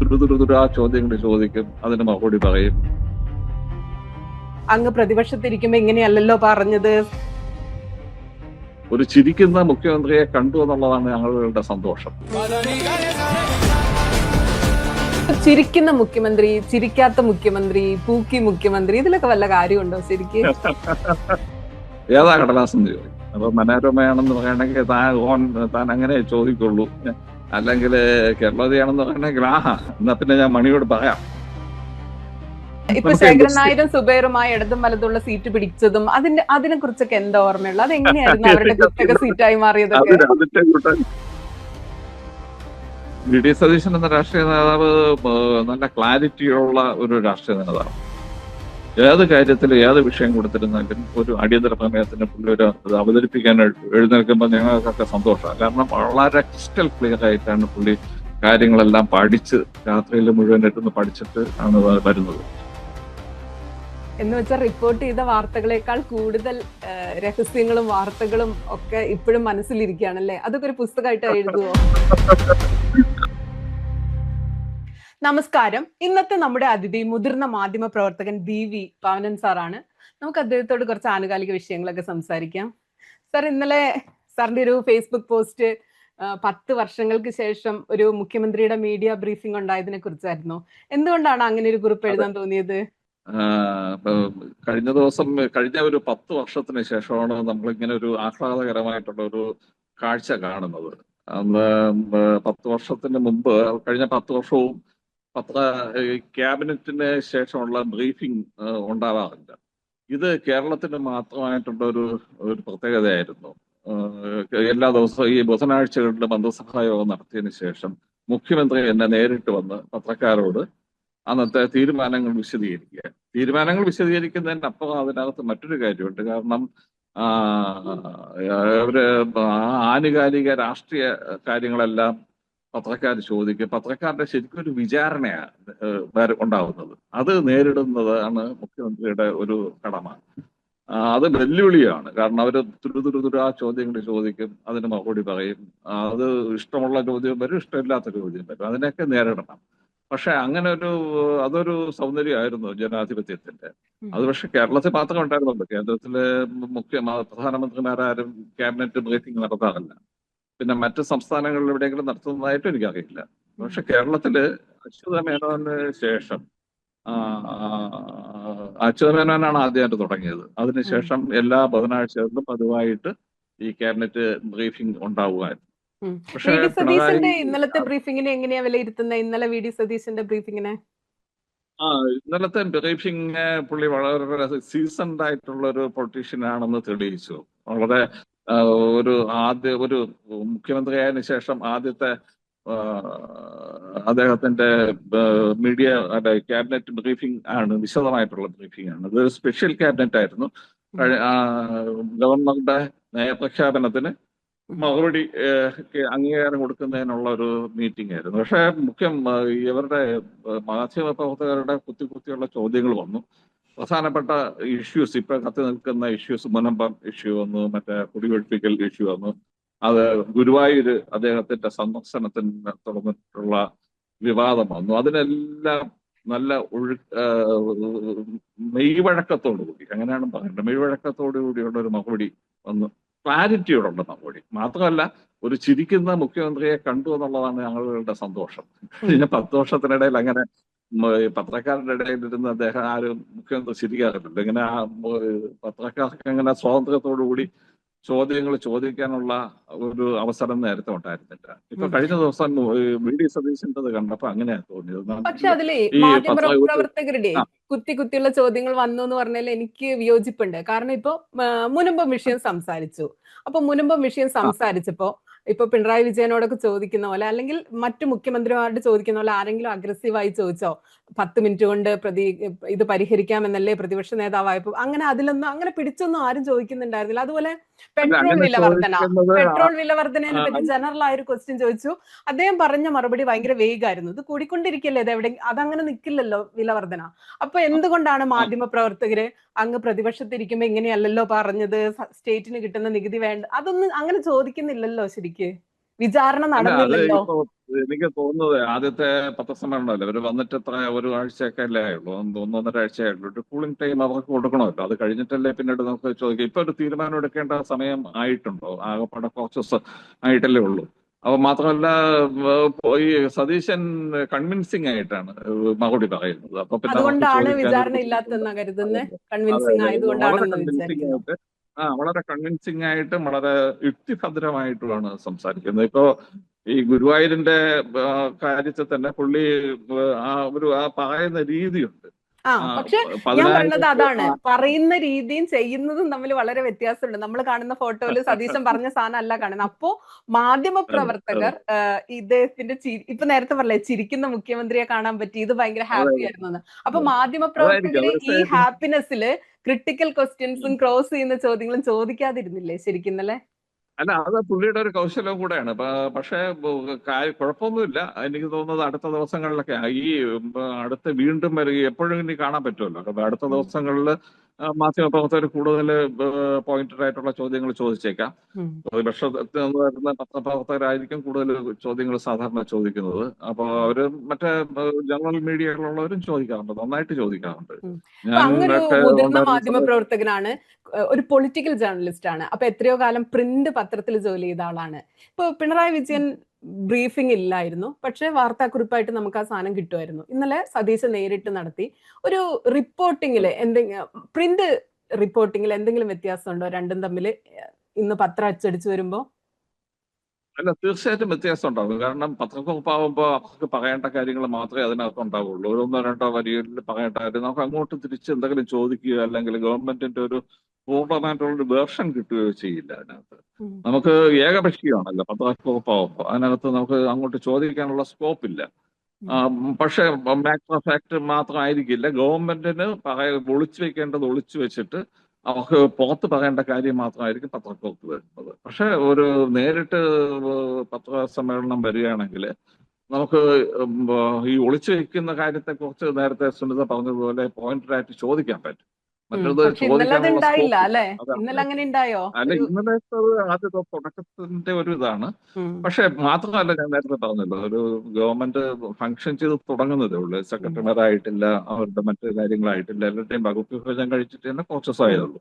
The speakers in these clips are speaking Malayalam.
തുരുതുരുതുരാ ചോദ്യങ്ങൾ ചോദിക്കും, അതിന് മറുപടി പറയും. അങ്ങ് പ്രതിപക്ഷത്തിരിക്കുമ്പോ ഇങ്ങനെയല്ലല്ലോ പറഞ്ഞത്. ഒരു ചിരിക്കുന്ന മുഖ്യമന്ത്രിയെ കണ്ടു എന്നുള്ളതാണ് ഞങ്ങളുടെ സന്തോഷം. ചിരിക്കുന്ന മുഖ്യമന്ത്രി, ചിരിക്കാത്ത മുഖ്യമന്ത്രി, പൂക്കി മുഖ്യമന്ത്രി, ഇതിലൊക്കെ വല്ല കാര്യമുണ്ടോ ശരിക്കും? ഏതാ കടലാസം ചോദിക്കും. അപ്പൊ മനോരമയാണെന്ന് പറയണമെങ്കിൽ താൻ അങ്ങനെ ചോദിക്കുള്ളൂ. അല്ലെങ്കിൽ കേരളതയാണെന്ന് പറയണമെങ്കിൽ എന്നാ പിന്നെ ഞാൻ മണിയോട് പറയാം. ഇപ്പൊ ശേഖരൻ നായരും സുബൈറുമായി ഇടതും വലതുള്ള സീറ്റ് പിടിച്ചതും അതിനെ കുറിച്ചൊക്കെ എന്താ ഓർമ്മയുള്ളത്? അതെങ്ങനെയായിരുന്നു അവരുടെ കുത്തക സീറ്റായി മാറിയതൊക്കെ? വി ഡി സതീശൻ എന്ന രാഷ്ട്രീയ നേതാവ് നല്ല ക്ലാരിറ്റിയുള്ള ഒരു രാഷ്ട്രീയ നേതാവ്. ഏത് കാര്യത്തിൽ ഏത് വിഷയം കൊടുത്തിരുന്നാലും ഒരു അടിയന്തര പ്രമേയത്തിന് പുള്ളി ഒരു അവതരിപ്പിക്കാൻ എഴുന്നേൽക്കുമ്പോൾ ഞങ്ങൾക്കൊക്കെ സന്തോഷമാണ്. കാരണം വളരെ ക്രിസ്റ്റൽ ക്ലിയർ ആയിട്ടാണ് പുള്ളി കാര്യങ്ങളെല്ലാം പഠിച്ച് രാത്രിയിൽ മുഴുവൻ ഇരുന്ന് പഠിച്ചിട്ട് ആണ് വരുന്നത്. എന്ന് വെച്ചാൽ റിപ്പോർട്ട് ചെയ്ത വാർത്തകളെക്കാൾ കൂടുതൽ രഹസ്യങ്ങളും വാർത്തകളും ഒക്കെ ഇപ്പോഴും മനസ്സിലിരിക്കുകയാണല്ലേ? അതൊക്കെ ഒരു പുസ്തകമായിട്ട് എഴുതുവോ? നമസ്കാരം. ഇന്നത്തെ നമ്മുടെ അതിഥി മുതിർന്ന മാധ്യമ പ്രവർത്തകൻ BV പവനൻ സാറാണ്. നമുക്ക് അദ്ദേഹത്തോട് കുറച്ച് ആനുകാലിക വിഷയങ്ങളൊക്കെ സംസാരിക്കാം. സാർ, ഇന്നലെ സാറിന്റെ ഒരു ഫേസ്ബുക്ക് പോസ്റ്റ് 10 വർഷങ്ങൾക്ക് ശേഷം ഒരു മുഖ്യമന്ത്രിയുടെ മീഡിയ ബ്രീഫിംഗ് ഉണ്ടായതിനെ കുറിച്ചായിരുന്നു. എന്തുകൊണ്ടാണ് അങ്ങനെ ഒരു കുറിപ്പ് എഴുതാൻ തോന്നിയത്? കഴിഞ്ഞ ഒരു 10 വർഷത്തിന് ശേഷമാണ് നമ്മളിങ്ങനെ ഒരു ആഹ്ലാദകരമായിട്ടുള്ള ഒരു കാഴ്ച കാണുന്നത്. അന്ന് 10 വർഷത്തിന് മുമ്പ്, കഴിഞ്ഞ 10 വർഷവും ക്യാബിനറ്റിന് ശേഷമുള്ള ബ്രീഫിംഗ് ഉണ്ടാവാറില്ല. ഇത് കേരളത്തിന് മാത്രമായിട്ടുള്ള ഒരു പ്രത്യേകതയായിരുന്നു. എല്ലാ ദിവസവും ഈ ബുധനാഴ്ചകളിൽ മന്ത്രിസഭാ യോഗം നടത്തിയതിനു ശേഷം മുഖ്യമന്ത്രി എന്നെ നേരിട്ട് വന്ന് പത്രക്കാരോട് അന്നത്തെ തീരുമാനങ്ങൾ വിശദീകരിക്കുന്നതിനപ്പുറം അതിനകത്ത് മറ്റൊരു കാര്യമുണ്ട്. കാരണം അവര് ആനുകാലിക രാഷ്ട്രീയ കാര്യങ്ങളെല്ലാം പത്രക്കാർ ചോദിക്കും. പത്രക്കാരുടെ ശരിക്കും ഒരു വിചാരണയാണ് ഉണ്ടാവുന്നത്. അത് നേരിടുന്നതാണ് മുഖ്യമന്ത്രിയുടെ ഒരു കടമ. അത് വെല്ലുവിളിയാണ്. കാരണം അവര് തുരുതുരുതുരാ ചോദ്യങ്ങൾ ചോദിക്കും, അതിന് മറുപടി പറയും. അത് ഇഷ്ടമുള്ള ചോദ്യം വരും, ഇഷ്ടമില്ലാത്ത ചോദ്യം വരും. അതിനൊക്കെ നേരിടണം. പക്ഷെ അങ്ങനെ അതൊരു സൗന്ദര്യമായിരുന്നു ജനാധിപത്യത്തിന്റെ. അത് പക്ഷെ കേരളത്തിൽ മാത്രമേ ഉണ്ടായിരുന്നുള്ളൂ. കേന്ദ്രത്തിലെ പ്രധാനമന്ത്രിമാരാരും ക്യാബിനറ്റ് ബ്രീഫിംഗ് നടത്താറില്ല. പിന്നെ മറ്റ് സംസ്ഥാനങ്ങളിൽ എവിടെയെങ്കിലും നടത്തുന്നതായിട്ടും എനിക്കറിയില്ല. പക്ഷെ കേരളത്തില് അച്യുതമേനോന് ശേഷം അച്യുതമേനോനാണ് ആദ്യമായിട്ട് തുടങ്ങിയത്. അതിനുശേഷം എല്ലാ ബുധനാഴ്ചകളിലും പതിവായിട്ട് ഈ ക്യാബിനറ്റ് ബ്രീഫിംഗ് ഉണ്ടാവുമായിരുന്നു. പക്ഷേ ഇന്നലത്തെ ബ്രീഫിംഗിനെ എങ്ങനെയാ വിലയിരുത്തുന്നത്? ഇന്നലെ VD സതീശന്റെ ബ്രീഫിംഗിനെ ഇന്നലത്തെ ബ്രീഫിംഗ് പുള്ളി വളരെ സീസൺഡ് ആയിട്ടുള്ള ഒരു പൊളിറ്റീഷ്യൻ ആണെന്ന് തെളിയിച്ചു. വളരെ ഒരു മുഖ്യമന്ത്രിയായതിനു ശേഷം ആദ്യത്തെ അദ്ദേഹത്തിന്റെ മീഡിയ ക്യാബിനറ്റ് ബ്രീഫിംഗ് ആണ്, വിശദമായിട്ടുള്ള ബ്രീഫിംഗ് ആണ്. ഇതൊരു സ്പെഷ്യൽ ക്യാബിനറ്റ് ആയിരുന്നു. ഗവർണറുടെ നയപ്രഖ്യാപനത്തിന് മറുപടി അംഗീകാരം കൊടുക്കുന്നതിനുള്ള ഒരു മീറ്റിംഗ് ആയിരുന്നു. പക്ഷെ ഇവരുടെ മാധ്യമ പ്രവർത്തകരുടെ കുത്തിയുള്ള ചോദ്യങ്ങൾ വന്നു. പ്രധാനപ്പെട്ട ഇഷ്യൂസ്, ഇപ്പൊ കത്തി നിൽക്കുന്ന ഇഷ്യൂസ്, മുനമ്പം ഇഷ്യൂ വന്നു, മറ്റേ കുടിയൊഴിപ്പിക്കൽ ഇഷ്യൂ വന്നു. അത് ഗുരുവായൂര് അദ്ദേഹത്തിന്റെ സന്ദർശനത്തിന് തുടർന്നിട്ടുള്ള വിവാദം വന്നു. അതിനെല്ലാം നല്ല മെയ്വഴക്കത്തോടുകൂടി, അങ്ങനെയാണ് പറയുന്നത്, മെയ്വഴക്കത്തോടു കൂടിയുള്ള ഒരു മറുപടി വന്നു. ക്ലാരിറ്റിയോടുള്ള മറുപടി മാത്രമല്ല, ഒരു ചിരിക്കുന്ന മുഖ്യമന്ത്രിയെ കണ്ടു എന്നുള്ളതാണ് ഞങ്ങളുടെ സന്തോഷം. കഴിഞ്ഞ 10 വർഷത്തിനിടയിൽ അങ്ങനെ പത്രക്കാരുടെ ഇടയിലിരുന്ന് അദ്ദേഹം ആരും മുഖ്യമന്ത്രി ചിരിക്കാറില്ല. ഇങ്ങനെ പത്രക്കാർക്ക് അങ്ങനെ സ്വാതന്ത്ര്യത്തോടു കൂടി ചോദ്യങ്ങൾ ചോദിക്കാനുള്ള ഒരു അവസരം നേരത്തെ ഉണ്ടായിരുന്നില്ല. ഇപ്പൊ കഴിഞ്ഞ ദിവസം VD സതീശൻ്റെത് കണ്ടപ്പോ അങ്ങനെയാണ് തോന്നിയത്. പക്ഷെ അതിലെ മാധ്യമപ്രവർത്തകരുടെ കുത്തിയുള്ള ചോദ്യങ്ങൾ വന്നു എന്ന് പറഞ്ഞാൽ എനിക്ക് വിയോജിപ്പുണ്ട്. കാരണം ഇപ്പൊ മുനമ്പം വിഷയം സംസാരിച്ചു. അപ്പൊ മുനമ്പം വിഷയം സംസാരിച്ചപ്പോ ഇപ്പൊ പിണറായി വിജയനോടൊക്കെ ചോദിക്കുന്ന പോലെ, അല്ലെങ്കിൽ മറ്റു മുഖ്യമന്ത്രിമാരോട് ചോദിക്കുന്ന പോലെ ആരെങ്കിലും അഗ്രസീവായി ചോദിച്ചോ 10 മിനിറ്റ് കൊണ്ട് ഇത് പരിഹരിക്കാമെന്നല്ലേ പ്രതിപക്ഷ നേതാവായപ്പോ? അതിലൊന്നും അങ്ങനെ പിടിച്ചൊന്നും ആരും ചോദിക്കുന്നുണ്ടായിരുന്നില്ല. അതുപോലെ പെട്രോൾ വില വർധനയെ പറ്റി ജനറൽ ആയ ഒരു ക്വസ്റ്റ്യൻ ചോദിച്ചു. അദ്ദേഹം പറഞ്ഞ മറുപടി ഭയങ്കര വേഗായിരുന്നു. ഇത് കൂടിക്കൊണ്ടിരിക്കല്ലേ, അതങ്ങനെ നിൽക്കില്ലല്ലോ വില വർധന. അപ്പൊ എന്തുകൊണ്ടാണ് മാധ്യമ പ്രവർത്തകര് അങ്ങ് പ്രതിപക്ഷത്തിരിക്കുമ്പോ ഇങ്ങനെയല്ലല്ലോ പറഞ്ഞത്, സ്റ്റേറ്റിന് കിട്ടുന്ന നികുതി വേണ്ട, അതൊന്നും അങ്ങനെ ചോദിക്കുന്നില്ലല്ലോ ശരിക്ക്? വിചാരണ അല്ല അത് നടന്നില്ലല്ലോ. ഇപ്പൊ എനിക്ക് തോന്നുന്നത് ആദ്യത്തെ പത്രസമ്മേളനമല്ലേ അവർ വന്നിട്ട് എത്ര ഒരു ആഴ്ചയൊക്കെ അല്ലേ ആയുള്ളൂ, ഒന്നൊന്നര ആഴ്ചയായുള്ളൂ. ഒരു കൂളിംഗ് ടൈം അവർക്ക് കൊടുക്കണമല്ലോ. അത് കഴിഞ്ഞിട്ടല്ലേ പിന്നീട് നമുക്ക് ചോദിക്കാം. ഇപ്പൊ ഒരു തീരുമാനം എടുക്കേണ്ട സമയം ആയിട്ടുണ്ടോ? ആകെപ്പാടെ കുറച്ച് ദിവസം ആയിട്ടല്ലേ ഉള്ളൂ. അപ്പൊ മാത്രമല്ല ഈ സതീശൻ കൺവിൻസിങ് ആയിട്ടാണ് മറുപടി പറയുന്നത്. അപ്പൊ പിന്നെ അവർക്ക് അതുകൊണ്ടാണ് വിചാരണ ചോദിക്കാനൊരു ബുദ്ധിമുട്ടുണ്ട്. ഇല്ലാത്തെന്നാ കരുതുന്നത്, അതെ കൺവിൻസിങ് അതെ വളരെ ആയതുകൊണ്ടാണെന്ന് കൺവിൻസിങ് വിചാരിക്കുന്നു. ആയിട്ട് വളരെ കൺവിൻസിങ് ആയിട്ടും വളരെ യുക്തിഭദ്രമായിട്ടുമാണ് സംസാരിക്കുന്നത്. ഇപ്പോ ഈ ഗുരുവായൂരിന്റെ കാര്യത്തിൽ തന്നെ പുള്ളി ആ പറയുന്ന രീതിയുണ്ട്. ആ പക്ഷെ ഞാൻ പറയുന്നത് 10,000 അതാണ്, പറയുന്ന രീതിയും ചെയ്യുന്നതും തമ്മിൽ വളരെ വ്യത്യാസമുണ്ട്. നമ്മൾ കാണുന്ന ഫോട്ടോയില് സതീശൻ പറഞ്ഞ സാധനം അല്ല കാണുന്നത്. അപ്പോ മാധ്യമ അതെ അതെ പ്രവർത്തകർ ഇദ്ദേഹത്തിന്റെ ഇപ്പൊ നേരത്തെ പറഞ്ഞേ ചിരിക്കുന്ന മുഖ്യമന്ത്രിയെ കാണാൻ പറ്റി, ഇത് ഭയങ്കര അതെ ഹാപ്പി ആയിരുന്നു എന്ന്. അപ്പൊ അതെ മാധ്യമ അതായിരിക്കും പ്രവർത്തകര് ഈ തീർച്ചയായിട്ടും. ഹാപ്പിനെസ്സില് ക്രിട്ടിക്കൽ ക്വസ്റ്റ്യൻസും ക്രോസ് ചെയ്യുന്ന ചോദ്യങ്ങളും ചോദിക്കാതിരുന്നില്ലേ ശരിക്കും അല്ലേ? അല്ല അത് പുള്ളിയുടെ ഒരു കൗശലവും കൂടെയാണ്. പക്ഷേ കുഴപ്പമൊന്നുമില്ല. എനിക്ക് തോന്നുന്നത് അടുത്ത ദിവസങ്ങളിലൊക്കെ ഈ അടുത്ത് വീണ്ടും എപ്പോഴും ഇനി കാണാൻ പറ്റുമല്ലോ. അപ്പൊ അടുത്ത ദിവസങ്ങളിൽ മാധ്യമപ്രവർത്തകർ കൂടുതൽ പോയിന്റഡ് ആയിട്ടുള്ള ചോദ്യങ്ങൾ ചോദിച്ചേക്കാം. പ്രതിപക്ഷത്ത് നിന്ന് വരുന്ന പത്രപ്രവർത്തകരായിരിക്കും കൂടുതൽ ചോദ്യങ്ങൾ സാധാരണ ചോദിക്കുന്നത്. അപ്പൊ അവര് മറ്റേ ജനറൽ മീഡിയയിലുള്ളവരും ചോദിക്കാറുണ്ട്, നന്നായിട്ട് ചോദിക്കാറുണ്ട്. അപ്പൊ അങ്ങൊരു ഞാനൊക്കെ മുതിർന്ന ഉണ്ടായിരുന്ന മാധ്യമ സമയത്ത് പ്രവർത്തകനാണ്, ഒരു പൊളിറ്റിക്കൽ ജേർണലിസ്റ്റ് ആണ്. അപ്പൊ എത്രയോ കാലം പ്രിന്റ് പത്രത്തിൽ ജോലി ചെയ്ത ആളാണ്. ഇപ്പൊ പിണറായി വിജയൻ ബ്രീഫിംഗ് ഇല്ലായിരുന്നു, പക്ഷെ വാർത്താക്കുറിപ്പായിട്ട് നമുക്ക് ആ സാധനം കിട്ടുമായിരുന്നു. ഇന്നലെ സതീശൻ നേരിട്ട് നടത്തി. ഒരു റിപ്പോർട്ടിങ്ങില് പ്രിന്റ് റിപ്പോർട്ടിങ്ങിൽ എന്തെങ്കിലും വ്യത്യാസമുണ്ടോ രണ്ടും തമ്മിൽ ഇന്ന് പത്രം അച്ചടിച്ചു വരുമ്പോ? അല്ല തീർച്ചയായിട്ടും വ്യത്യാസം ഉണ്ടാകും. കാരണം പത്രക്കുറിപ്പാകുമ്പോൾ അവർക്ക് പറയേണ്ട കാര്യങ്ങൾ മാത്രമേ അതിനകത്ത് ഉണ്ടാവുള്ളൂ. ഒന്നോ രണ്ടോ വരിയിൽ പറയേണ്ട കാര്യം നമുക്ക് അങ്ങോട്ട് തിരിച്ച് എന്തെങ്കിലും ചോദിക്കുകയോ അല്ലെങ്കിൽ ഗവൺമെന്റിന്റെ ഒരു പൂർണ്ണമായിട്ടുള്ള ഒരു വേർഷൻ കിട്ടുകയോ ചെയ്യില്ല അതിനകത്ത്. നമുക്ക് ഏകപക്ഷീയമാണല്ലോ പത്രക്കുറിപ്പാകുമ്പോൾ. അതിനകത്ത് നമുക്ക് അങ്ങോട്ട് ചോദിക്കാനുള്ള സ്കോപ്പ് ഇല്ല. പക്ഷേ മാറ്റർ ഓഫ് ഫാക്ട് മാത്രമായിരിക്കില്ല. ഗവൺമെന്റിന് ഒളിച്ചു വെക്കേണ്ടത് ഒളിച്ചു വെച്ചിട്ട് അവർക്ക് പുറത്ത് പറയേണ്ട കാര്യം മാത്രമായിരിക്കും പത്രക്കുറിപ്പ് വരുന്നത്. പക്ഷെ ഒരു നേരിട്ട് പത്രസമ്മേളനം വരികയാണെങ്കിൽ നമുക്ക് ഈ ഒളിച്ചു വെക്കുന്ന കാര്യത്തെക്കുറിച്ച് നേരത്തെ സുനിത പറഞ്ഞതുപോലെ പോയിന്റഡ് ആയിട്ട് ചോദിക്കാൻ പറ്റും. മറ്റത് പക്ഷെ ഇന്നലെ അത് ചോദിക്കാനുള്ള ഉണ്ടായില്ല സ്കോപ്പ് ഇല്ല. അല്ലെ? അതാണ് ഇന്നലെ അങ്ങനെ ഉണ്ടായോ? അല്ല ഇന്നലത്തെ ആദ്യത്തെ തുടക്കത്തിന്റെ ഒരു ഇതാണ്. പക്ഷെ മാത്രമല്ല ഞാൻ നേരത്തെ പറഞ്ഞല്ലോ, ഒരു ഗവൺമെന്റ് ഫംഗ്ഷൻ ചെയ്ത് തുടങ്ങുന്നതേ ഉള്ളൂ. സെക്രട്ടറിമാരായിട്ടില്ല, അവരുടെ മറ്റു കാര്യങ്ങളായിട്ടില്ല. എല്ലാവരുടെയും വകുപ്പ് വിഭജനം കഴിച്ചിട്ട് തന്നെ പ്രോസസ് ആയതുള്ളൂ.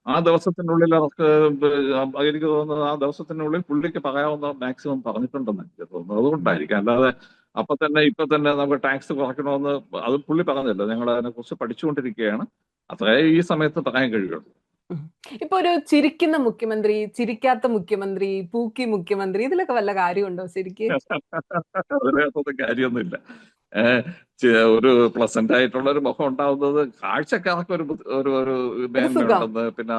ആ ദിവസത്തിനുള്ളിൽ അവർക്ക് എനിക്ക് തോന്നുന്നത് ആ ദിവസത്തിനുള്ളിൽ പുള്ളിക്ക് പറയാവുന്ന മാക്സിമം പറഞ്ഞിട്ടുണ്ടെന്ന് എനിക്ക് തോന്നുന്നു. അതുകൊണ്ടായിരിക്കും. അല്ലാതെ ഇപ്പൊ തന്നെ നമുക്ക് ടാക്സ് കുറയ്ക്കണമെന്ന് അത് പുള്ളി പറഞ്ഞല്ലോ. ഞങ്ങൾ അതിനെക്കുറിച്ച് പഠിച്ചുകൊണ്ടിരിക്കുകയാണ്. അത്രേ ഈ സമയത്ത് പറയാൻ കഴിയുള്ളൂ. ഇപ്പൊ ഒരു ചിരിക്കുന്ന മുഖ്യമന്ത്രി, ചിരിക്കാത്ത മുഖ്യമന്ത്രി, പൂക്കി മുഖ്യമന്ത്രി, ഇതിലൊക്കെ വല്ല കാര്യമുണ്ടോ ശരിക്ക്? അതിനകത്തൊന്നും കാര്യമൊന്നുമില്ല. ഒരു പ്ലസന്റ് ആയിട്ടുള്ള ഒരു മുഖം ഉണ്ടാവുന്നത് കാഴ്ചക്കാർക്ക് ഒരു ഒരു ഒരു സുഖം, മേന്മയുണ്ടെന്ന്, പിന്നെ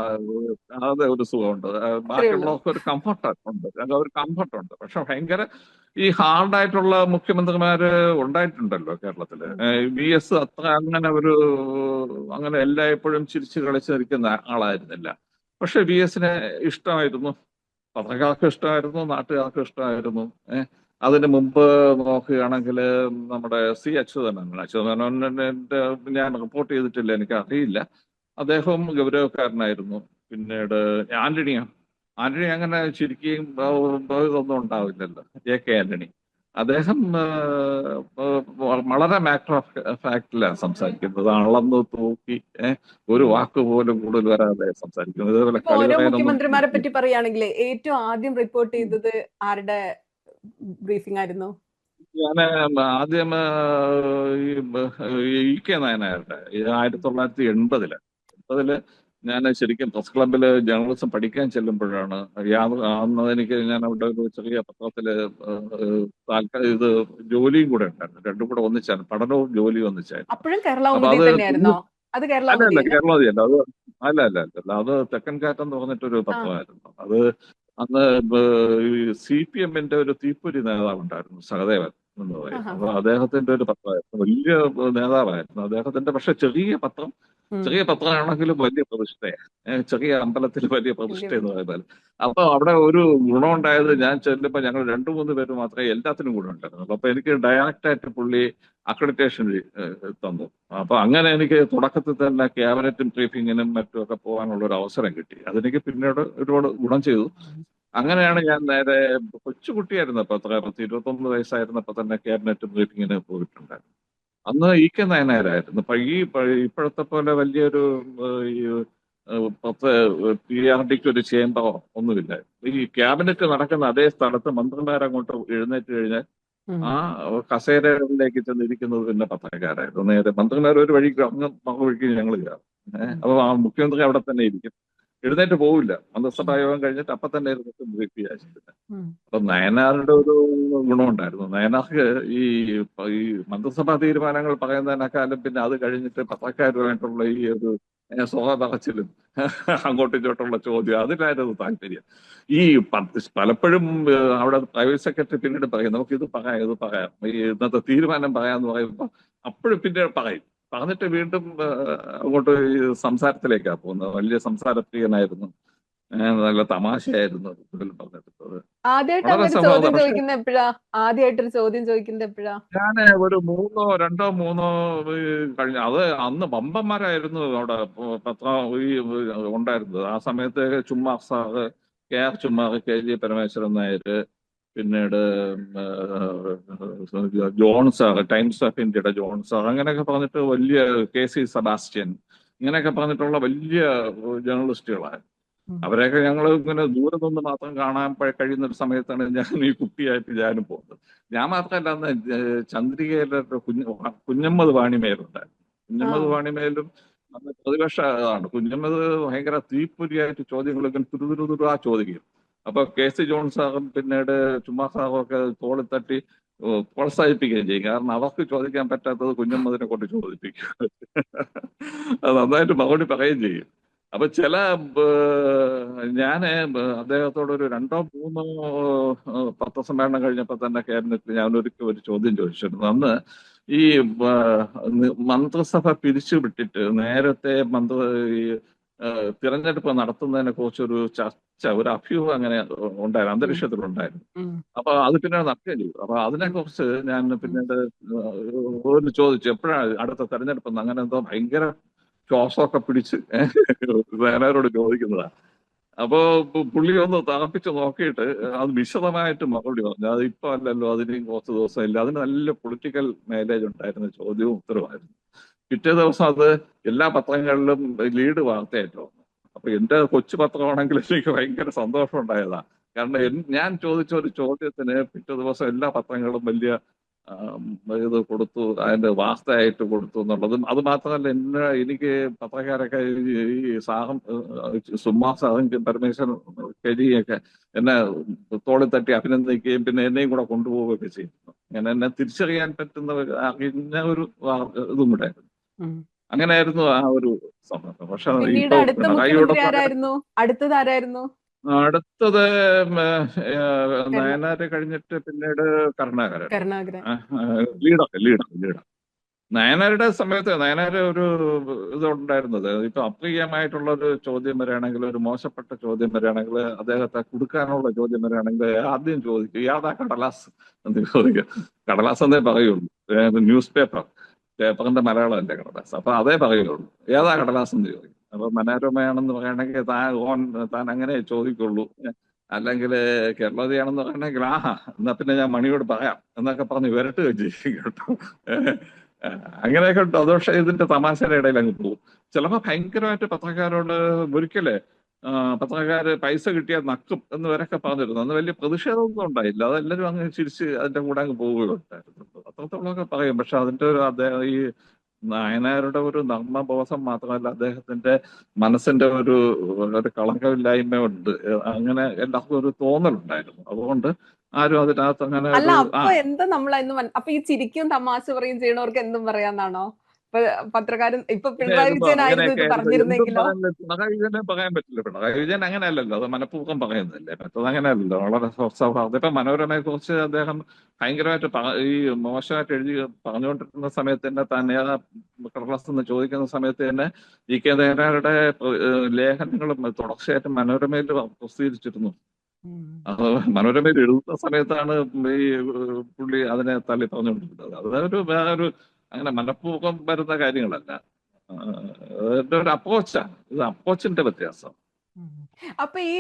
അത് ഒരു സുഖമുണ്ട്. അത്രേ ഉള്ളൂ. ബാക്കിയുള്ളവർക്ക് ഒരു കംഫർട്ട് ഉണ്ട്. ഒരു കംഫർട്ട് ഉണ്ട്. പക്ഷെ ഭയങ്കര ഈ ഹാർഡായിട്ടുള്ള മുഖ്യമന്ത്രിമാര് ഉണ്ടായിട്ടുണ്ടല്ലോ കേരളത്തില്. VS അത്ര അങ്ങനെ എല്ലായ്പ്പോഴും ചിരിച്ചു കളിച്ച് നിൽക്കുന്ന ആളായിരുന്നില്ല. പക്ഷെ VSനെ ഇഷ്ടമായിരുന്നു, പത്രക്കാർക്ക് ഇഷ്ടമായിരുന്നു, നാട്ടുകാർക്ക് ഇഷ്ടമായിരുന്നു. അതിന് മുമ്പ് നോക്കുകയാണെങ്കിൽ നമ്മുടെ അച്യുതാനന്ദന്റെ ഞാൻ റിപ്പോർട്ട് ചെയ്തിട്ടില്ല, എനിക്ക് അറിയില്ല. അദ്ദേഹവും ഗൗരവക്കാരനായിരുന്നു. പിന്നീട് ആന്റണി അങ്ങനെ ചിരിക്കുകയും ഇതൊന്നും ഉണ്ടാവില്ലല്ലോ. JK ആന്റണി അദ്ദേഹം വളരെ മാറ്റർ ഓഫ് ഫാക്ടിലാണ് സംസാരിക്കുന്നത്. അളന്ന് തൂക്കി ഒരു വാക്ക് പോലും കൂടുതൽ വരാതെ സംസാരിക്കുന്നത്. ഇതേപോലെ ഇപ്പൊ ഓരോ കളിവരാനൊന്നും മുഖ്യമന്ത്രിമാരെ പറ്റി പറയുകയാണെങ്കിൽ ഏറ്റവും ആദ്യം റിപ്പോർട്ട് ചെയ്തത് ആരുടെ ബ്രീഫിംഗ് ആയിരുന്നു? ഞാന് ആദ്യം EK നായനാരുടെ 1980 ഞാൻ ശരിക്കും പ്രസ് ക്ലബിൽ ജേർണലിസം പഠിക്കാൻ ചെല്ലുമ്പോഴാണ് അന്ന് ഞാൻ അവിടെ ഒരു ചെറിയ പത്രത്തില് ഇത് ജോലിയും കൂടെ ഉണ്ടായിരുന്നു. രണ്ടും കൂടെ ഒന്നിച്ചാണ്, പഠനവും ജോലിയും ഒന്നിച്ചായിരുന്നു. അപ്പോഴും കേരള അപ്പൊ കൗമുദി അത് തന്നെയായിരുന്നോ? അത് കേരള അല്ല കൗമുദിയല്ല? കേരളത്തിലല്ല, അത് തെക്കൻ കാറ്റെന്ന് പറഞ്ഞിട്ടൊരു പത്രമായിരുന്നു. അത് അന്ന് CPM-ന്റെ ഒരു തീപ്പൊരി നേതാവ് ഉണ്ടായിരുന്നു, സഹദേവൻ എന്ന് പറയും. അപ്പൊ അദ്ദേഹത്തിന്റെ ഒരു പത്രമായിരുന്നു, വലിയ നേതാവായിരുന്നു അദ്ദേഹത്തിന്റെ. പക്ഷെ ചെറിയ പത്രമാണെങ്കിലും വലിയ പ്രതിഷ്ഠയാണ്. ചെറിയ അമ്പലത്തിൽ വലിയ പ്രതിഷ്ഠ എന്ന് പറയുന്നത്. അപ്പൊ അവിടെ ഒരു ഗുണമുണ്ടായത്, ഞാൻ ചെല്ലുമ്പോൾ ഞങ്ങൾ 2-3 പേര് മാത്രമേ എല്ലാത്തിനും കൂടെ ഉണ്ടായിരുന്നുള്ളൂ. അപ്പൊ എനിക്ക് ഡയറക്റ്റ് ആയിട്ട് പുള്ളി അക്രഡിറ്റേഷൻ തന്നു. അപ്പൊ അങ്ങനെ എനിക്ക് തുടക്കത്തിൽ തന്നെ ക്യാബിനറ്റ് ബ്രീഫിങ്ങിനും മറ്റും ഒക്കെ പോകാനുള്ള ഒരു അവസരം കിട്ടി. അതെനിക്ക് പിന്നീട് ഒരുപാട് ഗുണം ചെയ്തു. അങ്ങനെയാണ് ഞാൻ നേരെ കൊച്ചുകുട്ടിയായിരുന്നപ്പോ, അത്ര 21 വയസ്സായിരുന്നപ്പോ തന്നെ ക്യാബിനറ്റ് ബ്രീഫിങ്ങിന് പോയിട്ടുണ്ടായിരുന്നു. അന്ന് കെ നായനാരായിരുന്നു. ഇപ്പോഴത്തെ പോലെ വലിയൊരു ഈ പത്ത് PRDക്ക് ഒരു ചേമ്പറോ ഒന്നുമില്ല. ഈ ക്യാബിനറ്റ് നടക്കുന്ന അതേ സ്ഥലത്ത് മന്ത്രിമാരങ്ങോട്ട് എഴുന്നേറ്റ് കഴിഞ്ഞാൽ ആ കസേരകളിലേക്ക് ചെന്നിരിക്കുന്നത് പിന്നെ പത്രക്കാരായിരുന്നു. നേരെ മന്ത്രിമാർ ഒരു വഴിക്ക് അങ്ങ് മറുവഴിക്ക് ഞങ്ങൾ കയറും. അപ്പൊ ആ മുഖ്യമന്ത്രി അവിടെ തന്നെ ഇരിക്കും, എഴുന്നേറ്റ് പോവില്ല. മന്ത്രിസഭാ യോഗം കഴിഞ്ഞിട്ട് അപ്പൊ തന്നെ എഴുന്നേറ്റ് ബ്രീഫ് ചെയ്യാൻ. അപ്പൊ നയനാരുടെ ഒരു ഗുണമുണ്ടായിരുന്നു. നയനാർക്ക് ഈ ഈ മന്ത്രിസഭാ തീരുമാനങ്ങൾ പറയുന്നതിനേക്കാളും പിന്നെ അത് കഴിഞ്ഞിട്ട് പത്രക്കാരുമായിട്ടുള്ള ഈ ഒരു സ്വഹ പറച്ചിലും അങ്ങോട്ടും ഇങ്ങോട്ടുള്ള ചോദ്യം, അതിലായിരുന്നു താല്പര്യം. ഈ പലപ്പോഴും അവിടെ പ്രൈവറ്റ് സെക്രട്ടറി പിന്നീട് പറയും, നമുക്ക് ഇത് പറയാം, ഈ ഇന്നത്തെ തീരുമാനം പറയാന്ന് പറയുമ്പോൾ അപ്പോഴും പിന്നീട് പറയും. പറഞ്ഞിട്ട് വീണ്ടും അങ്ങോട്ട് ഈ സംസാരത്തിലേക്കാണ് പോകുന്നത്. വലിയ സംസാരപ്രിയനായിരുന്നു. നല്ല തമാശയായിരുന്നു പറഞ്ഞിട്ടുള്ളത്. ആദ്യമായിട്ട് വളരെ അങ്ങനെ ഒരു സൗഹാർദ്ദം. ചോദ്യം പക്ഷെ ചോദിക്കുന്നത് എപ്പോഴാ? ആദ്യമായിട്ടൊരു ചോദ്യം ചോദിക്കുന്നത് എപ്പോഴാ? ഞാൻ ഒരു രണ്ടോ മൂന്നോ കഴിഞ്ഞ അത് അന്ന് വമ്പന്മാരായിരുന്നു അവിടെ പത്ര ഈ ഉണ്ടായിരുന്നത്. ആ സമയത്ത് ചുമ്മാ sir, KR Chummar, KG Parameswaran Nair, പിന്നീട് ജോൺ സാർ, ടൈംസ് ഓഫ് ഇന്ത്യയുടെ ജോൺ സാർ, അങ്ങനെയൊക്കെ പറഞ്ഞിട്ട് വലിയ KC സെബാസ്റ്റ്യൻ, ഇങ്ങനെയൊക്കെ പറഞ്ഞിട്ടുള്ള വലിയ ജേർണലിസ്റ്റുകളാണ്. അവരെയൊക്കെ ഞങ്ങൾ ഇങ്ങനെ ദൂരെ നിന്ന് മാത്രം കാണാൻ കഴിയുന്ന ഒരു സമയത്താണ് ഞാൻ ഈ കുട്ടിയായിട്ട് ഞാനും പോകുന്നത്. ഞാൻ മാത്രമല്ല, അന്ന് ചന്ദ്രികയിലെ കുഞ്ഞമ്മദ് വാണിമേലുണ്ടായിരുന്നു. കുഞ്ഞമ്മദ് വാണിമേലും അന്ന് പ്രതിപക്ഷ ആണ്. കുഞ്ഞമ്മദ് ഭയങ്കര തീപ്പൊരിയായിട്ട് ചോദ്യങ്ങൾ ഇങ്ങനെ തുരുതുരുതുരാ ചോദിക്കും. അപ്പൊ KC ജോൺ സാറും പിന്നീട് ചുമ്മാ സാറും ഒക്കെ തോളിൽ തട്ടി പ്രോത്സാഹിപ്പിക്കുകയും ചെയ്യും. കാരണം അവർക്ക് ചോദിക്കാൻ പറ്റാത്തത് കുഞ്ഞമ്മദിനെ കൊണ്ട് ചോദിപ്പിക്കും. അത് നന്നായിട്ട് മറുപടി പറയുകയും ചെയ്യും. അപ്പൊ ചില ഞാന് അദ്ദേഹത്തോട് ഒരു 2-3 പത്രസമ്മേളനം കഴിഞ്ഞപ്പോ തന്നെ ക്യാബിനറ്റിൽ ഞാൻ ഒരു ചോദ്യം ചോദിച്ചിരുന്നു. അന്ന് ഈ മന്ത്രിസഭ പിരിച്ചുവിട്ടിട്ട് നേരത്തെ ഈ തിരഞ്ഞെടുപ്പ് നടത്തുന്നതിനെ കുറിച്ചൊരു ചർച്ച, ഒരു അഭ്യൂഹം അങ്ങനെ ഉണ്ടായിരുന്നു, അന്തരീക്ഷത്തിലുണ്ടായിരുന്നു. അപ്പൊ അത് പിന്നീട് നടക്കുകയും ചെയ്തു. അപ്പൊ അതിനെക്കുറിച്ച് ഞാൻ പിന്നീട് ഒരു ചോദിച്ചു, എപ്പോഴാണ് അടുത്ത തെരഞ്ഞെടുപ്പ്? അങ്ങനെ എന്തോ ഭയങ്കര ശ്വാസമൊക്കെ പിടിച്ച് നേതാരോട് ചോദിക്കുന്നതാ. അപ്പോ പുള്ളി ഒന്ന് തറപ്പിച്ച് നോക്കിയിട്ട് അത് വിശദമായിട്ട് മറുപടി പറഞ്ഞു. അത് ഇപ്പൊ അല്ലല്ലോ, അതിന് കുറച്ച് ദിവസം ഇല്ല. അതിന് നല്ല പൊളിറ്റിക്കൽ മൈലേജ് ഉണ്ടായിരുന്ന ചോദ്യവും ഉത്തരവായിരുന്നു. പിറ്റേ ദിവസം അത് എല്ലാ പത്രങ്ങളിലും ലീഡ് വാർത്തയായിട്ട് വന്നു. അപ്പൊ എന്റെ കൊച്ചു പത്രമാണെങ്കിൽ എനിക്ക് ഭയങ്കര സന്തോഷം ഉണ്ടായതാ. കാരണം ഞാൻ ചോദിച്ച ഒരു ചോദ്യത്തിന് പിറ്റേ ദിവസം എല്ലാ പത്രങ്ങളും വലിയ ഇത് കൊടുത്തു, അതിന്റെ വാർത്തയായിട്ട് കൊടുത്തു എന്നുള്ളതും. അത് മാത്രമല്ല, എനിക്ക് പത്രക്കാരൊക്കെ ഈ സാറും സുമാ സാറും പരമേശ്വരൻ കരിയൊക്കെ എന്നെ തോളിൽ തട്ടി അഭിനന്ദിക്കുകയും പിന്നെ എന്നെയും കൂടെ കൊണ്ടുപോവുകയൊക്കെ ചെയ്യുന്നു. അങ്ങനെ എന്നെ തിരിച്ചറിയാൻ പറ്റുന്ന അറിഞ്ഞ ഒരു ഇതും കൂടെ ആയിരുന്നു. അങ്ങനെയായിരുന്നു ആ ഒരു സന്ദർഭം. പക്ഷെ പിന്നീട് ഇപ്പൊ അടുത്ത മുഖ്യമന്ത്രി ആരായിരുന്നു? അടുത്തത് ആരായിരുന്നു? അടുത്തത് നയനാര് കഴിഞ്ഞിട്ട് പിന്നീട് കരുണാകരൻ. കരുണാകരൻ. ലീഡർ നയനാരുടെ സമയത്ത് നയനാര് ഒരു ഇതുണ്ടായിരുന്നത്, ഇപ്പൊ അപ്രിയമായിട്ടുള്ള ഒരു ചോദ്യം വരികയാണെങ്കിൽ, ഒരു മോശപ്പെട്ട ചോദ്യം വരികയാണെങ്കിൽ, അദ്ദേഹത്തെ കൊടുക്കാനുള്ള ചോദ്യം വരികയാണെങ്കിൽ ആദ്യം ചോദിക്കും, യാതാ കടലാസ് എന്ന് ചോദിക്കും. കടലാസ് എന്നേ പറയുള്ളൂ. ന്യൂസ് പേപ്പറിന്റെ മലയാളമല്ലേ കടലാസ്. അപ്പൊ അതേ പറയുള്ളൂ, ഏതാ കടലാസ് എന്ന് ചോദിക്കും. അപ്പൊ മനോരമയാണെന്ന് പറയുകയാണെങ്കിൽ താൻ അങ്ങനെ ചോദിക്കുള്ളൂ. അല്ലെങ്കിൽ കേരളതയാണെന്ന് പറയണമെങ്കിൽ എന്നാ പിന്നെ ഞാൻ മണിയോട് പറയാം എന്നൊക്കെ പറഞ്ഞ് വിരട്ടുകയും ചെയ്യും കേട്ടോ. അങ്ങനെയൊക്കെ ഉണ്ട്. അത് പക്ഷേ ഇതിന്റെ തമാശയുടെ ഇടയിൽ അങ്ങ് പോകും. ചിലപ്പോൾ ഭയങ്കരമായിട്ട് പത്രക്കാരോട് ഒരിക്കലേ പത്രക്കാര് പൈസ കിട്ടിയാൽ നക്കും എന്ന് വരെയൊക്കെ പറഞ്ഞിരുന്നു. അന്ന് വലിയ പ്രതിഷേധമൊന്നും ഉണ്ടായില്ല. അതെല്ലാവരും അങ്ങ് ചിരിച്ച് അതിന്റെ കൂടെ അങ്ങ് പോവുകയുണ്ടായിരുന്നു. അത്രത്തോളമൊക്കെ പറയും. പക്ഷെ അതിന്റെ ഒരു അദ്ദേഹം ഈ നായനാരുടെ ഒരു നർമ്മബോധം മാത്രമല്ല, അദ്ദേഹത്തിന്റെ മനസ്സിന്റെ ഒരു കളങ്കമില്ലായ്മ ഉണ്ട്. അങ്ങനെ എല്ലാവർക്കും ഒരു തോന്നലുണ്ടായിരുന്നു. അതുകൊണ്ട് ആരും അതിനകത്ത് അങ്ങനെ അല്ല, ഒരു അപ്പൊ എന്താ അപ്പൊ ഈ ചിരിക്കും തമാശ പറയും ചെയ്യണവർക്ക് എന്തും പറയാന്നാണോ? ഇപ്പൊ പത്രക്കാരൻ ഇപ്പൊ പിണറായി വിജയൻ ആയിരുന്നു അങ്ങനെയൊക്കെ ഇത് ആയിരുന്നു. എന്തും പറഞ്ഞിരുന്നെങ്കിലോ? പറയാൻ പിണറായി വിജയനെ പറയാൻ പറ്റില്ല. പിണറായി വിജയൻ അങ്ങനെയല്ലല്ലോ, അത് മനഃപൂർവ്വം പറയുന്നതല്ലേ. മറ്റത് അങ്ങനെയല്ലല്ലോ, വളരെ സൗഹാർദ്ദം. ഇപ്പൊ മനോരമയെ കുറിച്ച് അദ്ദേഹം ഭയങ്കരമായിട്ട് ഈ മോശമായിട്ട് എഴുതി പറഞ്ഞുകൊണ്ടിരുന്ന സമയത്ത് തന്നെ, താൻ ഏതാ കടലാസ് എന്ന് ചോദിക്കുന്ന സമയത്ത് തന്നെ കെ നായനാരുടെ ലേഖനങ്ങളും തുടർച്ചയായിട്ട് മനോരമയിൽ പ്രസിദ്ധീകരിച്ചിരുന്നു. അത് മനോരമയിൽ എഴുതുന്ന സമയത്താണ് ഈ പുള്ളി അതിനെ തള്ളി പറഞ്ഞുകൊണ്ടിരുന്നത്. അതൊരു വേറൊരു അങ്ങനെ മനഃപൂർവ്വം വരുന്ന കാര്യങ്ങളല്ല. അതിന്റെ ഒരു അപ്രോച്ചാണ്. ഇത് അപ്രോച്ചിന്റെ വ്യത്യാസം. അപ്പൊ ഈ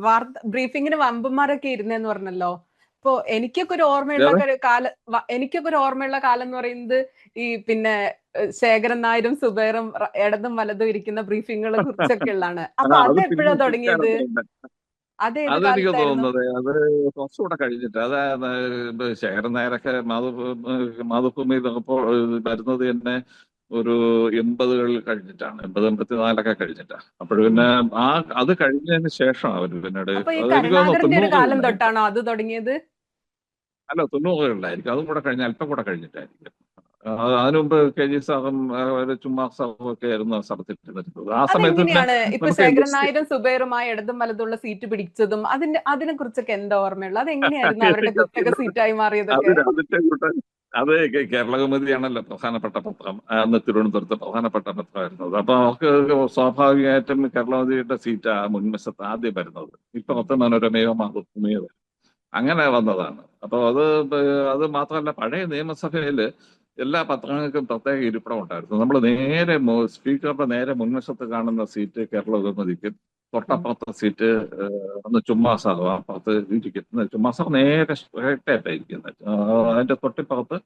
വാർത്ത ബ്രീഫിങ്ങിന് വമ്പന്മാരൊക്കെ ഇരുന്നെന്ന് പറഞ്ഞല്ലോ. ഇപ്പൊ എനിക്കൊക്കെ ഒരു ഓർമ്മയുള്ള കാലം എന്ന് പറയുന്നത് ഈ പിന്നെ ശേഖരൻ നായരും സുബൈറും ഇടതും വലതും ഇരിക്കുന്ന ബ്രീഫിങ്ങുകളെ കുറിച്ചൊക്കെ ഉള്ളതാണ്. അപ്പൊ അത് അത് പിന്നെ എപ്പോഴാ തുടങ്ങിയത്? അത് ഏത് അതെനിക്ക് കാലത്തായിരുന്നു? തോന്നുന്നത് അത് കുറച്ചുകൂടെ കഴിഞ്ഞിട്ട് അതായത് ശേഖരൻ നായരൊക്കെ മാതൃഭൂമിയിലൊക്കെ വരുന്നത് തന്നെ ഒരു 80-കളിൽ കഴിഞ്ഞിട്ടാണ്, 80-84 കഴിഞ്ഞിട്ടാണ്. അപ്പോൾ ഉം. പിന്നെ ആ അത് കഴിഞ്ഞതിന് ശേഷം അവർ പിന്നീട് അപ്പൊ ഈ എനിക്ക് തോന്നുന്നു കരുണാകരന്റെ ഒരു കാലം 90-കളിലായിരിക്കും. തൊട്ടാണോ അത് തുടങ്ങിയത്? അല്ല, 90-കളിലായിരിക്കും. അതും കൂടെ കഴിഞ്ഞ അല്പം കൂടെ കഴിഞ്ഞിട്ടായിരിക്കും. അതിനു മുമ്പ് കെ ജി സാറും ഒരു ചുമ്മാ സാറും ഒക്കെ ആയിരുന്നു ആ സ്ഥലത്തിരുന്നത്. ആ സമയത്ത് തന്നെ അതെങ്ങനെയാണ് ഇപ്പൊ നമുക്ക് ശേഖരൻ ലിസ്റ്റ് നായരും സുബൈറുമായി ഇടതും വലതുള്ള സീറ്റ് പിടിച്ചതും അതിനെ കുറിച്ചൊക്കെ എന്താ ഓർമ്മയുള്ളത്? അതെങ്ങനെയായിരുന്നു അവരുടെ കുത്തക സീറ്റായി അത് മാറിയതൊക്കെ? അതിന്റെ കൂട്ട അത് കേരളകൗമുദിയാണല്ലോ പ്രധാനപ്പെട്ട പത്രം. അന്ന് തിരുവനന്തപുരത്ത് പ്രധാനപ്പെട്ട പത്രമായിരുന്നത്. അപ്പൊ അവർക്ക് സ്വാഭാവികമായിട്ടും കേരളകൗമുദിയുടെ സീറ്റാ മുൻവശത്ത് ആദ്യം വരുന്നത്. ഇപ്പൊ മൊത്തം മനോരമയോ മാതൃഭൂമിയോ വരും. അങ്ങനെ വന്നതാണ്. അപ്പൊ അത് മാത്രമല്ല, പഴയ നിയമസഭയില് എല്ലാ പത്രങ്ങൾക്കും പ്രത്യേക ഇരിപ്പിടം ഉണ്ടായിരുന്നു. നമ്മൾ നേരെ സ്പീക്കറുടെ നേരെ മുൻവശത്ത് കാണുന്ന സീറ്റ് കേരളകൗമുദിക്കും, തൊട്ടപ്പുറത്തെ സീറ്റ് ഒന്ന് ചുമ്മാ സാധു അപ്പുറത്ത് ഇരിക്കുന്നത്. ചുമ്മാ സാർ നേരെ സ്ട്രേറ്റ് ആയിട്ടാണ് ഇരിക്കുന്നത്. അതിന്റെ തൊട്ടിപ്പുറത്ത്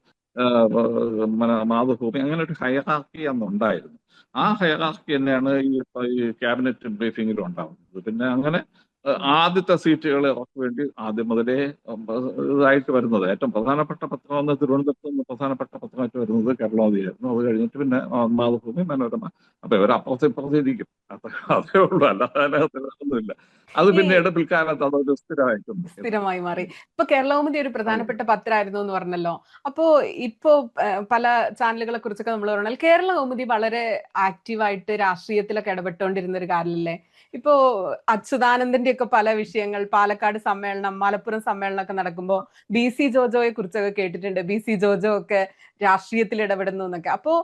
മാതൃഭൂമി. അങ്ങനെ ഒരു ഹൈറാർക്കി അന്ന് ഉണ്ടായിരുന്നു. ആ ഹൈറാർക്കി തന്നെയാണ് ഈ ക്യാബിനറ്റ് ബ്രീഫിംഗിലും ഉണ്ടാവുന്നത്. പിന്നെ അങ്ങനെ ആദ്യത്തെ സീറ്റുകൾ അവർക്ക് വേണ്ടി ആദ്യം മുതലേ ഇതായിട്ട് വരുന്നത് ഏറ്റവും പ്രധാനപ്പെട്ട പത്രം തിരുവനന്തപുരത്ത് നിന്ന് പ്രധാനപ്പെട്ട പത്രമായിട്ട് വരുന്നത് കേരളാവധിയായിരുന്നു. അത് കഴിഞ്ഞിട്ട് പിന്നെ മാതൃഭൂമി, മനോരമ. അപ്പൊ ഇവർ അപ്പുറത്ത് ഇപ്പുറത്ത് ഇരിക്കും. അതേ ഉള്ളൂ, അല്ലാതെ അതിനകത്തൊന്നുമില്ല. അത് ഈ പിന്നീട് പിൽക്കാലത്ത് അതൊരു സ്ഥിരമായിട്ടുണ്ട്. സ്ഥിരമായി മാറി. ഇപ്പൊ കേരളകൗമുദി ഒരു പ്രധാനപ്പെട്ട പത്രമായിരുന്നു എന്ന് പറഞ്ഞല്ലോ. അപ്പോ ഇപ്പോ പല ചാനലുകളെ കുറിച്ചൊക്കെ നമ്മൾ പറഞ്ഞാൽ കേരളകൗമുദി വളരെ ആക്റ്റീവായിട്ട് രാഷ്ട്രീയത്തിലൊക്കെ ഇടപെട്ടുകൊണ്ടിരുന്ന ഒരു കാലല്ലേ. ഇപ്പോ അച്യുതാനന്ദന്റെ ഒക്കെ പല വിഷയങ്ങൾ, പാലക്കാട് സമ്മേളനം, മലപ്പുറം സമ്മേളനം ഒക്കെ നടക്കുമ്പോൾ BC ജോജോയെ കുറിച്ചൊക്കെ കേട്ടിട്ടുണ്ട്. BC ജോജോ ഒക്കെ രാഷ്ട്രീയത്തിൽ ഇടപെടുന്നു എന്നൊക്കെ. അപ്പോ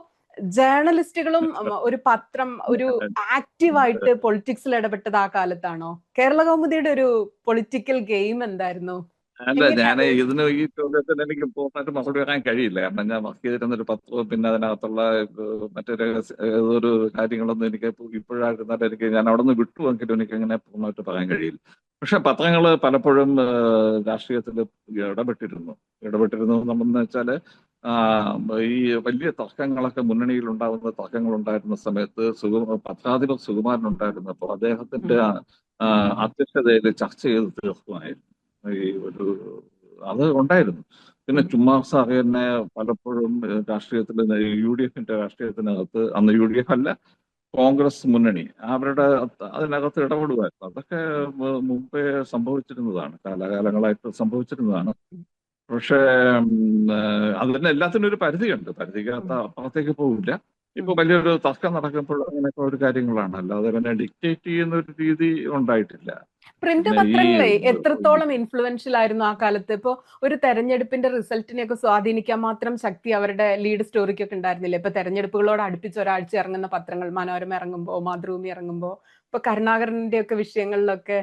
ജേർണലിസ്റ്റുകളും ഒരു പത്രം ഒരു ആക്റ്റീവായിട്ട് പൊളിറ്റിക്സിൽ ഇടപെട്ടത് ആ കാലത്താണോ? കേരളകൗമുദിയുടെ ഒരു പൊളിറ്റിക്കൽ ഗെയിം എന്തായിരുന്നു? അല്ല, ഞാൻ എങ്ങനെയാണ്? ഈ ചോദ്യത്തിന് എനിക്ക് പൂർണ്ണമായിട്ട് മറുപടി പറയാൻ കഴിയില്ല. കാരണം ഞാൻ വർക്ക് ചെയ്തിരുന്ന ഒരു പത്രവും പിന്നെ അതിനകത്തുള്ള മറ്റൊരു ഏതൊരു കാര്യങ്ങളൊന്നും എനിക്ക് ഇപ്പോഴായിരുന്നാലും ഞാൻ അവിടെ നിന്ന് വിട്ടുവെങ്കിലും എനിക്ക് അങ്ങനെ പൂർണ്ണമായിട്ട് പറയാൻ കഴിയില്ല. പക്ഷെ പത്രങ്ങൾ പലപ്പോഴും രാഷ്ട്രീയത്തിൽ ഇടപെട്ടിരുന്നു നമ്മളെന്ന് വെച്ചാല് ഈ വലിയ തർക്കങ്ങളൊക്കെ മുന്നണിയിൽ ഉണ്ടാകുന്ന തർക്കങ്ങൾ ഉണ്ടായിരുന്ന സമയത്ത് പത്രാധിപർ സുകുമാരൻ ഉണ്ടായിരുന്നപ്പോൾ അദ്ദേഹത്തിന്റെ അധ്യക്ഷതയിൽ ചർച്ച ചെയ്ത് തീർക്കുമായിരുന്നു. ഈ ഒരു അത് ഉണ്ടായിരുന്നു. പിന്നെ ചുമ്മാ സാറ് തന്നെ പലപ്പോഴും രാഷ്ട്രീയത്തിൽ UDFന്റെ രാഷ്ട്രീയത്തിനകത്ത്, അന്ന് UDF അല്ല കോൺഗ്രസ് മുന്നണി, അവരുടെ അതിനകത്ത് ഇടപെടുമായിരുന്നു. അതൊക്കെ മുമ്പേ സംഭവിച്ചിരുന്നതാണ്, കാലാകാലങ്ങളായിട്ട് സംഭവിച്ചിരുന്നതാണ്. പക്ഷേ അതിന് എല്ലാത്തിനും ഒരു പരിധിയുണ്ട്. പരിധിക്കകത്ത് അപ്പുറത്തേക്ക് പോകില്ല. ഇപ്പൊ വലിയൊരു തർക്കം നടക്കുമ്പോൾ അങ്ങനെയൊക്കെ ഒരു കാര്യങ്ങളാണ്, അല്ലാതെ പിന്നെ ഡിക്റ്റേറ്റ് ചെയ്യുന്ന ഒരു രീതി ഉണ്ടായിട്ടില്ല. പ്രിന്റ് പിന്നെ പത്രങ്ങളെ എത്രത്തോളം ഇൻഫ്ലുവൻഷ്യൽ ആയിരുന്നു ആ കാലത്ത്? ഇപ്പോ ഒരു തെരഞ്ഞെടുപ്പിന്റെ റിസൾട്ടിനെയൊക്കെ സ്വാധീനിക്കാൻ മാത്രം ശക്തി അവരുടെ ലീഡ് സ്റ്റോറിക്കൊക്കെ ഉണ്ടായിരുന്നില്ല. ഇപ്പൊ തെരഞ്ഞെടുപ്പുകളോട് അടുപ്പിച്ച് ഒരാഴ്ച ഇറങ്ങുന്ന പത്രങ്ങൾ, മനോരമ ഇറങ്ങുമ്പോ, മാതൃഭൂമി ഇറങ്ങുമ്പോ, ഇപ്പൊ കരുണാകരന്റെ ഒക്കെ വിഷയങ്ങളിലൊക്കെ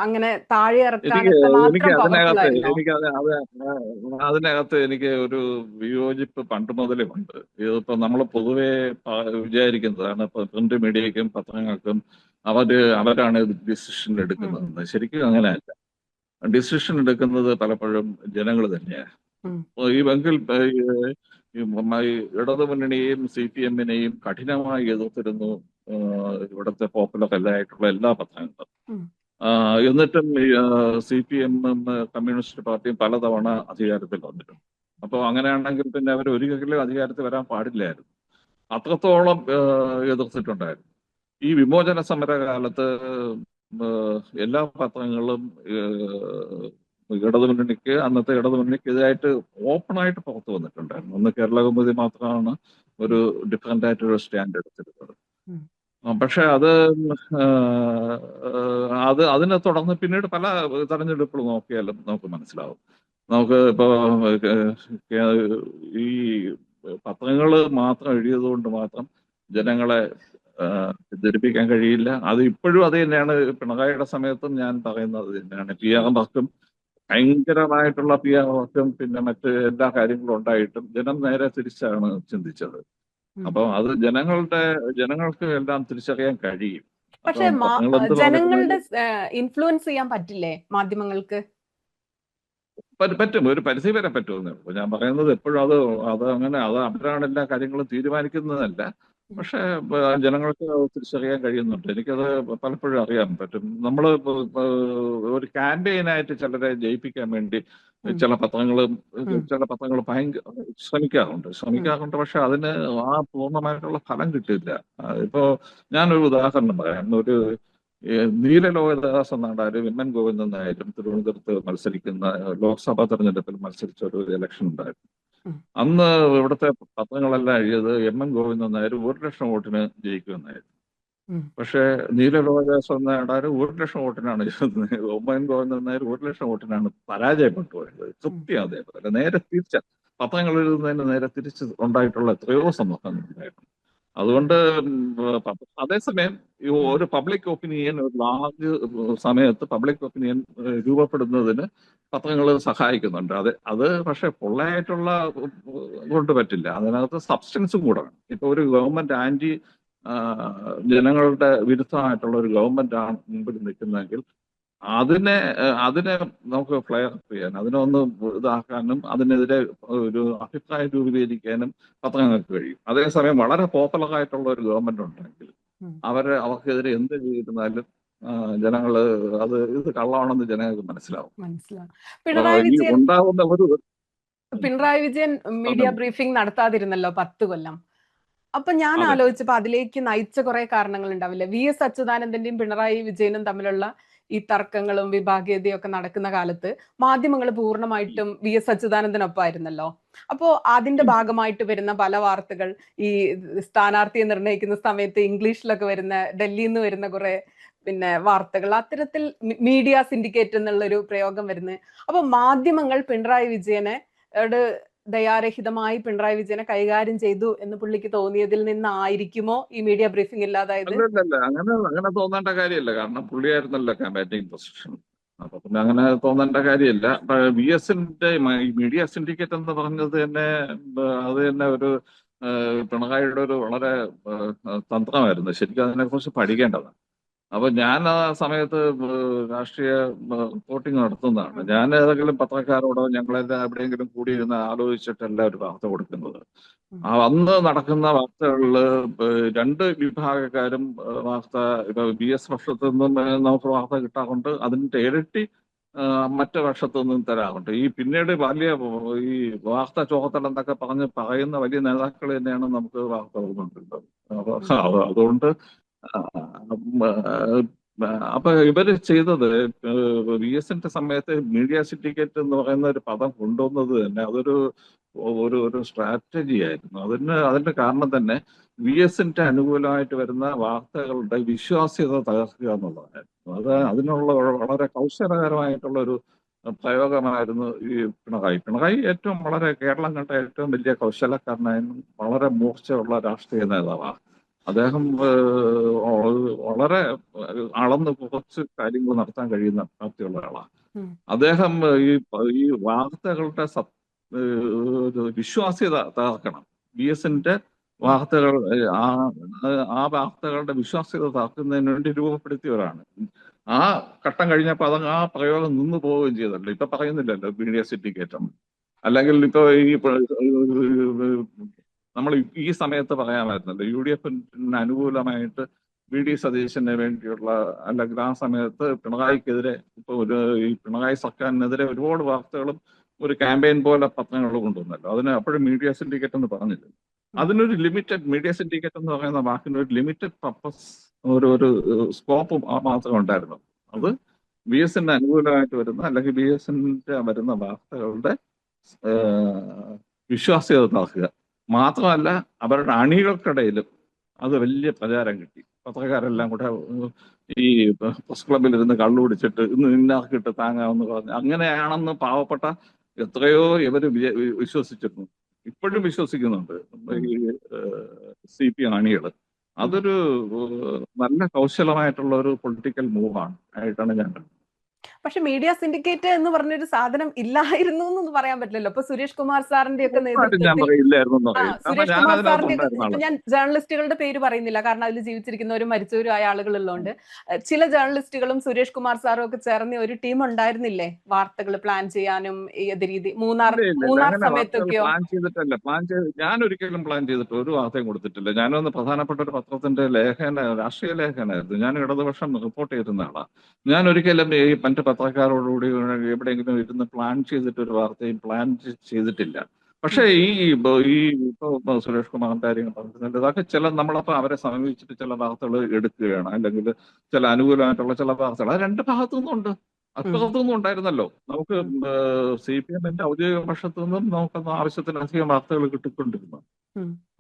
അങ്ങനെ താഴെ എനിക്ക് ഇറക്കാനൊക്കെ എനിക്ക് മാത്രം പവർഫുൾ അതിനകത്ത് ആയിരുന്നോ? എനിക്ക് അതിനകത്ത് എനിക്ക് ഒരു വിയോജിപ്പ് പണ്ട് മുതലേ ഉണ്ട്. ഇതിപ്പോ നമ്മൾ പൊതുവെ വിചാരിക്കുന്നതാണ് ഇപ്പൊ പ്രിന്റ് മീഡിയക്കും പത്രങ്ങൾക്കും അവരാണ് ഡിസിഷൻ എടുക്കുന്നതെന്ന്. ശരിക്കും അങ്ങനെയല്ല. ഡിസിഷൻ എടുക്കുന്നത് പലപ്പോഴും ജനങ്ങൾ തന്നെയാണ്. ഈ ബംഗിൽ ഈ ഇടതുമുന്നണിയെയും CPM-നെയും കഠിനമായി എതിർത്തിരുന്നു ഇവിടുത്തെ പോപ്പുലർ എല്ലായിട്ടുള്ള എല്ലാ പത്രങ്ങളും. എന്നിട്ടും CPM-ഉം കമ്മ്യൂണിസ്റ്റ് പാർട്ടിയും പലതവണ അധികാരത്തിൽ വന്നിട്ടുണ്ട്. അപ്പോൾ അങ്ങനെയാണെങ്കിൽ പിന്നെ അവർ ഒരിക്കലും അധികാരത്തിൽ വരാൻ പാടില്ലായിരുന്നു. അത്രത്തോളം എതിർത്തിട്ടുണ്ടായിരുന്നു. ഈ വിമോചന സമരകാലത്ത് എല്ലാ പത്രങ്ങളും അന്നത്തെ ഇടതുമുന്നണിക്ക് ഇതായിട്ട് ഓപ്പണായിട്ട് പുറത്തു വന്നിട്ടുണ്ടായിരുന്നു. അന്ന് കേരളകൗമുദി മാത്രമാണ് ഒരു ഡിഫറെന്റ് ആയിട്ടൊരു സ്റ്റാൻഡ് എടുത്തിരുന്നത്. പക്ഷെ അതിനെ തുടർന്ന് പിന്നീട് പല തെരഞ്ഞെടുപ്പുകൾ നോക്കിയാലും നമുക്ക് മനസ്സിലാവും. നമുക്ക് ഇപ്പോ ഈ പത്രങ്ങൾ മാത്രം എഴുതിയതുകൊണ്ട് മാത്രം ജനങ്ങളെ ധരിപ്പിക്കാൻ കഴിയില്ല. അത് ഇപ്പോഴും അത് തന്നെയാണ്. പിണറായിയുടെ സമയത്തും ഞാൻ പറയുന്നത് തന്നെയാണ്. PR വർക്കും ഭയങ്കരമായിട്ടുള്ള PR വർക്കും പിന്നെ മറ്റ് എല്ലാ കാര്യങ്ങളും ഉണ്ടായിട്ടും ജനം നേരെ തിരിച്ചാണ് ചിന്തിച്ചത്. അപ്പൊ അത് ജനങ്ങൾക്ക് എല്ലാം തിരിച്ചറിയാൻ കഴിയും. പക്ഷെ പത്രങ്ങൾ എന്ത് ജനങ്ങളുടെ പറഞ്ഞിട്ടുണ്ടെങ്കിലും ഇൻഫ്ലുവൻസ് ചെയ്യാൻ പറ്റില്ലേ മാധ്യമങ്ങൾക്ക്? പറ്റും, ഒരു പരിധി വരെ പറ്റുമെന്നേ ഉള്ളൂ. ഞാൻ പറയുന്നത് എപ്പോഴും അത് അങ്ങനെ അവരാണ് എല്ലാ കാര്യങ്ങളും തീരുമാനിക്കുന്നതല്ല. ഉം. പക്ഷെ ജനങ്ങൾക്ക് അത് തിരിച്ചറിയാൻ കഴിയുന്നുണ്ട്. എനിക്കത് പലപ്പോഴും അറിയാൻ പറ്റും. നമ്മൾ ഒരു ക്യാമ്പയിനായിട്ട് ചിലരെ ജയിപ്പിക്കാൻ വേണ്ടി ഉം. ചില പത്രങ്ങളും ഉം. ചില പത്രങ്ങൾ ഭയങ്കര ഉം. ശ്രമിക്കാറുണ്ട്. പക്ഷെ അതിന് ആ പൂർണ്ണമായിട്ടുള്ള ഫലം കിട്ടില്ല. ഇപ്പോ ഞാനൊരു ഉദാഹരണം പറയാം. നീലലോഹിതദാസ് നാടാര് വിമൻ ഗോവിന്ദൻ നായരും തിരുവനന്തപുരത്ത് മത്സരിക്കുന്ന ലോക്സഭാ തെരഞ്ഞെടുപ്പിൽ മത്സരിച്ച ഒരു ഇലക്ഷൻ ഉണ്ടായിരുന്നു. ഉം. അന്ന് ഇവിടുത്തെ പത്രങ്ങളെല്ലാം എഴുതിയത് എം ഗോവിന്ദൻ നായർ 1,00,000 വോട്ടിന് ജയിക്കുമെന്നായിരുന്നു. ഉം. പക്ഷേ നീലലോഹിതദാസ് നാടാര് 1,00,000 വോട്ടിനാണ് ജയിച്ചത്. എം ഗോവിന്ദൻ നായർ 1,00,000 വോട്ടിനാണ് പരാജയപ്പെട്ടു പോയത്. കൃത്യം അതേപോലെ നേരെ തിരിച്ച പത്രങ്ങൾ എഴുതുന്നതിന് നേരെ തിരിച്ച് ഉണ്ടായിട്ടുള്ള എത്രയോ സംഭവങ്ങൾ ഉണ്ടായിട്ടുണ്ട്. അതുകൊണ്ട് അതേസമയം ഈ ഒരു പബ്ലിക് ഒപ്പീനിയൻ ഒരു ലാർജ് സമയത്ത് പബ്ലിക് ഒപ്പീനിയൻ രൂപപ്പെടുന്നതിന് പത്രങ്ങൾ സഹായിക്കുന്നുണ്ട്. അത് പക്ഷെ പൊള്ളയായിട്ടുള്ള കൊണ്ട് പറ്റില്ല. അതിനകത്ത് സബ്സ്റ്റൻസും കൂടെ വേണം. ഇപ്പൊ ഒരു ഗവൺമെന്റ് ജനങ്ങളുടെ വിരുദ്ധമായിട്ടുള്ള ഒരു ഗവൺമെന്റ് ആണ് മുമ്പിൽ നിൽക്കുന്നതെങ്കിൽ അതിനെ നമുക്ക് ഫ്ലെയർ അപ്പ് ചെയ്യാൻ, അതിനെ ഒന്ന് ഇതാക്കാനും അതിനെതിരെ ഒരു അഭിപ്രായം രൂപീകരിക്കാനും പത്രങ്ങൾക്ക് കഴിയും. അതേസമയം വളരെ പോപ്പുലർ ആയിട്ടുള്ള ഒരു ഗവൺമെന്റ് ഉണ്ടെങ്കിൽ അവർക്കെതിരെ എന്ത് ചെയ്തിരുന്നാലും ജനങ്ങള് ഇത് കള്ളമാണെന്ന് ജനങ്ങൾക്ക് മനസ്സിലാവും. ഈ ഉണ്ടാകുന്ന ഒരു പിണറായി വിജയൻ മീഡിയ ബ്രീഫിംഗ് നടത്താതിരുന്നല്ലോ 10 കൊല്ലം. അപ്പൊ ഞാൻ ആലോചിച്ചപ്പോ അതിലേക്ക് നയിച്ച കുറെ കാരണങ്ങൾ ഉണ്ടാവില്ലേ? VS അച്യുതാനന്ദന്റെയും പിണറായി വിജയനും തമ്മിലുള്ള ഈ തർക്കങ്ങളും വിഭാഗീയതയും ഒക്കെ നടക്കുന്ന കാലത്ത് മാധ്യമങ്ങൾ പൂർണ്ണമായിട്ടും VS അച്യുതാനന്ദനൊപ്പമായിരുന്നല്ലോ. അപ്പോ അതിന്റെ ഭാഗമായിട്ട് വരുന്ന പല വാർത്തകൾ, ഈ സ്ഥാനാർത്ഥിയെ നിർണ്ണയിക്കുന്ന സമയത്ത് ഇംഗ്ലീഷിലൊക്കെ വരുന്ന, ഡൽഹിയിൽ നിന്ന് വരുന്ന കുറെ വാർത്തകൾ, അത്തരത്തിൽ മീഡിയ സിൻഡിക്കേറ്റ് എന്നുള്ളൊരു പ്രയോഗം വരുന്നത്. അപ്പൊ മാധ്യമങ്ങൾ പിണറായി വിജയനെ ദയാരഹിതമായി പിണറായി വിജയനെ കൈകാര്യം ചെയ്തു എന്ന് പുള്ളിക്ക് തോന്നിയതിൽ നിന്നായിരിക്കുമോ ഈ മീഡിയ ബ്രീഫിംഗ് ഇല്ലാതായത്? അല്ലല്ല, അങ്ങനെ തോന്നേണ്ട കാര്യമല്ല. കാരണം പുള്ളിയായിരുന്നല്ലോ ക്യാമ്പയിനിങ് പൊസിഷൻ. അപ്പൊ പിന്നെ അങ്ങനെ തോന്നേണ്ട കാര്യമില്ല. VSന്റെ മീഡിയ സിൻഡിക്കേറ്റ് എന്ന് പറഞ്ഞത് തന്നെ അത് തന്നെ ഒരു പിണറായിയുടെ ഒരു വളരെ തന്ത്രമായിരുന്നു. ശരിക്കും അതിനെക്കുറിച്ച് പഠിക്കേണ്ടതാണ്. അപ്പൊ ഞാൻ ആ സമയത്ത് രാഷ്ട്രീയ റിപ്പോർട്ടിംഗ് നടത്തുന്നതാണ്. ഞാൻ ഏതെങ്കിലും പത്രക്കാരോടോ ഞങ്ങളെല്ലാം എവിടെയെങ്കിലും കൂടിയിരുന്ന് ആലോചിച്ചിട്ടല്ല ഒരു വാർത്ത കൊടുക്കുന്നത്. അന്ന് നടക്കുന്ന വാർത്തകളിൽ രണ്ട് വിഭാഗക്കാരും വാർത്ത ഇപ്പൊ VS പക്ഷത്തു നിന്നും നമുക്ക് വാർത്ത കിട്ടാറുണ്ട്. അതിന്റെ ഇരട്ടി മറ്റു പക്ഷത്തു നിന്നും തരാറുണ്ട്. പിന്നീട് വലിയ ഈ വാർത്ത ചോർത്തൽ എന്നൊക്കെ പറയുന്ന വലിയ നേതാക്കൾ തന്നെയാണ് നമുക്ക് വാർത്ത കൊടുക്കുന്നുണ്ട്. അപ്പൊ അതുകൊണ്ട് അപ്പൊ ഇവര് ചെയ്തത് VSന്റെ സമയത്ത് മീഡിയ സിൻഡിക്കേറ്റ് എന്ന് പറയുന്ന ഒരു പദം കൊണ്ടുവന്നത് തന്നെ അതൊരു ഒരു സ്ട്രാറ്റജി ആയിരുന്നു. അതിന്റെ കാരണം തന്നെ VSന്റെ അനുകൂലമായിട്ട് വരുന്ന വാർത്തകളുടെ വിശ്വാസ്യത തകർക്കുക എന്നുള്ളതായിരുന്നു. അതിനുള്ള വളരെ കൗശലകരമായിട്ടുള്ള ഒരു പ്രയോഗമായിരുന്നു ഈ പിണറായി വളരെ കേരളം കണ്ട ഏറ്റവും വലിയ കൗശലക്കാരനായിരുന്നു. വളരെ മൂർച്ചയുള്ള രാഷ്ട്രീയ നേതാവാണ് അദ്ദേഹം. വളരെ അളന്ന് കുറച്ച് കാര്യങ്ങൾ നടത്താൻ കഴിയുന്ന പ്രാപ്തിയുള്ള ആളാണ് അദ്ദേഹം. ഈ വാർത്തകളുടെ വിശ്വാസ്യത തകർക്കണം. VSന്റെ വാർത്തകൾ ആ വാർത്തകളുടെ വിശ്വാസ്യത തകർക്കുന്നതിന് വേണ്ടി രൂപപ്പെടുത്തിയവരാണ്. ആ ഘട്ടം കഴിഞ്ഞപ്പോൾ ആ പ്രയോഗം നിന്നു പോവുകയും ചെയ്തല്ലോ. ഇപ്പൊ പറയുന്നില്ലല്ലോ മീഡിയ സിൻഡിക്കേറ്റ്. അല്ലെങ്കിൽ ഇപ്പൊ നമ്മൾ ഈ സമയത്ത് പറയാമായിരുന്നല്ലോ UDFന് അനുകൂലമായിട്ട് VD സതീശന് വേണ്ടിയുള്ള, അല്ലെങ്കിൽ ആ സമയത്ത് പിണറായിക്കെതിരെ ഇപ്പൊ ഈ പിണറായി സർക്കാരിനെതിരെ ഒരുപാട് വാർത്തകളും ഒരു ക്യാമ്പയിൻ പോലെ പത്രങ്ങൾ കൊണ്ടുവന്നല്ലോ. അതിന് അപ്പോഴും മീഡിയ സിൻഡിക്കേറ്റ് എന്ന് പറഞ്ഞില്ല. അതിനൊരു ലിമിറ്റഡ്, മീഡിയ സിൻഡിക്കേറ്റ് എന്ന് പറയുന്ന വാക്കിന് ഒരു ലിമിറ്റഡ് പർപ്പസ്, ഒരു സ്കോപ്പും മാത്രമേ ഉണ്ടായിരുന്നു. അത് VSന് അനുകൂലമായിട്ട് വരുന്ന, അല്ലെങ്കിൽ VSന്റെ വരുന്ന വാർത്തകളുടെ വിശ്വാസ്യത താക്കുക മാത്രമല്ല, അവരുടെ അണികൾക്കിടയിലും അത് വലിയ പ്രചാരം കിട്ടി. പത്രക്കാരെല്ലാം കൂടെ ഈ പ്രസ് ക്ലബിൽ ഇരുന്ന് കള്ളു കുടിച്ചിട്ട് ഇന്ന് ഇന്നാക്കിട്ട് താങ്ങാമെന്ന് പറഞ്ഞ് അങ്ങനെയാണെന്ന് പാവപ്പെട്ട എത്രയോ ഇവര് വിശ്വസിച്ചിരുന്നു. ഇപ്പോഴും വിശ്വസിക്കുന്നുണ്ട് ഈ CPM അണികള്. അതൊരു നല്ല കൗശലമായിട്ടുള്ള ഒരു പൊളിറ്റിക്കൽ മൂവാണ് ആയിട്ടാണ് ഞാൻ കണ്ടത്. പക്ഷെ മീഡിയ സിൻഡിക്കേറ്റ് എന്ന് പറഞ്ഞൊരു സാധനം ഇല്ലായിരുന്നു എന്ന് പറയാൻ പറ്റില്ലല്ലോ. ഇപ്പൊ സുരേഷ് കുമാർ സാറിന്റെ ഒക്കെ ഞാൻ നേതൃത്വത്തിൽ പറയില്ലായിരുന്നു എന്ന് പറയും. കാരണം സുരേഷ് ഞാൻ കുമാർ അതിനകത്ത് സാറിന്റെ ഉണ്ടായിരുന്ന ഇപ്പൊ ആളാണ്. ഞാൻ ജേർണലിസ്റ്റുകളുടെ പേര് പറയുന്നില്ല, കാരണം അതിൽ ജീവിച്ചിരിക്കുന്നവരും മരിച്ചവരും ആയ ആളുകളുള്ളതുകൊണ്ട് ചില ജേർണലിസ്റ്റുകളും സുരേഷ് കുമാർ സാറും ഒക്കെ ചേർന്ന് ഒരു ടീം ഉണ്ടായിരുന്നില്ലേ വാർത്തകൾ പ്ലാൻ ചെയ്യാനും ഏത് രീതി മൂന്നാർ ഇല്ല അങ്ങനെ വാർത്തകൾ സമയത്തൊക്കെയോ? പ്ലാൻ ചെയ്തിട്ടല്ല. ഞാൻ ഒരിക്കലും പ്ലാൻ ചെയ്തിട്ട് ഒരു വാർത്തയും കൊടുത്തിട്ടില്ല. ഞാനൊന്ന് പ്രധാനപ്പെട്ട ഒരു പത്രത്തിന്റെ രാഷ്ട്രീയ ലേഖനായിരുന്നു. ഞാൻ ഇടതുപക്ഷം റിപ്പോർട്ട് ചെയ്തിരുന്ന ആളാണ്. ഞാൻ ഒരിക്കലും ഈ മറ്റു പത്രക്കാരോടുകൂടി എവിടെയെങ്കിലും ഇരുന്ന് പ്ലാൻ ചെയ്തിട്ട് ഒരു വാർത്തയും പ്ലാൻ ചെയ്തിട്ടില്ല. പക്ഷേ ഈ ഇപ്പൊ സുരേഷ് കുമാറിന്റെ കാര്യങ്ങൾ പറഞ്ഞിട്ടുണ്ട്. അതൊക്കെ നമ്മളപ്പോ അവരെ സമീപിച്ചിട്ട് ചില വാർത്തകൾ എടുക്കുകയാണ്, അല്ലെങ്കിൽ ചില അനുകൂലമായിട്ടുള്ള ചില വാർത്തകൾ അത് രണ്ട് ഭാഗത്തു നിന്നുണ്ട്. അപ്പുറത്തു നിന്നും ഉണ്ടായിരുന്നല്ലോ. നമുക്ക് CPM-ന്റെ ഔദ്യോഗിക പക്ഷത്തു നിന്നും നമുക്കൊന്ന് ആവശ്യത്തിലധികം വാർത്തകൾ കിട്ടിക്കൊണ്ടിരുന്നു.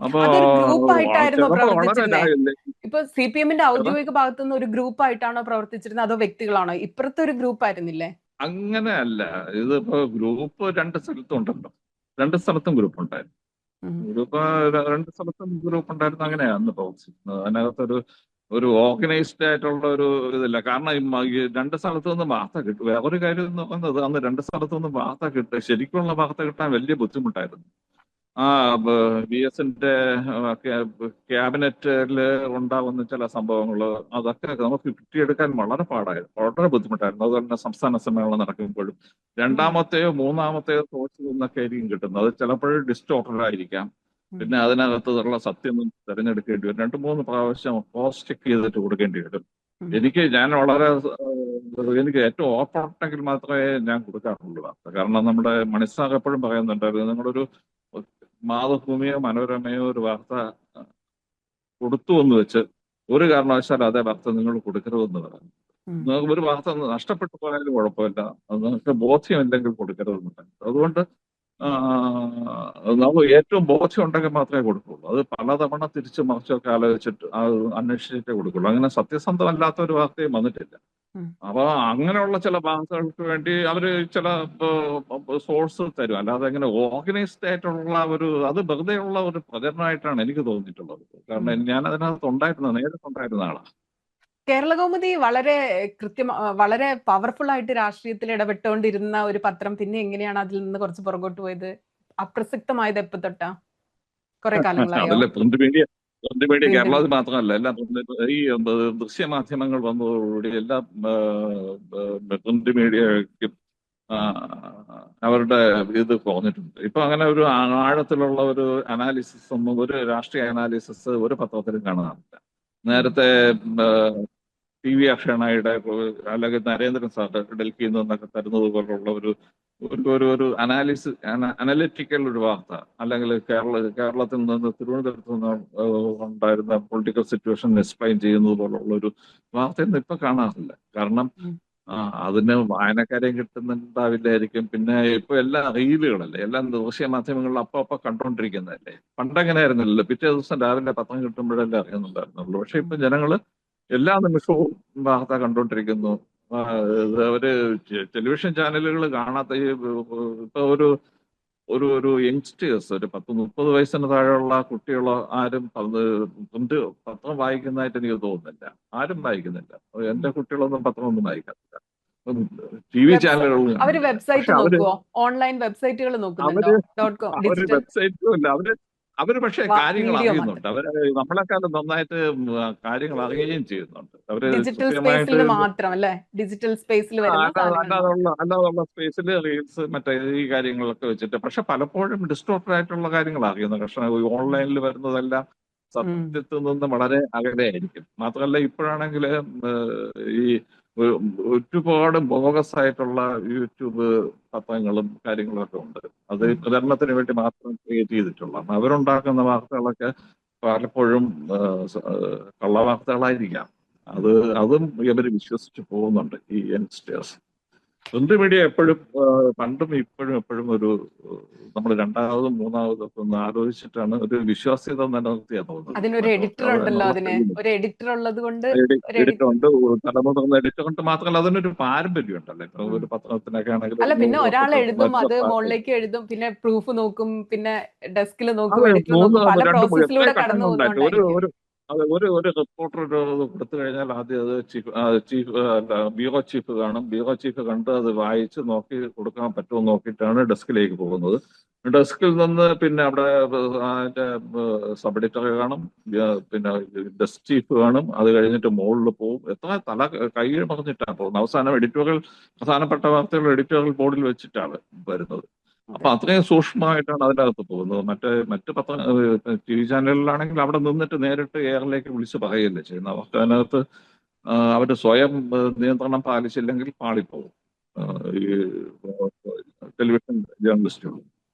അപ്പൊ അതൊരു ഗ്രൂപ്പ് ആയിട്ടായിരുന്നോ ചിലപ്പോ വളരെ പ്രവർത്തിച്ചിരുന്നത്? ഇപ്പൊ CPM-ന്റെ ഔദ്യോഗിക ഭാഗത്തുനിന്ന് ഒരു ഗ്രൂപ്പ് ആയിട്ടാണോ പ്രവർത്തിച്ചിരുന്നത്, അതോ വ്യക്തികളാണോ? ഇപ്പുറത്തെ ഒരു ഗ്രൂപ്പ് ആയിരുന്നില്ലേ? അങ്ങനെയല്ല. ഇതിപ്പോ ഗ്രൂപ്പ് രണ്ട് സ്ഥലത്തും ഉണ്ടല്ലോ. രണ്ട് സ്ഥലത്തും ഗ്രൂപ്പ് ഉണ്ടായിരുന്നു. ഗ്രൂപ്പ് രണ്ട് സ്ഥലത്തും ഗ്രൂപ്പ് ഉണ്ടായിരുന്നു. അങ്ങനെയാണ് പ്രവർത്തിച്ചിരുന്നത്. അതിനകത്തൊരു ഓർഗനൈസ്ഡ് ആയിട്ടുള്ള ഒരു ഇതില്ല. കാരണം ഈ രണ്ട് സ്ഥലത്തു നിന്ന് വാർത്ത കിട്ടും. വേറൊരു കാര്യം എന്ന് പറയുന്നത് അന്ന് രണ്ട് സ്ഥലത്തു നിന്ന് വാർത്ത കിട്ടുക, ശരിക്കുള്ള വാർത്ത കിട്ടാൻ വലിയ ബുദ്ധിമുട്ടായിരുന്നു. ആ VS-ന്റെ ക്യാബിനറ്റിൽ ഉണ്ടാവുന്ന ചില സംഭവങ്ങൾ അതൊക്കെ നമുക്ക് കിട്ടിയെടുക്കാൻ വളരെ പാടായിരുന്നു, വളരെ ബുദ്ധിമുട്ടായിരുന്നു. അതുപോലെ തന്നെ സംസ്ഥാന സമ്മേളനം നടക്കുമ്പോഴും രണ്ടാമത്തെയോ മൂന്നാമത്തെയോ സോഴ്സിൽ നിന്നൊക്കെ ആയിരിക്കും കിട്ടുന്നത്. അത് ചിലപ്പോഴും ഡിസ്റ്റോർട്ടഡ് ആയിരിക്കാം. പിന്നെ അതിനകത്തുള്ള സത്യം തിരഞ്ഞെടുക്കേണ്ടി വരും. 2-3 പ്രാവശ്യം ക്രോസ് ചെക്ക് ചെയ്തിട്ട് കൊടുക്കേണ്ടി വരും. എനിക്ക് ഏറ്റവും ഓപ്പറേറ്റെങ്കിൽ മാത്രമേ ഞാൻ കൊടുക്കാറുള്ളൂ വാർത്ത. കാരണം നമ്മുടെ മണിസാർ എപ്പോഴും പറയുന്നുണ്ടായിരുന്നു, നിങ്ങളൊരു മാതൃഭൂമിയോ മനോരമയോ ഒരു വാർത്ത കൊടുത്തു എന്ന് വെച്ച് ഒരു കാരണവശാലും അതേ വാർത്ത നിങ്ങൾ കൊടുക്കരുതെന്ന് പറഞ്ഞു. നിങ്ങൾക്ക് ഒരു വാർത്ത നഷ്ടപ്പെട്ടു പോയാലും കുഴപ്പമില്ല, അത് നിങ്ങൾക്ക് ബോധ്യമില്ലെങ്കിൽ കൊടുക്കരുതെന്ന് പറഞ്ഞു. അതുകൊണ്ട് നമുക്ക് ഏറ്റവും ബോധ്യം ഉണ്ടെങ്കിൽ മാത്രമേ കൊടുക്കുള്ളൂ. അത് പലതവണ തിരിച്ചു മറിച്ചൊക്കെ ആലോചിച്ചിട്ട് അന്വേഷിച്ചിട്ടേ കൊടുക്കുള്ളൂ. അങ്ങനെ സത്യസന്ധമല്ലാത്ത ഒരു വാർത്തയും വന്നിട്ടില്ല. അപ്പൊ അങ്ങനെയുള്ള ചില വാർത്തകൾക്ക് വേണ്ടി അവര് ചില സോഴ്സ് തരും. അല്ലാതെ അങ്ങനെ ഓർഗനൈസ്ഡ് ആയിട്ടുള്ള അത് വെറുതെയുള്ള ഒരു പ്രചരണമായിട്ടാണ് എനിക്ക് തോന്നിയിട്ടുള്ളത്. കാരണം ഞാൻ അതിനകത്ത് നേരിട്ടുണ്ടായിരുന്ന ആളാണ്. കേരളകൗമുദി വളരെ പവർഫുൾ ആയിട്ട് രാഷ്ട്രീയത്തിൽ ഇടപെട്ടുകൊണ്ടിരുന്ന ഒരു പത്രം പിന്നെ എങ്ങനെയാണ് അതിൽ നിന്ന് കുറച്ച് പുറകോട്ട് പോയത്? അപ്രസക്തമായത് എപ്പോ തൊട്ടാ? കുറെ കാലങ്ങളായോ? അതല്ലേ പ്രിന്റ് മീഡിയ കേരളത്തിൽ മാത്രമല്ല, എല്ലാ ഈ ദൃശ്യമാധ്യമങ്ങൾ വന്നതോടുകൂടി എല്ലാ പ്രിന്റ് മീഡിയയ്ക്കും അവരുടെ ഇത് കുറഞ്ഞിട്ടുണ്ട്. ഇപ്പൊ അങ്ങനെ ഒരു ആഴത്തിലുള്ള ഒരു അനാലിസിസ് ഒന്നും, ഒരു രാഷ്ട്രീയ അനാലിസിസ് ഒരു പത്രത്തിലും കാണാറില്ല. നേരത്തെ TV അക്ഷയണയുടെ അല്ലെങ്കിൽ നരേന്ദ്രൻ സാർ ഡൽഹിയിൽ നിന്നൊക്കെ തരുന്നത് പോലുള്ള ഒരു അനലിറ്റിക്കൽ ഒരു വാർത്ത, അല്ലെങ്കിൽ കേരളത്തിൽ നിന്ന് തിരുവനന്തപുരത്ത് നിന്ന് ഉണ്ടായിരുന്ന പൊളിറ്റിക്കൽ സിറ്റുവേഷൻ എക്സ്പ്ലെയിൻ ചെയ്യുന്നത് പോലുള്ള ഒരു വാർത്തയൊന്നും ഇപ്പൊ കാണാറില്ല. കാരണം അതിന് വായനക്കാരെയും കിട്ടുന്നുണ്ടാവില്ലായിരിക്കും. പിന്നെ ഇപ്പൊ എല്ലാം റീലുകളല്ലേ, എല്ലാം ദൃശ്യ മാധ്യമങ്ങളിൽ അപ്പൊ കണ്ടുകൊണ്ടിരിക്കുന്നതല്ലേ. പണ്ടങ്ങനെ ആയിരുന്നില്ലല്ലോ, പിറ്റേ ദിവസം രാവിലെ പത്രം കിട്ടുമ്പോഴല്ലേ അറിയുന്നുണ്ടായിരുന്നുള്ളൂ. പക്ഷെ ഇപ്പൊ ജനങ്ങള് എല്ലാ നിമിഷവും വാർത്ത കണ്ടുകൊണ്ടിരിക്കുന്നു. അവര് ടെലിവിഷൻ ചാനലുകൾ കാണാത്ത ഇപ്പൊ ഒരു യങ്സ്റ്റേഴ്സ്, ഒരു 10-30 വയസ്സിന് താഴെയുള്ള കുട്ടികളോ ആരും പത്രം വായിക്കുന്നതായിട്ട് എനിക്ക് തോന്നുന്നില്ല. ആരും വായിക്കുന്നില്ല. എന്റെ കുട്ടികളൊന്നും പത്രമൊന്നും വായിക്കാറില്ല. TV ചാനലുകൾ അവര് വെബ്സൈറ്റ് നോക്കുവോ? ഓൺലൈൻ വെബ്സൈറ്റുകൾ നോക്കുന്നുണ്ടോ? അവര് വെബ്സൈറ്റും ഇല്ല. അവര് പക്ഷേ കാര്യങ്ങൾ അറിയുന്നുണ്ട്. അവര് നമ്മളെക്കാളും നന്നായിട്ട് കാര്യങ്ങൾ അറിയുകയും ചെയ്യുന്നുണ്ട്. അവര് ഡിജിറ്റൽ സ്പേസിൽ മാത്രം അല്ലേ? ഡിജിറ്റൽ സ്പേസിൽ അല്ലാതുള്ള സ്പേസിൽ റീൽസ് മറ്റേ ഈ കാര്യങ്ങളൊക്കെ വെച്ചിട്ട്. പക്ഷെ പലപ്പോഴും ഡിസ്റ്റോർട്ടഡ് ആയിട്ടുള്ള കാര്യങ്ങൾ അറിയുന്നത്. പക്ഷേ ഓൺലൈനിൽ വരുന്നതെല്ലാം സത്യത്തിൽ നിന്ന് വളരെ അകലെയായിരിക്കും. മാത്രമല്ല ഇപ്പോഴാണെങ്കിൽ ഈ ഒരുപാട് ബോഗസ് ആയിട്ടുള്ള യൂട്യൂബ് പത്രങ്ങളും കാര്യങ്ങളും ഒക്കെ ഉണ്ട്. അത് പ്രചരണത്തിന് വേണ്ടി മാത്രം ക്രിയേറ്റ് ചെയ്തിട്ടുള്ള അവരുണ്ടാക്കുന്ന വാർത്തകളൊക്കെ പലപ്പോഴും കള്ളവാർത്തകളായിരിക്കാം. അതും ഇവര് വിശ്വസിച്ച് പോകുന്നുണ്ട് ഈ യങ്സ്റ്റേഴ്സ്. പ്രിന്റ് മീഡിയ എപ്പോഴും പണ്ടും എപ്പോഴും നമ്മൾ രണ്ടാമതും മൂന്നാമതും ഒക്കെ ഒന്ന് ആലോചിച്ചിട്ടാണ് ഒരു വിശ്വാസ്യത നിലനിർത്തിയാ തോന്നുന്നത്. അതിനൊരു എഡിറ്റർ ഉണ്ടല്ലോ, ഒരു എഡിറ്റർ ഉള്ളത് കൊണ്ട് എഡിറ്റർ ഉണ്ട്, തലമുതിർന്ന എഡിറ്റർ ഉണ്ട്. മാത്രമല്ല അതിനൊരു പാരമ്പര്യം ഉണ്ടല്ലോ. ഇപ്പൊ ഒരു പത്രത്തിനൊക്കെ ആണെങ്കിൽ അല്ല, പിന്നെ ഒരാൾ എഴുതും, അത് മുകളിലേക്ക് എഴുതും, പിന്നെ പ്രൂഫ് നോക്കും, പിന്നെ ഡെസ്കിൽ നോക്കും, എഡിറ്റർ നോക്കും, പല പ്രോസസ്സിലൂടെ കടന്നു പോകുന്നുണ്ടായിരിക്കും. അത് ഒരു റിപ്പോർട്ടർ ഒരു ഇത് കൊടുത്തു കഴിഞ്ഞാൽ ആദ്യം അത് ചീഫ് അല്ല ബ്യൂറോ ചീഫ് കാണും. ബ്യൂറോ ചീഫ് കണ്ട് അത് വായിച്ച് നോക്കി കൊടുക്കാൻ പറ്റുമോ നോക്കിയിട്ടാണ് ഡെസ്കിലേക്ക് പോകുന്നത്. ഡെസ്കിൽ നിന്ന് പിന്നെ അവിടെ അതിന്റെ സബ് എഡിറ്റർ കാണും, പിന്നെ ഡെസ്ക് ചീഫ് കാണും. അത് കഴിഞ്ഞിട്ട് മുകളിൽ പോകും. എത്ര കൈ പറഞ്ഞിട്ടാണ് പോകുന്നത്. അവസാനം എഡിറ്റോറിയൽ പ്രധാനപ്പെട്ട വാർത്തകൾ എഡിറ്റോറിയൽ ബോർഡിൽ വെച്ചിട്ടാണ് വരുന്നത്. അപ്പൊ അത്രയും സൂക്ഷ്മമായിട്ടാണ് അതിനകത്ത് പോകുന്നത്. മറ്റ് ടി വി ചാനലുകളിലാണെങ്കിൽ അവിടെ നിന്നിട്ട് നേരിട്ട് എയറിലേക്ക് വിളിച്ച് പറയുകയല്ലേ ചെയ്യുന്നത്. അവർക്ക് അതിനകത്ത് അവര് സ്വയം നിയന്ത്രണം പാലിച്ചില്ലെങ്കിൽ പാളിപ്പോകും ഈ ടെലിവിഷൻ ജേർണലിസ്റ്റുകൾ.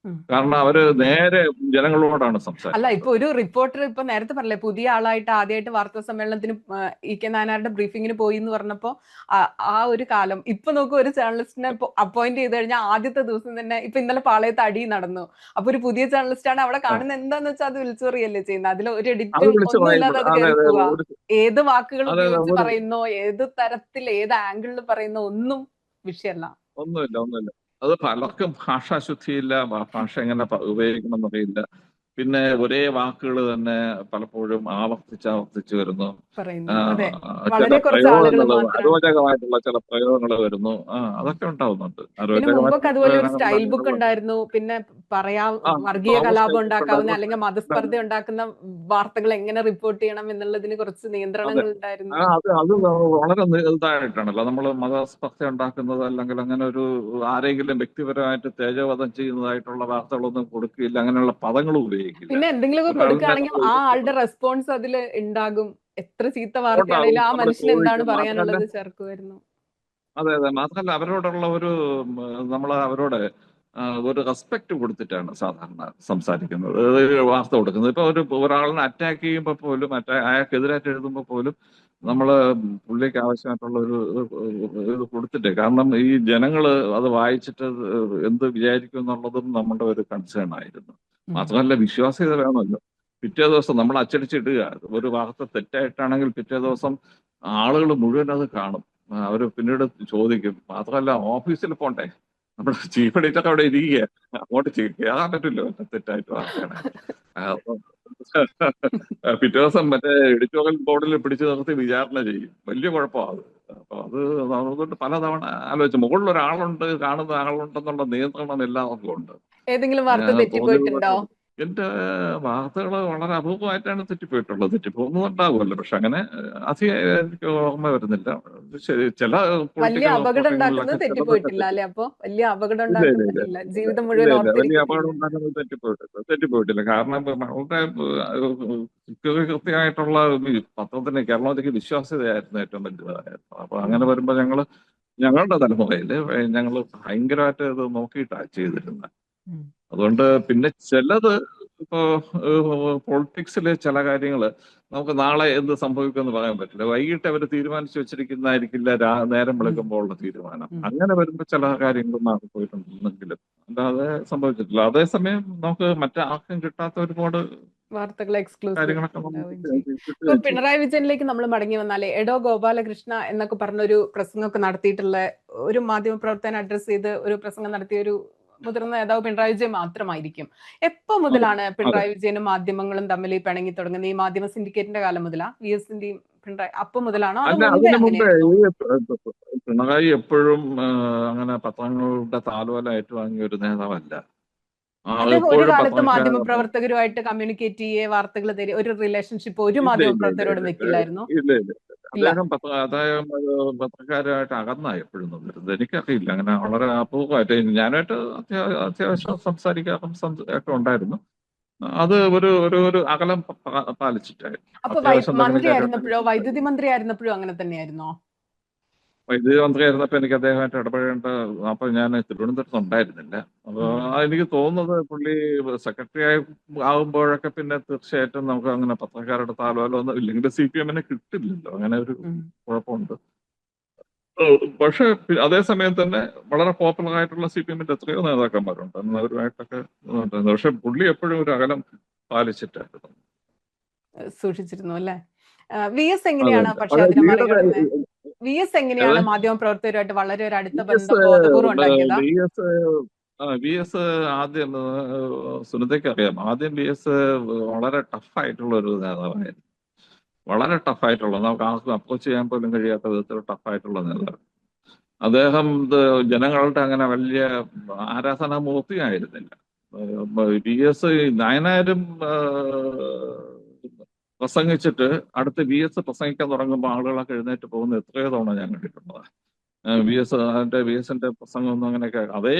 കാരണം അവര് നേരെ ജനങ്ങളോടാണ് അല്ല, സംസാരിക്കുന്നത്. ഇപ്പൊ ഒരു റിപ്പോർട്ടർ ഇപ്പൊ നേരത്തെ പറഞ്ഞില്ലേ, പുതിയ ആളായിട്ട് ആദ്യമായിട്ട് വാർത്താ സമ്മേളനത്തിന് ഇ.കെ. നായനാരുടെ ബ്രീഫിങ്ങിന് പോയി എന്ന് പറഞ്ഞപ്പോ ആ ഒരു കാലം ഇപ്പൊ നോക്കൂ, ഒരു ജേർണലിസ്റ്റിനെ അപ്പോയിന്റ് ചെയ്ത് കഴിഞ്ഞാൽ ആദ്യത്തെ ദിവസം തന്നെ ഇപ്പൊ ഇന്നലെ പാളയത്ത് അടി നടന്നു. അപ്പൊ ഒരു പുതിയ ജേർണലിസ്റ്റ് ആണ് അവിടെ കാണുന്നത് എന്താന്ന് വെച്ചാൽ അത് വിളിച്ചു പറയല്ലേ ചെയ്യുന്നത്. അതിൽ ഒരു അത് എഡിറ്റും വിളിച്ച് ഒന്നും ഇല്ലാതെ അത് അതെ കയറി അതെ പോവാ. ഒരു ഏത് വാക്കുകൾ അതെ ഉപയോഗിച്ച് ഒരു പറയുന്നോ, ഏത് തരത്തിൽ ഏത് ആംഗിളിൽ പറയുന്നോ ഒന്നും വിഷയമല്ല. ഒന്നുമില്ല. അത് പലർക്കും ഭാഷാശുദ്ധിയില്ല, ഭാഷ എങ്ങനെ ഉപയോഗിക്കണം എന്നറിയില്ല. പിന്നെ ഒരേ വാക്കുകൾ തന്നെ പലപ്പോഴും ആവർത്തിച്ച് വരുന്നു. പറയുന്നു. അതെ, ചില വളരെ കുറച്ച് ആളുകൾ പ്രയോഗങ്ങൾ, മാത്രം. അരോചകമായിട്ടുള്ള ചില പ്രയോഗങ്ങൾ വരുന്നു. അതൊക്കെ ഉണ്ടാവുന്നുണ്ട്. പിന്നെ മുമ്പൊക്കെ അരോചകമായിട്ടുള്ള അതുപോലെ ഒരു പ്രയോഗങ്ങൾ സ്റ്റൈൽ ബുക്ക് ഉണ്ടാകുന്നത്. ഉണ്ടായിരുന്നു. പിന്നെ വർഗീയ തോമസ് കലാപം ഐസക് ഉണ്ടാക്കാവുന്ന അല്ലെങ്കിൽ മതസ്പർദ്ധ ഉണ്ടാക്കുന്ന വാർത്തകൾ എങ്ങനെ റിപ്പോർട്ട് ചെയ്യണം എന്നുള്ളതിന് കുറച്ച് അതെ നിയന്ത്രണങ്ങൾ ഉണ്ടായിരുന്നു. അത് വളരെ ഇതായിട്ടാണല്ലോ നമ്മൾ മതസ്പർദ്ധ ഉണ്ടാക്കുന്നത്, അല്ലെങ്കിൽ അങ്ങനെ ഒരു ആരെങ്കിലും വ്യക്തിപരമായിട്ട് തേജോവധം ചെയ്യുന്നതായിട്ടുള്ള വാർത്തകളൊന്നും കൊടുക്കില്ല, അങ്ങനെയുള്ള പദങ്ങൾ ഉപയോഗിക്കില്ല. പിന്നെ എന്തെങ്കിലുമൊക്കെ ഒരാളിനെ കൊടുക്കുകയാണെങ്കിൽ നമ്മൾ ആ ആളുടെ റെസ്പോൺസ് അതിൽ ഉണ്ടാകും. എത്ര ചീത്ത വാർത്തയാണെങ്കിലും ഉണ്ടാകും, ആ നമ്മൾ മനുഷ്യന് എന്താണ് ചോദിക്കും. മാത്രമല്ല, പറയാനുള്ളത് ചേർക്കുമായിരുന്നു. അതെ മാത്രമല്ല അവരോടുള്ള ഒരു നമ്മൾ അവരോട് ഒരു റെസ്പെക്ട് കൊടുത്തിട്ടാണ് സാധാരണ സംസാരിക്കുന്നത്, വാർത്ത കൊടുക്കുന്നത്. ഇപ്പൊ ഒരാളിനെ അറ്റാക്ക് ചെയ്യുമ്പോൾ പോലും, അയാൾക്കെതിരായിട്ട് എഴുതുമ്പോൾ പോലും നമ്മൾ പുള്ളിക്ക് ആവശ്യമായിട്ടുള്ള ഒരു ഇത് കൊടുത്തിട്ട്, കാരണം ഈ ജനങ്ങള് അത് വായിച്ചിട്ട് എന്ത് വിചാരിക്കും എന്നുള്ളതും നമ്മുടെ ഒരു കൺസേൺ ആയിരുന്നു. മാത്രമല്ല വിശ്വാസ്യത വേണമല്ലോ. പിറ്റേ ദിവസം നമ്മൾ അച്ചടിച്ചിടുക ഒരു വാർത്ത തെറ്റായിട്ടാണെങ്കിൽ പിറ്റേ ദിവസം ആളുകൾ മുഴുവൻ അത് കാണും. അവര് പിന്നീട് ചോദിക്കും. മാത്രമല്ല ഓഫീസിൽ പോണ്ടേ, നമ്മുടെ ചീഫ് എഡിറ്റർ അവിടെ ഇരിക്കുക, അങ്ങോട്ട് കയറാൻ പറ്റില്ലോ തെറ്റായിട്ട് വാർത്തയാണ്. അപ്പം പിറ്റേ ദിവസം മറ്റേ എഡിറ്റോറിയൽ ബോർഡിൽ പിടിച്ചു നിർത്തി വിചാരണ ചെയ്യും. വലിയ കുഴപ്പമാണ് അത്. അപ്പൊ അത് അതുകൊണ്ട് പലതവണ ആലോചിച്ചു, മുകളിൽ ഒരാളുണ്ട്, കാണുന്ന ആളുണ്ടെന്നുള്ള നിയന്ത്രണം എല്ലാവർക്കും ഉണ്ട്. ഏതെങ്കിലും വാർത്ത തെറ്റിപ്പോയിട്ടുണ്ടോ? തോന്നിയത് എന്റെ വാർത്തകൾ വളരെ അപൂർവമായിട്ടാണ് തെറ്റിപ്പോയിട്ടുള്ളത്. തെറ്റിപ്പോകുന്നുണ്ടാവുമല്ലോ, പക്ഷെ അങ്ങനെ അധികം എനിക്ക് ഓർമ്മ വരുന്നില്ല. ചില വലിയ പൊളിറ്റിക്കൽ അപകടം ഉണ്ടാക്കുന്നത് റിപ്പോർട്ടിങ്ങിലൊക്കെ ചിലതൊക്കെ തെറ്റിപ്പോയിട്ടില്ല അല്ലെ? അപ്പൊ വലിയ അപകടം ഇല്ല ഇല്ല ഉണ്ടാക്കുന്ന ഇല്ല ഇല്ല, ഇല്ല ജീവിതം ഇല്ല മുഴുവൻ ഇല്ല വലിയ അപകടം ഓർത്തിരിക്കത്തില്ല. ഉണ്ടാക്കുന്നത് തെറ്റിപ്പോയിട്ടില്ല. കാരണം വളരെ കൃത്യമായിട്ടുള്ള പത്രത്തിന് കേരളത്തിലേക്ക് വിശ്വാസ്യതയായിരുന്നു ഏറ്റവും വലുതായിരുന്നു. അപ്പൊ അങ്ങനെ വരുമ്പോ ഞങ്ങളുടെ തലമുറയില് ഞങ്ങൾ ഭയങ്കരമായിട്ട് ഇത് നോക്കിയിട്ടാണ് ചെയ്തിരുന്നത്. അതുകൊണ്ട് പിന്നെ ചിലത് ഇപ്പോ പൊളിറ്റിക്സിലെ ചില കാര്യങ്ങൾ നമുക്ക് നാളെ എന്ത് സംഭവിക്കുമെന്ന് പറയാൻ പറ്റില്ല. വൈകിട്ട് അവർ തീരുമാനിച്ചു വെച്ചിരിക്കുന്നതായിരിക്കില്ല നേരം വെളുക്കുമ്പോഴുള്ള തീരുമാനം. അങ്ങനെ വരുമ്പോൾ ചില കാര്യങ്ങൾ മാറിപ്പോയിട്ടുണ്ടെങ്കിലും അല്ലാതെ സംഭവിച്ചിട്ടില്ല. അതേസമയം നമുക്ക് മറ്റാർക്കും കിട്ടാത്ത ഒരുപാട് വാർത്തകൾ എക്സ്ക്ലൂസീവ് കാര്യങ്ങളൊക്കെ നമുക്ക് ഉണ്ടാവുകയും ചെയ്യും. ഇപ്പൊ കിട്ടുകയും ചെയ്യും. പിണറായി വിജയനിലേക്ക് നമ്മൾ മടങ്ങി വന്നാലേ, എടോ ഗോപാലകൃഷ്ണ എന്നൊക്കെ പറഞ്ഞൊരു പ്രസംഗമൊക്കെ നടത്തിയിട്ടുള്ള ഒരു മാധ്യമ പ്രവർത്തകനെ അഡ്രസ് ചെയ്ത് ഒരു പ്രസംഗം നടത്തിയ ഒരു മുതിർന്ന നേതാവ് പിണറായി വിജയൻ മാത്രമായിരിക്കും. എപ്പോ അതെ മുതലാണ് അതെ പിണറായി വിജയനും മാധ്യമങ്ങളും തമ്മിൽ പിണങ്ങി തുടങ്ങുന്നത്? ഈ മാധ്യമ സിൻഡിക്കേറ്റിന്റെ കാലം മുതലാ? VSന്റെയും പിണറായി അപ്പം മുതലാണോ, അതോ അല്ല, മുമ്പേ അതിനു മുമ്പേ അങ്ങനെയായിരുന്നോ? പിണറായി എപ്പോഴും അങ്ങനെ പത്രങ്ങളുടെ താലോല ഏറ്റുവാങ്ങിയ ഒരു നേതാവല്ല. അദ്ദേഹം ഒരു എപ്പോഴും കാലത്ത് പത്രക്കാർ മാധ്യമപ്രവർത്തകരുമായിട്ട് കമ്മ്യൂണിക്കേറ്റ് ചെയ്യേ, വാർത്തകൾ തരിക, ഒരു റിലേഷൻഷിപ്പ് ഒരു ഇല്ല ഇല്ല ഇല്ല മാധ്യമപ്രവർത്തകരോടും ഇല്ല വെക്കില്ലായിരുന്നു? ഇല്ല ഇല്ല ഇല്ല. ഇല്ല. അദ്ദേഹം ഒരു പത്രക്കാരുമായിട്ട് അകന്നായി എപ്പോഴും നിന്നിരുന്നത്. എനിക്കറിയില്ല, അങ്ങനെ വളരെ അപൂർവമായിട്ട് ഞാനായിട്ട് അത്യാവശ്യം സംസാരിക്കാറും ഒക്കെ ഉണ്ടായിരുന്നു. അത് ഒരു ഒരു ഒരു അകലം പാലിച്ചിട്ടായിരുന്നു. അപ്പൊ അത്യാവശ്യം മന്ത്രി എന്തെങ്കിലും ആയിരുന്നപ്പോഴോ, വൈദ്യുതി കാര്യമായിട്ട് മന്ത്രി ആയിരുന്നപ്പോഴോ അങ്ങനെ തന്നെയായിരുന്നോ? വൈദ്യുതി മന്ത്രിയായിരുന്നപ്പോൾ എനിക്ക് അദ്ദേഹമായിട്ട് ഇടപെടേണ്ട, അപ്പോൾ ഞാൻ തിരുവനന്തപുരത്ത് ഉണ്ടായിരുന്നില്ല. അപ്പോൾ എനിക്ക് തോന്നുന്നത് പുള്ളി സെക്രട്ടറി ആകുമ്പോഴൊക്കെ പിന്നെ തീർച്ചയായിട്ടും നമുക്ക് അങ്ങനെ പത്രക്കാരുടെ താലോലോ ഒന്നും ഇല്ലെങ്കിൽ CPM കിട്ടില്ലല്ലോ, അങ്ങനെ ഒരു കുഴപ്പമുണ്ട്. പക്ഷെ അതേസമയം തന്നെ വളരെ പോപ്പുലർ ആയിട്ടുള്ള CPM എത്രയോ നേതാക്കന്മാരുണ്ട്, അവരുമായിട്ടൊക്കെ ഉണ്ടായിരുന്നു. പക്ഷെ പുള്ളി എപ്പോഴും ഒരു അകലം പാലിച്ചിട്ടായിരുന്നു. സൂക്ഷിച്ചിരുന്നു അല്ലെ? VS അതെ എങ്ങനെയാണ് പക്ഷെ അതെ അതിനെ ലീഡർ മറികടന്ന് VS എങ്ങനെയാണ് മാധ്യമ പ്രവർത്തകരുമായിട്ട് വളരെ ഒരു അടുത്ത VS ബന്ധം ബോധപൂർവ്വം ഉണ്ടാക്കിയതാ? VS ആദ്യം സുനിതയ്ക്ക് അറിയാം. ആദ്യം VS വളരെ ടഫായിട്ടുള്ള ഒരു നേതാവായിരുന്നു. വളരെ ടഫായിട്ടുള്ള, നമുക്ക് ആർക്കും അപ്രോച്ച് ചെയ്യാൻ പോലും കഴിയാത്ത വിധത്തിൽ ടഫായിട്ടുള്ള നേതാവ്. അദ്ദേഹം ജനങ്ങളുടെ അങ്ങനെ വലിയ ആരാധനാമൂർത്തിയായിരുന്നില്ല. VS നായനാരും പ്രസംഗിച്ചിട്ട് അടുത്ത് VS പ്രസംഗിക്കാൻ തുടങ്ങുമ്പോൾ ആളുകളൊക്കെ എഴുന്നേറ്റ് പോകുന്ന എത്രയോ തവണ ഞാൻ കണ്ടിട്ടുള്ളതാണ്. VSന്റെ പ്രസംഗമൊന്നും അങ്ങനെയൊക്കെ, അതേ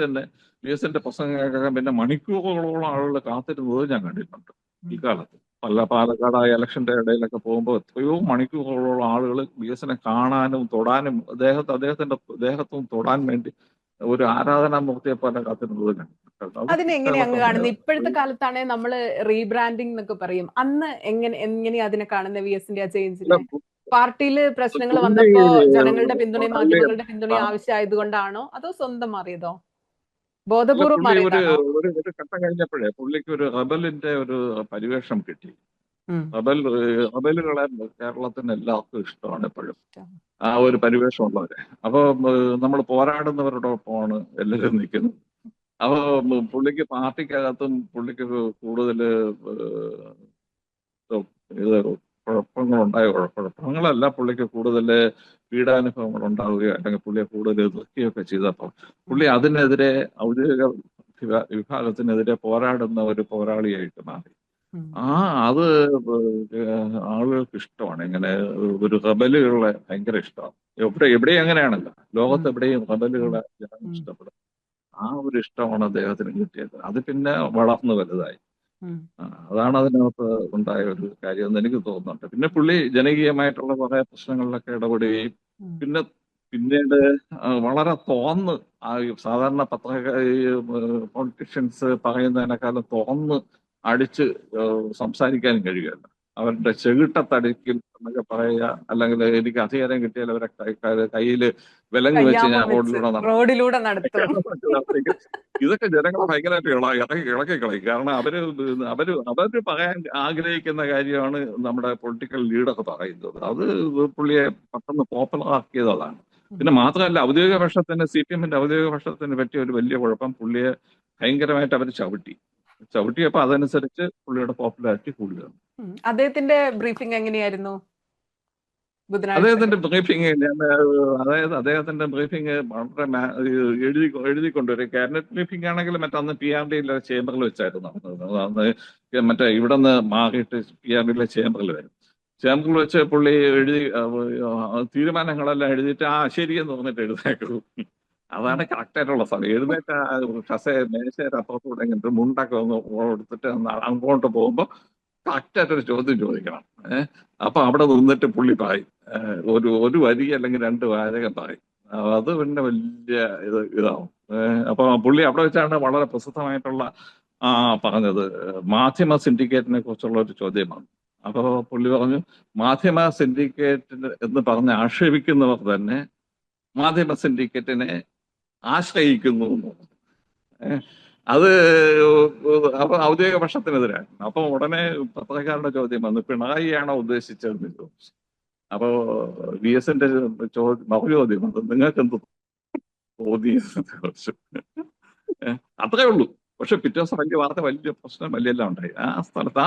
തന്നെ VSന്റെ പ്രസംഗം കേൾക്കാൻ പിന്നെ മണിക്കൂറുകളോളം ആളുകൾ കാത്തിരുന്നത് ഞാൻ കണ്ടിട്ടുണ്ട് ഈ കാലത്ത്. പാലക്കാട് ഇലക്ഷന്റെ ഇടയിലൊക്കെ പോകുമ്പോൾ എത്രയോ മണിക്കൂറുകളോളം ആളുകൾ VSനെ കാണാനും തൊടാനും അദ്ദേഹത്തിന്റെ ദേഹത്തും തൊടാൻ വേണ്ടി ഒരു ആരാധനാമൂർത്തിയെ പോലെ കാത്തിരുന്നത് കണ്ടിട്ടുണ്ട്. അത് അതിനെങ്ങനെ അങ്ങ് കേരളത്തിൽ കാണുന്നത്? ഇപ്പോഴത്തെ കാലത്താണെ നമ്മള് റീബ്രാൻഡിംഗ് എന്നൊക്കെ പറയും. അന്ന് എങ്ങനെയാ അതിനെ കാണുന്ന VSന്റെ ആ ചേഞ്ചിനെ? പാർട്ടിയില് പ്രശ്നങ്ങൾ വന്നപ്പോ ജനങ്ങളുടെ പിന്തുണയും മാധ്യമങ്ങളുടെ പിന്തുണയും ആവശ്യമായതുകൊണ്ടാണോ അതോ സ്വന്തം മാറിയതോ? ബോധപൂർവം പുള്ളി ഒരു മാറിയതാണോ? ഒരു ഒരു ഘട്ടം കഴിഞ്ഞപ്പോഴേ പുള്ളിക്ക് ഒരു റബലിന്റെ ഒരു പരിവേഷം കിട്ടി. റബലുകളെ കേരളത്തിന് എല്ലാവർക്കും ഇഷ്ടമാണ് എപ്പോഴും, ആ ഒരു പരിവേഷം ഉള്ളവരെ. അപ്പൊ നമ്മൾ പോരാടുന്നവരോടൊപ്പമാണ് എല്ലാവരും നിൽക്കുന്നത്. അപ്പൊ പുള്ളിക്ക് പാർട്ടിക്കകത്തും പുള്ളിക്ക് കൂടുതൽ ഇത് കുഴപ്പങ്ങളല്ല, പുള്ളിക്ക് കൂടുതൽ പീഡാനുഭവങ്ങൾ ഉണ്ടാവുകയോ അല്ലെങ്കിൽ പുള്ളിയെ കൂടുതൽ എതിർക്കുകയൊക്കെ ചെയ്തപ്പോൾ പുള്ളി അതിനെതിരെ ഔദ്യോഗിക വിഭാഗത്തിനെതിരെ പോരാടുന്ന ഒരു പോരാളിയായിട്ട് മാറി. അത് ആളുകൾക്ക് ഇഷ്ടമാണ്. ഇങ്ങനെ ഒരു റബലുകളെ ഭയങ്കര ഇഷ്ടമാണ്. എവിടെയും അങ്ങനെയാണല്ലോ, ലോകത്ത് എവിടെയും റബലുകളെ ജനങ്ങൾ ഇഷ്ടപ്പെടും. ആ ഒരു ഇഷ്ടമാണ് അദ്ദേഹത്തിന് കിട്ടിയത്. അത് പിന്നെ വളർന്നു വലുതായി. അതാണ് അതിനകത്ത് ഉണ്ടായ ഒരു കാര്യം എന്ന് എനിക്ക് തോന്നുന്നുണ്ട്. പിന്നെ പുള്ളി ജനകീയമായിട്ടുള്ള കുറെ പ്രശ്നങ്ങളിലൊക്കെ ഇടപെടുകയും പിന്നീട് വളരെ സാധാരണ പൊളിറ്റീഷ്യൻസ് പറയുന്നതിനേക്കാളും അടിച്ച് സംസാരിക്കാനും കഴിയുമല്ലോ. അവരുടെ ചെകിട്ടത്തടിക്കിൽ എന്നൊക്കെ പറയുക, അല്ലെങ്കിൽ എനിക്ക് അധികാരം കിട്ടിയാൽ അവരെ കയ്യില് വിലങ്ങ് വെച്ച് ഞാൻ റോഡിലൂടെ നടത്തും. ഇതൊക്കെ ജനങ്ങളെ ഭയങ്കരമായിട്ട് ഇളക്കി കളയും. കാരണം അവര് പറയാൻ ആഗ്രഹിക്കുന്ന കാര്യമാണ് നമ്മുടെ പൊളിറ്റിക്കൽ ലീഡർ പറയുന്നത്. അത് പുള്ളിയെ പെട്ടെന്ന് പോപ്പുലർ ആക്കിയത് അതാണ്. പിന്നെ മാത്രമല്ല, ഔദ്യോഗിക പക്ഷത്തിന് CPMന്റെ ഔദ്യോഗിക പക്ഷത്തിന് പറ്റിയ ഒരു വലിയ കുഴപ്പം, പുള്ളിയെ ഭയങ്കരമായിട്ട് അവർ ചവിട്ടിയപ്പോ അതനുസരിച്ച് പുള്ളിയുടെ പോപ്പുലാരിറ്റി കൂടുകയാണ്. അദ്ദേഹത്തിന്റെ ബ്രീഫിംഗ് എങ്ങനെയായിരുന്നു? അദ്ദേഹത്തിന്റെ ബ്രീഫിംഗ് അദ്ദേഹത്തിന്റെ ബ്രീഫിംഗ് വളരെ എഴുതിക്കൊണ്ടുവരും. ക്യാബിനറ്റ് ബ്രീഫിംഗ് ആണെങ്കിൽ മറ്റന്ന് PRDയിലെ ചേംബറിൽ വെച്ചായിരുന്നു നടന്നത്. അന്ന് മറ്റേ ഇവിടെ നിന്ന് മാറിയിട്ട് PRDയിലെ ചേംബറിൽ വരും. ചേംബറിൽ വെച്ച് പുള്ളി തീരുമാനങ്ങളെല്ലാം എഴുതിയിട്ട് ശരിയെന്ന് പറഞ്ഞിട്ട് എഴുതേക്കൂ. അതാണ് കറക്റ്റായിട്ടുള്ള സമയം. എഴുന്നേറ്റ് മേശയുടെ അപ്പുറത്തൂടെ ഇങ്ങനത്തെ മുണ്ടൊക്കെ ഒന്ന് എടുത്തിട്ട് അങ്ങോട്ട് പോകുമ്പോൾ കറക്റ്റായിട്ടൊരു ചോദ്യം ചോദിക്കണം. അപ്പൊ അവിടെ നിന്നിട്ട് പുള്ളി പറയും, ഒരു വരി അല്ലെങ്കിൽ 2 വാചകം പറയും. അത് പിന്നെ വലിയ ഇതാവും. അപ്പൊ പുള്ളി അവിടെ വെച്ചാണ് വളരെ പ്രസിദ്ധമായിട്ടുള്ള പറഞ്ഞത് മാധ്യമ സിൻഡിക്കേറ്റിനെ കുറിച്ചുള്ള ഒരു ചോദ്യമാണ്. അപ്പൊ പുള്ളി പറഞ്ഞു, മാധ്യമ സിൻഡിക്കേറ്റ് എന്ന് പറഞ്ഞ് ആക്ഷേപിക്കുന്നവർ തന്നെ മാധ്യമ സിൻഡിക്കേറ്റിനെ ആശ്രയിക്കുന്നു. അത് അപ്പൊ ഔദ്യോഗിക പക്ഷത്തിനെതിരാണ്. അപ്പൊ ഉടനെ പത്രക്കാരുടെ ചോദ്യം വന്നു, പിണറായിയാണോ ഉദ്ദേശിച്ചതെന്ന് ചോദിച്ചു. അപ്പോ VSന്റെ മറുചോദ്യം അത് നിങ്ങൾക്ക് എന്ത് തോന്നിയെന്ന് ചോദിച്ചു. അത്രേ ഉള്ളൂ. പക്ഷെ പിറ്റേ ദിവസം വലിയ വാർത്ത, വലിയ പ്രശ്നം, വലിയെല്ലാം ഉണ്ടായി ആ സ്ഥലത്ത്.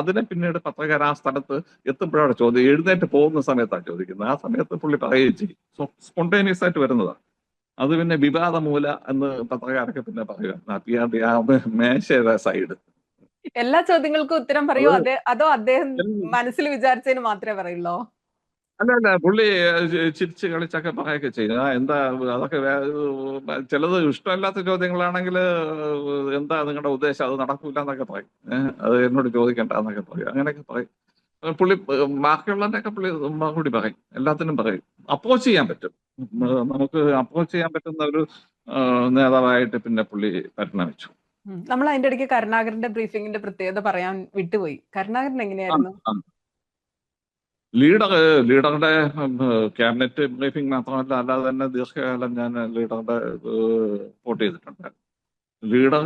അതിനെ പിന്നീട് പത്രക്കാർ ആ സ്ഥലത്ത് എത്തുമ്പോഴാണ് ചോദ്യം, എഴുന്നേറ്റ് പോകുന്ന സമയത്താണ് ചോദിക്കുന്നത്. ആ സമയത്ത് പുള്ളി പറയുകയും ചെയ്യും. സ്പോണ്ടേനിയസ് ആയിട്ട് വരുന്നതാണ്. അത് പിന്നെ വിവാദമൂല എന്ന് പത്രക്കാരൊക്കെ പിന്നെ പറയുക, മേശയുടെ സൈഡ്. എല്ലാ ചോദ്യങ്ങൾക്കും ഉത്തരം പറയൂ അതോ അദ്ദേഹം മനസ്സിൽ വിചാരിച്ചതിന് മാത്രമേ പറയുള്ളൂ? അല്ല, പുള്ളി ചിരിച്ച് കളിച്ചൊക്കെ പറയൊക്കെ ചെയ്യും. എന്താ അതൊക്കെ ചിലത് ഇഷ്ടമല്ലാത്ത ചോദ്യങ്ങളാണെങ്കിൽ എന്താ നിങ്ങളുടെ ഉദ്ദേശം, അത് നടക്കൂല എന്നൊക്കെ പറയും. അത് എന്നോട് ചോദിക്കണ്ട എന്നൊക്കെ പറയും. അങ്ങനെയൊക്കെ പറയും പുള്ളി. ബാക്കിയുള്ളതിനൊക്കെ പുള്ളി മറുപടി പറയും, എല്ലാത്തിനും പറയും. അപ്രോച്ച് ചെയ്യാൻ പറ്റും, നമുക്ക് അപ്രോച്ച് ചെയ്യാൻ പറ്റുന്ന ഒരു നേതാവായിട്ട് പിന്നെ പുള്ളി പരിണമിച്ചു. നമ്മൾ അതിന്റെ ഇടയ്ക്ക് കരുണാകരന്റെ ബ്രീഫിംഗിന്റെ പ്രത്യേകത പറയാൻ വിട്ടുപോയി. കരുണാകരൻ എങ്ങനെയായിരുന്നു? ലീഡറുടെ ക്യാബിനറ്റ് ബ്രീഫിംഗ് മാത്രമല്ല, അല്ലാതെ തന്നെ ദീർഘകാലം ഞാൻ ലീഡറുടെ റിപ്പോർട്ട് ചെയ്തിട്ടുണ്ട്. ലീഡർ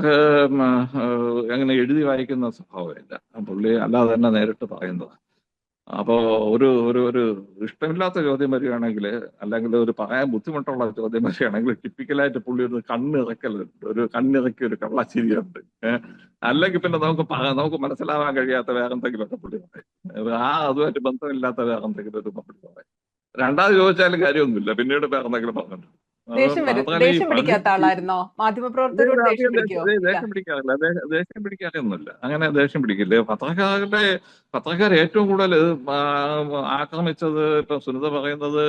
അങ്ങനെ എഴുതി വായിക്കുന്ന സ്വഭാവമില്ല. പുള്ളി അല്ലാതെ തന്നെ നേരിട്ട് പറയുന്നത്. അപ്പോ ഒരു ഒരു ഒരു ഇഷ്ടമില്ലാത്ത ചോദ്യം വരികയാണെങ്കിൽ, അല്ലെങ്കിൽ ഒരു പറയാൻ ബുദ്ധിമുട്ടുള്ള ചോദ്യം വരികയാണെങ്കിൽ, ടിപ്പിക്കലായിട്ട് പുള്ളി ഒരു കണ്ണിറക്കലുണ്ട്, ഒരു കണ്ണിറക്കി ഒരു കള്ളച്ചിരിയുണ്ട്. അല്ലെങ്കിൽ പിന്നെ നമുക്ക് മനസ്സിലാവാൻ കഴിയാത്ത വേറെ എന്തെങ്കിലുമൊക്കെ പുള്ളി പറയും. അതുമായിട്ട് ബന്ധമില്ലാത്ത വേറെ എന്തെങ്കിലും ഒരു പുള്ളി പറയും. രണ്ടാമത് ചോദിച്ചാലും കാര്യമൊന്നുമില്ല, പിന്നീട് വേറെ എന്തെങ്കിലും പറഞ്ഞിട്ടുണ്ട്. അത് മാത്രമല്ല ഈ ദേഷ്യം പിടിക്കാത്ത ആളായിരുന്നോ? മാധ്യമപ്രവർത്തകരോട് ദേഷ്യം പിടിക്കോ? ഇല്ല. ദേഷ്യം പിടിക്കാറില്ല, ദേഷ്യം പിടിക്കാറൊന്നുമില്ല, അങ്ങനെ ദേഷ്യം പിടിക്കില്ല. പത്രക്കാർ ഏറ്റവും കൂടുതൽ ആക്രമിച്ചത്, ഇപ്പൊ സുനിത പറയുന്നത്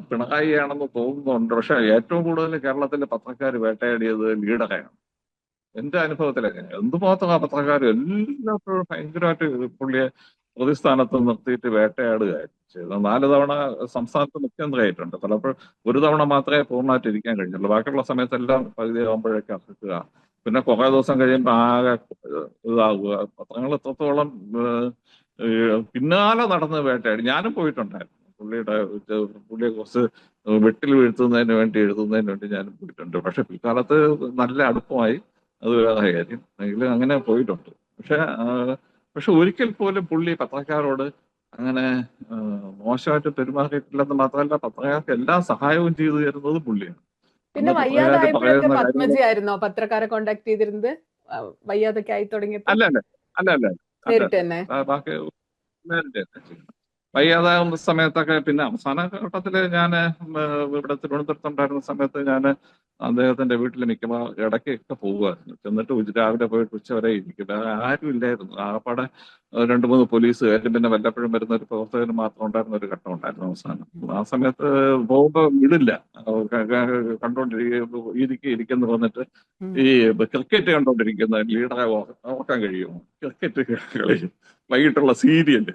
പിണറായിയാണെന്ന് തോന്നുന്നുണ്ട്. പക്ഷെ ഏറ്റവും കൂടുതൽ കേരളത്തിലെ പത്രക്കാർ വേട്ടയാടിയത് ലീഡറെയാണ്. എന്റെ അനുഭവത്തിലൊക്കെ എന്തുമാത്രം ആ പത്രക്കാർ എല്ലാപ്പോഴും ഭയങ്കരമായിട്ട് പുള്ളിയെ പ്രതിസ്ഥാനത്ത് നിർത്തിയിട്ട് വേട്ടയാടുകയായിരുന്നു ചെയ്തത്. 4 തവണ സംസ്ഥാനത്ത് മുഖ്യമന്ത്രിയായിട്ടുണ്ട്. പലപ്പോഴും ഒരു തവണ മാത്രമേ പൂർണ്ണമായിട്ട് ഇരിക്കാൻ കഴിഞ്ഞുള്ളൂ. ബാക്കിയുള്ള സമയത്തെല്ലാം പകുതി ആകുമ്പോഴേക്ക് അർഹിക്കുക, പിന്നെ കുറെ ദിവസം കഴിയുമ്പോൾ ആകെ ഇതാവുക. പത്രങ്ങൾ എത്രത്തോളം പിന്നാലെ നടന്ന് വേട്ടയാടി. ഞാനും പോയിട്ടുണ്ടായിരുന്നു. പുള്ളിയെ കുറച്ച് വെട്ടിൽ വീഴ്ത്തുന്നതിന് വേണ്ടി, എഴുതുന്നതിന് വേണ്ടി ഞാനും പോയിട്ടുണ്ട്. പക്ഷെ പിൽക്കാലത്ത് നല്ല അടുപ്പമായി, അത് വേറെ കാര്യം. എങ്കിലും അങ്ങനെ പോയിട്ടുണ്ട്. പക്ഷെ പക്ഷെ ഒരിക്കൽ പോലും പുള്ളി പത്രക്കാരോട് അങ്ങനെ മോശമായിട്ട് പെരുമാറിയിട്ടില്ലെന്ന് മാത്രമല്ല, പത്രക്കാർക്ക് എല്ലാ സഹായവും ചെയ്തു തരുന്നത് പുള്ളിയാണ്. പിന്നെ അന്ന് പത്രക്കാര് വയ്യാതായപ്പോഴൊക്കെ പറയുന്ന കാര്യങ്ങൾ പത്മജി ആയിരുന്നോ പത്രക്കാരെ കോണ്ടാക്ട് ചെയ്തിരുന്നത്? വയ്യാതൊക്കെ ആയി തുടങ്ങിയപ്പോ അല്ല അല്ല അല്ല അല്ല അല്ല നേരിട്ട് അല്ല തന്നെ? ബാക്കി നേരിട്ട് തന്നെ ചെയ്യണം. വയ്യാതാകുന്ന സമയത്തൊക്കെ, പിന്നെ അവസാന ഘട്ടത്തില് ഞാൻ ഇവിടെ തിരുവനന്തപുരത്തുണ്ടായിരുന്ന സമയത്ത് ഞാൻ അദ്ദേഹത്തിന്റെ വീട്ടിൽ മിക്കവാറും ഇടയ്ക്കൊക്കെ പോകുമായിരുന്നു. ചെന്നിട്ട് രാവിലെ പോയിട്ട് ഉച്ചവരെ ഇരിക്കും. വേറെ ആരും ഇല്ലായിരുന്നു. ആകപ്പാടെ 2-3 പോലീസുകാരും പിന്നെ വല്ലപ്പോഴും വരുന്ന ഒരു പ്രവർത്തകന് മാത്രം ഉണ്ടായിരുന്ന ഒരു ഘട്ടം ഉണ്ടായിരുന്നു അവസാനം. ആ സമയത്ത് പോകുമ്പോ വിടില്ല, ഇരിക്കുന്നു പറഞ്ഞിട്ട്. ഈ ക്രിക്കറ്റ് കണ്ടോണ്ടിരിക്കുന്ന ലീഡറെ ഓർക്കാൻ കഴിയുമോ? ക്രിക്കറ്റ് കളി, വൈകിട്ടുള്ള സീരിയല്,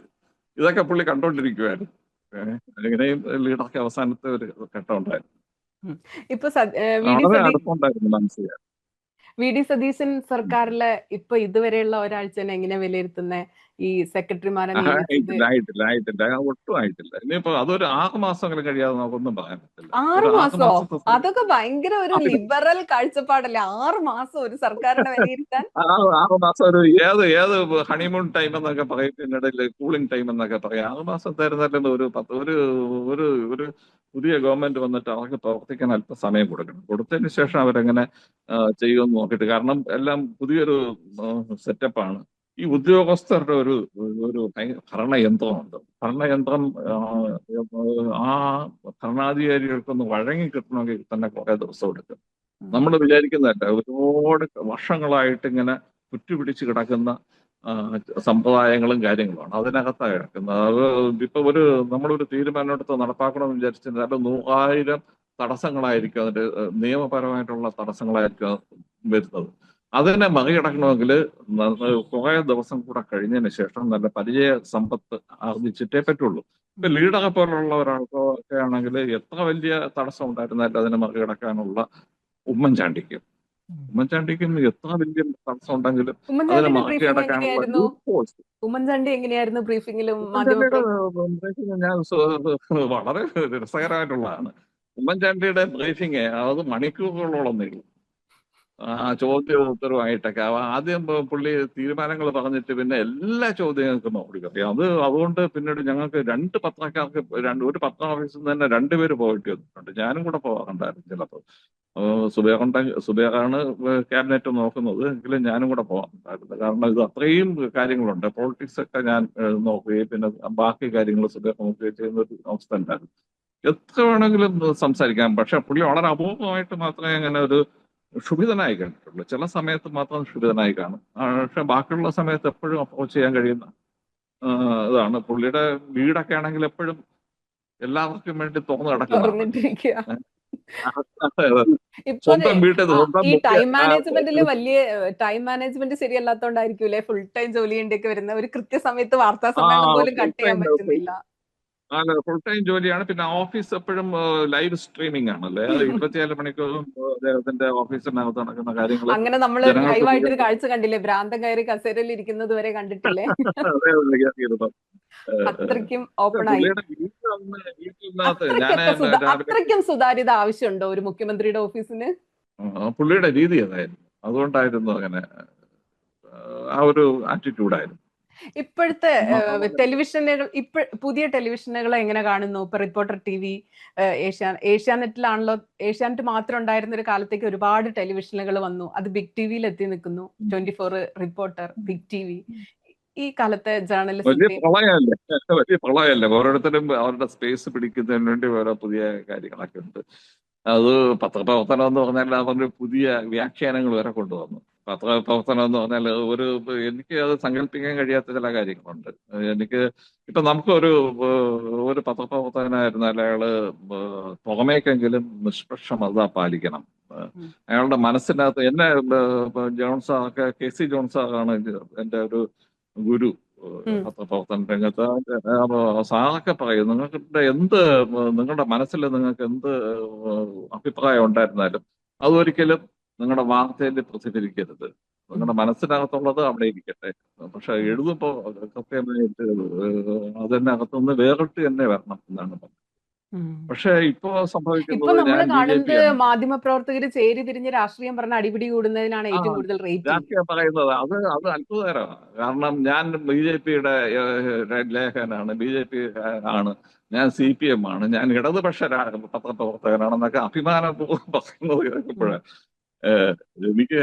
ഇതൊക്കെ പുള്ളി കണ്ടോണ്ടിരിക്കുവായിരുന്നു. അങ്ങനെയും ലീഡർക്ക് അവസാനത്തെ ഒരു ഘട്ടം ഉണ്ടായിരുന്നു. ഇപ്പൊ വളരെ അടുപ്പമുണ്ടായിരുന്നു മനസ്സിൽ. വി ഡി സതീശൻ സർക്കാരിലെ ഇപ്പൊ ഇതുവരെയുള്ള ഒരാഴ്ചനെ എങ്ങനെ വിലയിരുത്തുന്നേ? ഈ സെക്രട്ടറിമാരെ നിയമിച്ചത് ആയിട്ടില്ല, ഒട്ടും ആയിട്ടില്ല. ഇനിയിപ്പോ അതൊരു 6 മാസമെങ്കിലും കഴിയാതെ നമുക്കൊന്നും പറയാൻ പറ്റില്ല. 6 ഒരു 6 മാസോ? മാസത്തെ അതൊക്കെ ഭയങ്കര ഒരു ലിബറൽ കാഴ്ചപ്പാടല്ലേ? 6 മാസം ഒരു സർക്കാരിനെ വിലയിരുത്താൻ? 6 മാസം ഒരു ഏത് ഹണിമൂൺ ടൈം എന്നൊക്കെ പറയും, പിന്നീട് കൂളിംഗ് ടൈം എന്നൊക്കെ പറയും. 6 മാസം തരുന്നല്ലോ. ഒരു ഒരു പുതിയ ഗവൺമെന്റ് വന്നിട്ട് അവർക്ക് പ്രവർത്തിക്കാൻ അല്പം സമയം കൊടുക്കണം. കൊടുത്തതിന് ശേഷം അവരെങ്ങനെ ചെയ്യുമെന്ന് നോക്കിയിട്ട്. കാരണം എല്ലാം പുതിയൊരു സെറ്റപ്പാണ്. ഈ ഉദ്യോഗസ്ഥരുടെ ഒരു ഒരു ഭരണയന്ത്രമുണ്ട്. ഭരണയന്ത്രം ആ ഭരണാധികാരികൾക്കൊന്ന് വഴങ്ങി കിട്ടണമെങ്കിൽ തന്നെ കുറെ ദിവസം എടുക്കും. നമ്മൾ വിചാരിക്കുന്നതല്ല, ഒരുപാട് വർഷങ്ങളായിട്ട് ഇങ്ങനെ കുറ്റുപിടിച്ച് കിടക്കുന്ന സമ്പ്രദായങ്ങളും കാര്യങ്ങളുമാണ് അതിനകത്താണ് കിടക്കുന്നത്. അത് ഇപ്പൊ നമ്മളൊരു തീരുമാനം എടുത്ത് നടപ്പാക്കണമെന്ന് വിചാരിച്ചിട്ടുണ്ടെങ്കിൽ അത് 100,000 തടസ്സങ്ങളായിരിക്കും, അതിന്റെ നിയമപരമായിട്ടുള്ള തടസ്സങ്ങളായിരിക്കും വരുന്നത്. അതിനെ മറികടക്കണമെങ്കിൽ കുറെ ദിവസം കൂടെ കഴിഞ്ഞതിന് ശേഷം നല്ല പരിചയ സമ്പത്ത് ആർജിച്ചിട്ടേ പറ്റുള്ളൂ. ഇപ്പൊ ലീഡറെ പോലുള്ള ഒരാൾക്കൊക്കെ ആണെങ്കിൽ എത്ര വലിയ തടസ്സം ഉണ്ടായിരുന്നാലും അതിനെ മറികടക്കാനുള്ള ഉമ്മൻചാണ്ടിക്കും എത്ര വലിയ തടസ്സം ഉണ്ടെങ്കിലും അതിനെ ഉമ്മൻചാണ്ടിയുടെ ബ്രീഫിംഗ് മറികടക്കാനുള്ള എങ്ങനെയായിരുന്നു? ഫോഴ്സ്. ഉമ്മൻചാണ്ടി എങ്ങനെയായിരുന്നു ബ്രീഫിംഗിലും ഉമ്മൻചാണ്ടിയുടെ ബ്രീഫിംഗ് വളരെ രസകരമായിട്ടുള്ളതാണ്. ഉമ്മൻചാണ്ടിയുടെ ബ്രീഫിംഗ് അത് മണിക്കൂറുകളോളം നീളും. ചോദ്യവും ഉത്തരവുമായിട്ടൊക്കെ. ആദ്യം പുള്ളി തീരുമാനങ്ങൾ പറഞ്ഞിട്ട് പിന്നെ എല്ലാ ചോദ്യങ്ങൾക്കും മറുപടി പറയും. അതുകൊണ്ട് പിന്നീട് ഞങ്ങൾക്ക് 2 പത്രക്കാർക്ക് ഒരു പത്ര ഓഫീസിൽ നിന്ന് തന്നെ 2 പേര് പോയിട്ട് വന്നിട്ടുണ്ട്. ഞാനും കൂടെ പോകാറുണ്ടായിരുന്നു ചിലപ്പോൾ. സുബേറാണ് ക്യാബിനറ്റ് നോക്കുന്നത്, എങ്കിലും ഞാനും കൂടെ പോകാറുണ്ടായിരുന്നു. കാരണം ഇത് അത്രയും കാര്യങ്ങളുണ്ട്. പൊളിറ്റിക്സ് ഒക്കെ ഞാൻ നോക്കുകയും പിന്നെ ബാക്കി കാര്യങ്ങൾ സുബേർ നോക്കുകയും ചെയ്യുന്ന ഒരു അവസ്ഥ ഉണ്ടായിരുന്നു. എത്ര വേണമെങ്കിലും സംസാരിക്കാം. പക്ഷെ പുള്ളി വളരെ അപൂർവമായിട്ട് മാത്രമേ അങ്ങനെ ഒരു ക്ഷുഭിതനായി കണ്ടിട്ടുള്ളൂ. ചില സമയത്ത് മാത്രം ക്ഷുഭിതനായി കാണും. പക്ഷെ ബാക്കിയുള്ള സമയത്ത് എപ്പോഴും അപ്രോച്ച് ചെയ്യാൻ കഴിയുന്ന ഇതാണ്. പുള്ളിയുടെ വീടൊക്കെ ആണെങ്കിൽ എപ്പോഴും എല്ലാവർക്കും വേണ്ടി തുറന്നു കിടക്കുന്നതാണ്. ഇപ്പൊ സ്വന്തം വീട്ടിൽ ഈ ടൈം മാനേജ്മെന്റില് വലിയ ടൈം മാനേജ്മെന്റ് ശരിയല്ലാത്തോണ്ടായിരിക്കൂലേ ഫുൾ ടൈം ജോലി ചെയ്യേണ്ടിയൊക്കെ വരുന്ന ഒരു കൃത്യസമയത്ത് വാർത്താ സമ്മേളനം പോലും കട്ട് ചെയ്യാൻ പറ്റുന്നില്ല. ഫുൾ ടൈം ജോലിയാണ്. പിന്നെ ഓഫീസ് എപ്പോഴും ലൈവ് സ്ട്രീമിംഗ് ആണല്ലേ. 24 മണിക്കൂറും അദ്ദേഹത്തിന്റെ ഓഫീസിനകത്ത് നടക്കുന്ന കാര്യങ്ങൾ അങ്ങനെ നമ്മൾ ലൈവായിട്ടൊരു കാഴ്ച കണ്ടില്ലേ? ഭ്രാന്തം കയറി കസേരയിൽ ഇരിക്കുന്നത് വരെ കണ്ടിട്ടില്ലേ? അത്രയ്ക്കും ഓപ്പൺ ആയി. അത്രയ്ക്കും സുതാര്യത ആവശ്യമുണ്ടോ ഒരു മുഖ്യമന്ത്രിയുടെ ഓഫീസിന്? പുള്ളിയുടെ രീതി അതായിരുന്നു. അതുകൊണ്ടായിരുന്നു അങ്ങനെ ആ ഒരു ആറ്റിറ്റ്യൂഡായിരുന്നു. ഇപ്പോഴത്തെ നമുക്ക് ടെലിവിഷനുകൾ പുതിയ ടെലിവിഷനുകൾ എങ്ങനെ കാണുന്നു? ഇപ്പൊ റിപ്പോർട്ടർ TV, ഏഷ്യാനെറ്റിലാണല്ലോ, ഏഷ്യാനെറ്റ് മാത്രം ഉണ്ടായിരുന്ന ഒരു കാലത്തേക്ക് ഒരുപാട് ടെലിവിഷനുകൾ വന്നു. അത് ബിഗ് ടിവിയിൽ എത്തി നിൽക്കുന്നു. 24 റിപ്പോർട്ടർ, ബിഗ് TV. ഈ കാലത്തെ വലിയ ജേർണലിസത്തെ പ്രളയമല്ലേ, വലിയ പ്രളയമല്ലേ. ഓരോരുത്തരും അവരുടെ സ്പേസ് പിടിക്കുന്നതിന് വേണ്ടി ഓരോ പുതിയ കാര്യങ്ങളൊക്കെ ഉണ്ട്. അത് പത്രപ്രവർത്തനം എന്ന് പറഞ്ഞാൽ അവരുടെ പുതിയ വ്യാഖ്യാനങ്ങൾ വരെ കൊണ്ടുവന്നു. പത്രപ്രവർത്തനം എന്ന് പറഞ്ഞാൽ എനിക്ക് അത് സങ്കല്പിക്കാൻ കഴിയാത്ത ചില കാര്യങ്ങളുണ്ട്. എനിക്ക് ഇപ്പൊ നമുക്കൊരു ഒരു പത്രപ്രവർത്തകനായിരുന്നാൽ അയാള് പുറമേക്കെങ്കിലും നിഷ്പക്ഷമത പാലിക്കണം. അയാളുടെ മനസ്സിനകത്ത് എന്നെ ജോൺസാറൊക്കെ KC ജോൺസാറാണ് എന്റെ ഒരു ഗുരു പത്രപ്രവർത്തന രംഗത്ത്. സാറൊക്കെ പറയും, നിങ്ങളുടെ മനസ്സിൽ നിങ്ങൾക്ക് എന്ത് അഭിപ്രായം ഉണ്ടായിരുന്നാലും അതൊരിക്കലും നിങ്ങളുടെ വാർത്തയിൽ പ്രതിഫലിക്കരുത്. നിങ്ങളുടെ മനസ്സിനകത്തുള്ളത് അവിടെ ഇരിക്കട്ടെ. പക്ഷെ എഴുതുമ്പോ കൃത്യമായിട്ട് അതിനകത്തുനിന്ന് വേറിട്ട് തന്നെ വരണം എന്നാണ് പറഞ്ഞത്. പക്ഷെ ഇപ്പോ ഇപ്പൊ സംഭവിക്കുന്നത് നമ്മൾ ഞാൻ BJP കാണുന്നത് ആണ്. മാധ്യമപ്രവർത്തകര് ചേരി തിരിഞ്ഞ് രാഷ്ട്രീയം പറഞ്ഞ അടിപിടി കൂടുന്നതിനാണ് ആ ഏറ്റവും കൂടുതൽ റേറ്റിംഗ്. രാഷ്ട്രീയം പറയുന്നത് അത് അത്ഭുതകരമാണ്. കാരണം ഞാൻ BJP-യുടെ ലേഖകനാണ്, BJP ആണ്, ഞാൻ CPM ആണ്, ഞാൻ ഇടതുപക്ഷ പത്രപ്രവർത്തകനാണെന്നൊക്കെ അഭിമാനപൂർവ്വം പറയുന്നത് കേൾക്കുമ്പോഴേ എനിക്ക്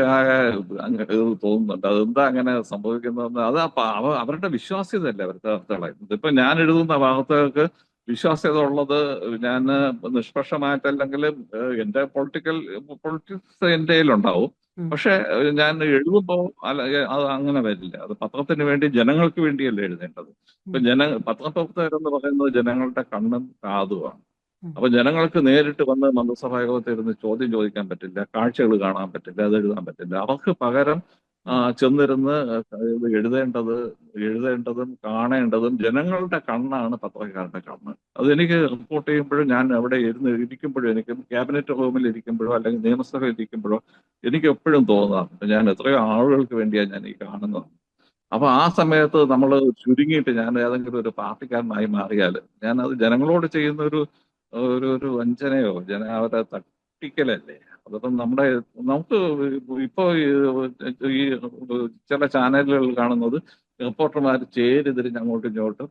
ഇത് തോന്നുന്നുണ്ട്. അതെന്താ അങ്ങനെ സംഭവിക്കുന്നതെന്ന്. അത് അവരുടെ വിശ്വാസ്യതയല്ലേ അവർ തകർത്തളയുന്നത്. ഇപ്പൊ ഞാൻ എഴുതുന്ന വാർത്തകൾക്ക് വിശ്വാസ്യത ഉള്ളത് ഞാൻ നിഷ്പക്ഷമായിട്ടല്ലെങ്കിൽ എന്റെ പൊളിറ്റിക്സ് എന്റെ കയ്യിലുണ്ടാവും. പക്ഷെ ഞാൻ എഴുതുമ്പോൾ അത് അങ്ങനെ വരില്ല. അത് പത്രത്തിന് വേണ്ടി, ജനങ്ങൾക്ക് വേണ്ടിയല്ലേ എഴുതേണ്ടത്. ഇപ്പൊ പത്രപ്രവർത്തകരെന്ന് പറയുന്നത് ജനങ്ങളുടെ കണ്ണും കാതുമാണ്. അപ്പൊ ജനങ്ങൾക്ക് നേരിട്ട് വന്ന് മന്ത്രിസഭായോഗത്തിൽ ഇരുന്ന് ചോദ്യം ചോദിക്കാൻ പറ്റില്ല, കാഴ്ചകൾ കാണാൻ പറ്റില്ല, അത് എഴുതാൻ പറ്റില്ല. അവർക്ക് പകരം ചെന്നിരുന്ന് ഇത് എഴുതേണ്ടതും കാണേണ്ടതും ജനങ്ങളുടെ കണ്ണാണ് പത്രക്കാരുടെ കണ്ണ്. അതെനിക്ക് റിപ്പോർട്ട് ചെയ്യുമ്പോഴും, ഞാൻ അവിടെ ഇരിക്കുമ്പോഴും, എനിക്ക് ക്യാബിനറ്റ് റൂമിൽ ഇരിക്കുമ്പോഴോ അല്ലെങ്കിൽ നിയമസഭയിൽ ഇരിക്കുമ്പോഴോ എനിക്ക് എപ്പോഴും തോന്നാറുണ്ട്, ഞാൻ എത്രയോ ആളുകൾക്ക് വേണ്ടിയാണ് ഞാൻ ഈ കാണുന്നത്. അപ്പൊ ആ സമയത്ത് നമ്മൾ ചുരുങ്ങിയിട്ട് ഞാൻ ഏതെങ്കിലും ഒരു പാർട്ടിക്കാരനായി മാറിയാൽ ഞാൻ അത് ജനങ്ങളോട് ചെയ്യുന്ന ഒരു ഒരു വഞ്ചനയോ അവരെ തട്ടിക്കലല്ലേ. അതിപ്പം നമുക്ക് ഇപ്പോ ഈ ചില ചാനലുകൾ കാണുന്നത് റിപ്പോർട്ടർമാർ ചേരി തിരിഞ്ഞ് അങ്ങോട്ടും ഇങ്ങോട്ടും,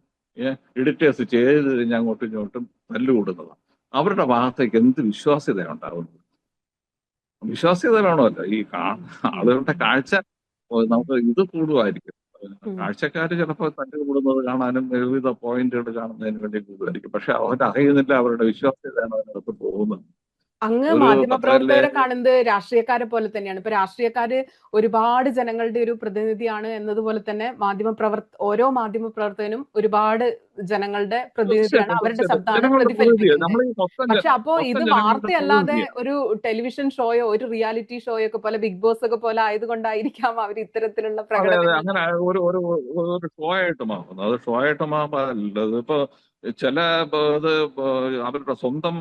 എഡിറ്റേഴ്സ് ചേരി തിരിഞ്ഞ് അങ്ങോട്ടും ഇങ്ങോട്ടും തല്ലുകൂടുന്നതാണ്. അവരുടെ വാർത്തയ്ക്ക് എന്ത് വിശ്വാസ്യത ഉണ്ടാവുന്നത്? വിശ്വാസ്യത വേണമല്ലോ. ഈ ആളുകളുടെ കാഴ്ച നമുക്ക് ഇത് കൂടുമായിരിക്കും. കാഴ്ചക്കാര് ചിലപ്പോൾ തല്ല് കൂടുന്നത് കാണാനും വിവിധ പോയിന്റുകൾ കാണുന്നതിന് വേണ്ടി കൂടുതലായിരിക്കും. പക്ഷെ അവരറിയുന്നില്ല അവരുടെ വിശ്വാസ്യതയാണ് അതിനകത്ത് പോകുന്നത്. അങ്ങ് ഒരു മാധ്യമപ്രവർത്തകരെ കാണുന്നത് രാഷ്ട്രീയക്കാരെ പോലെ തന്നെയാണ്. ഇപ്പൊ രാഷ്ട്രീയക്കാര് ഒരുപാട് ജനങ്ങളുടെ ഒരു പ്രതിനിധിയാണ് എന്നതുപോലെ തന്നെ ഓരോ മാധ്യമപ്രവർത്തകനും ഒരുപാട് ജനങ്ങളുടെ പ്രതിനിധിയാണ്. അവരുടെ ശബ്ദമാണ് ജനങ്ങളുടെ പ്രതിനിധിയാണ്. പ്രതിഫലിപ്പിക്കുന്നത്. നമ്മൾ ഈ പക്ഷെ അപ്പോ ഇത് ജനങ്ങളുടെ വാർത്തയല്ലാതെ പ്രതിനിധിയാണ്. ഒരു ടെലിവിഷൻ ഷോയോ ഒരു റിയാലിറ്റി ഷോയോ ഒക്കെ പോലെ, ബിഗ് ബോസ് ഒക്കെ പോലെ ആയതുകൊണ്ടായിരിക്കാം അവർ ഇത്തരത്തിലുള്ള അതെ അതെ, പ്രകടനങ്ങൾ. അങ്ങനെ ഒരു ഷോ ആയിട്ട് മാറുന്നത്. അത് ഷോ ആയിട്ട് മാറുമ്പോൾ ഇതിപ്പോ ചില ഇത് അവരുടെ സ്വന്തം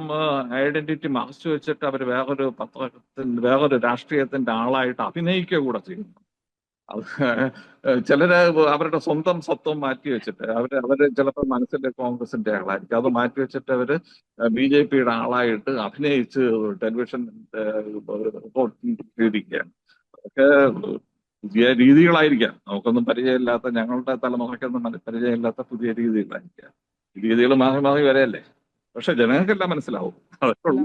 ഐഡന്റിറ്റി മറച്ചു വെച്ചിട്ട് അവർ വേറൊരു രാഷ്ട്രീയത്തിന്റെ ആളായിട്ട് അഭിനയിക്കുക കൂടെ ചെയ്യുന്നു. അത് ചിലര് അവരുടെ സ്വന്തം സത്വം മാറ്റി വെച്ചിട്ട് അവര് ചിലപ്പോൾ മനസ്സിന്റെ കോൺഗ്രസിന്റെ ആളായിരിക്കും, അത് മാറ്റി വെച്ചിട്ട് അവര് BJP-യുടെ ആളായിട്ട് അഭിനയിച്ച് ടെലിവിഷൻ റിപ്പോർട്ടിരിക്കുകയാണ്. അതൊക്കെ പുതിയ രീതികളായിരിക്കാം. നമുക്കൊന്നും പരിചയമില്ലാത്ത, ഞങ്ങളുടെ തലമുറയ്ക്കൊന്നും പരിചയമില്ലാത്ത പുതിയ രീതികളായിരിക്കാം. ഈ രീതികൾ മാറി മാറി വരെയല്ലേ. പക്ഷെ ജനങ്ങൾക്കെല്ലാം മനസ്സിലാവും. അതൊക്കെ ഉള്ളൂ.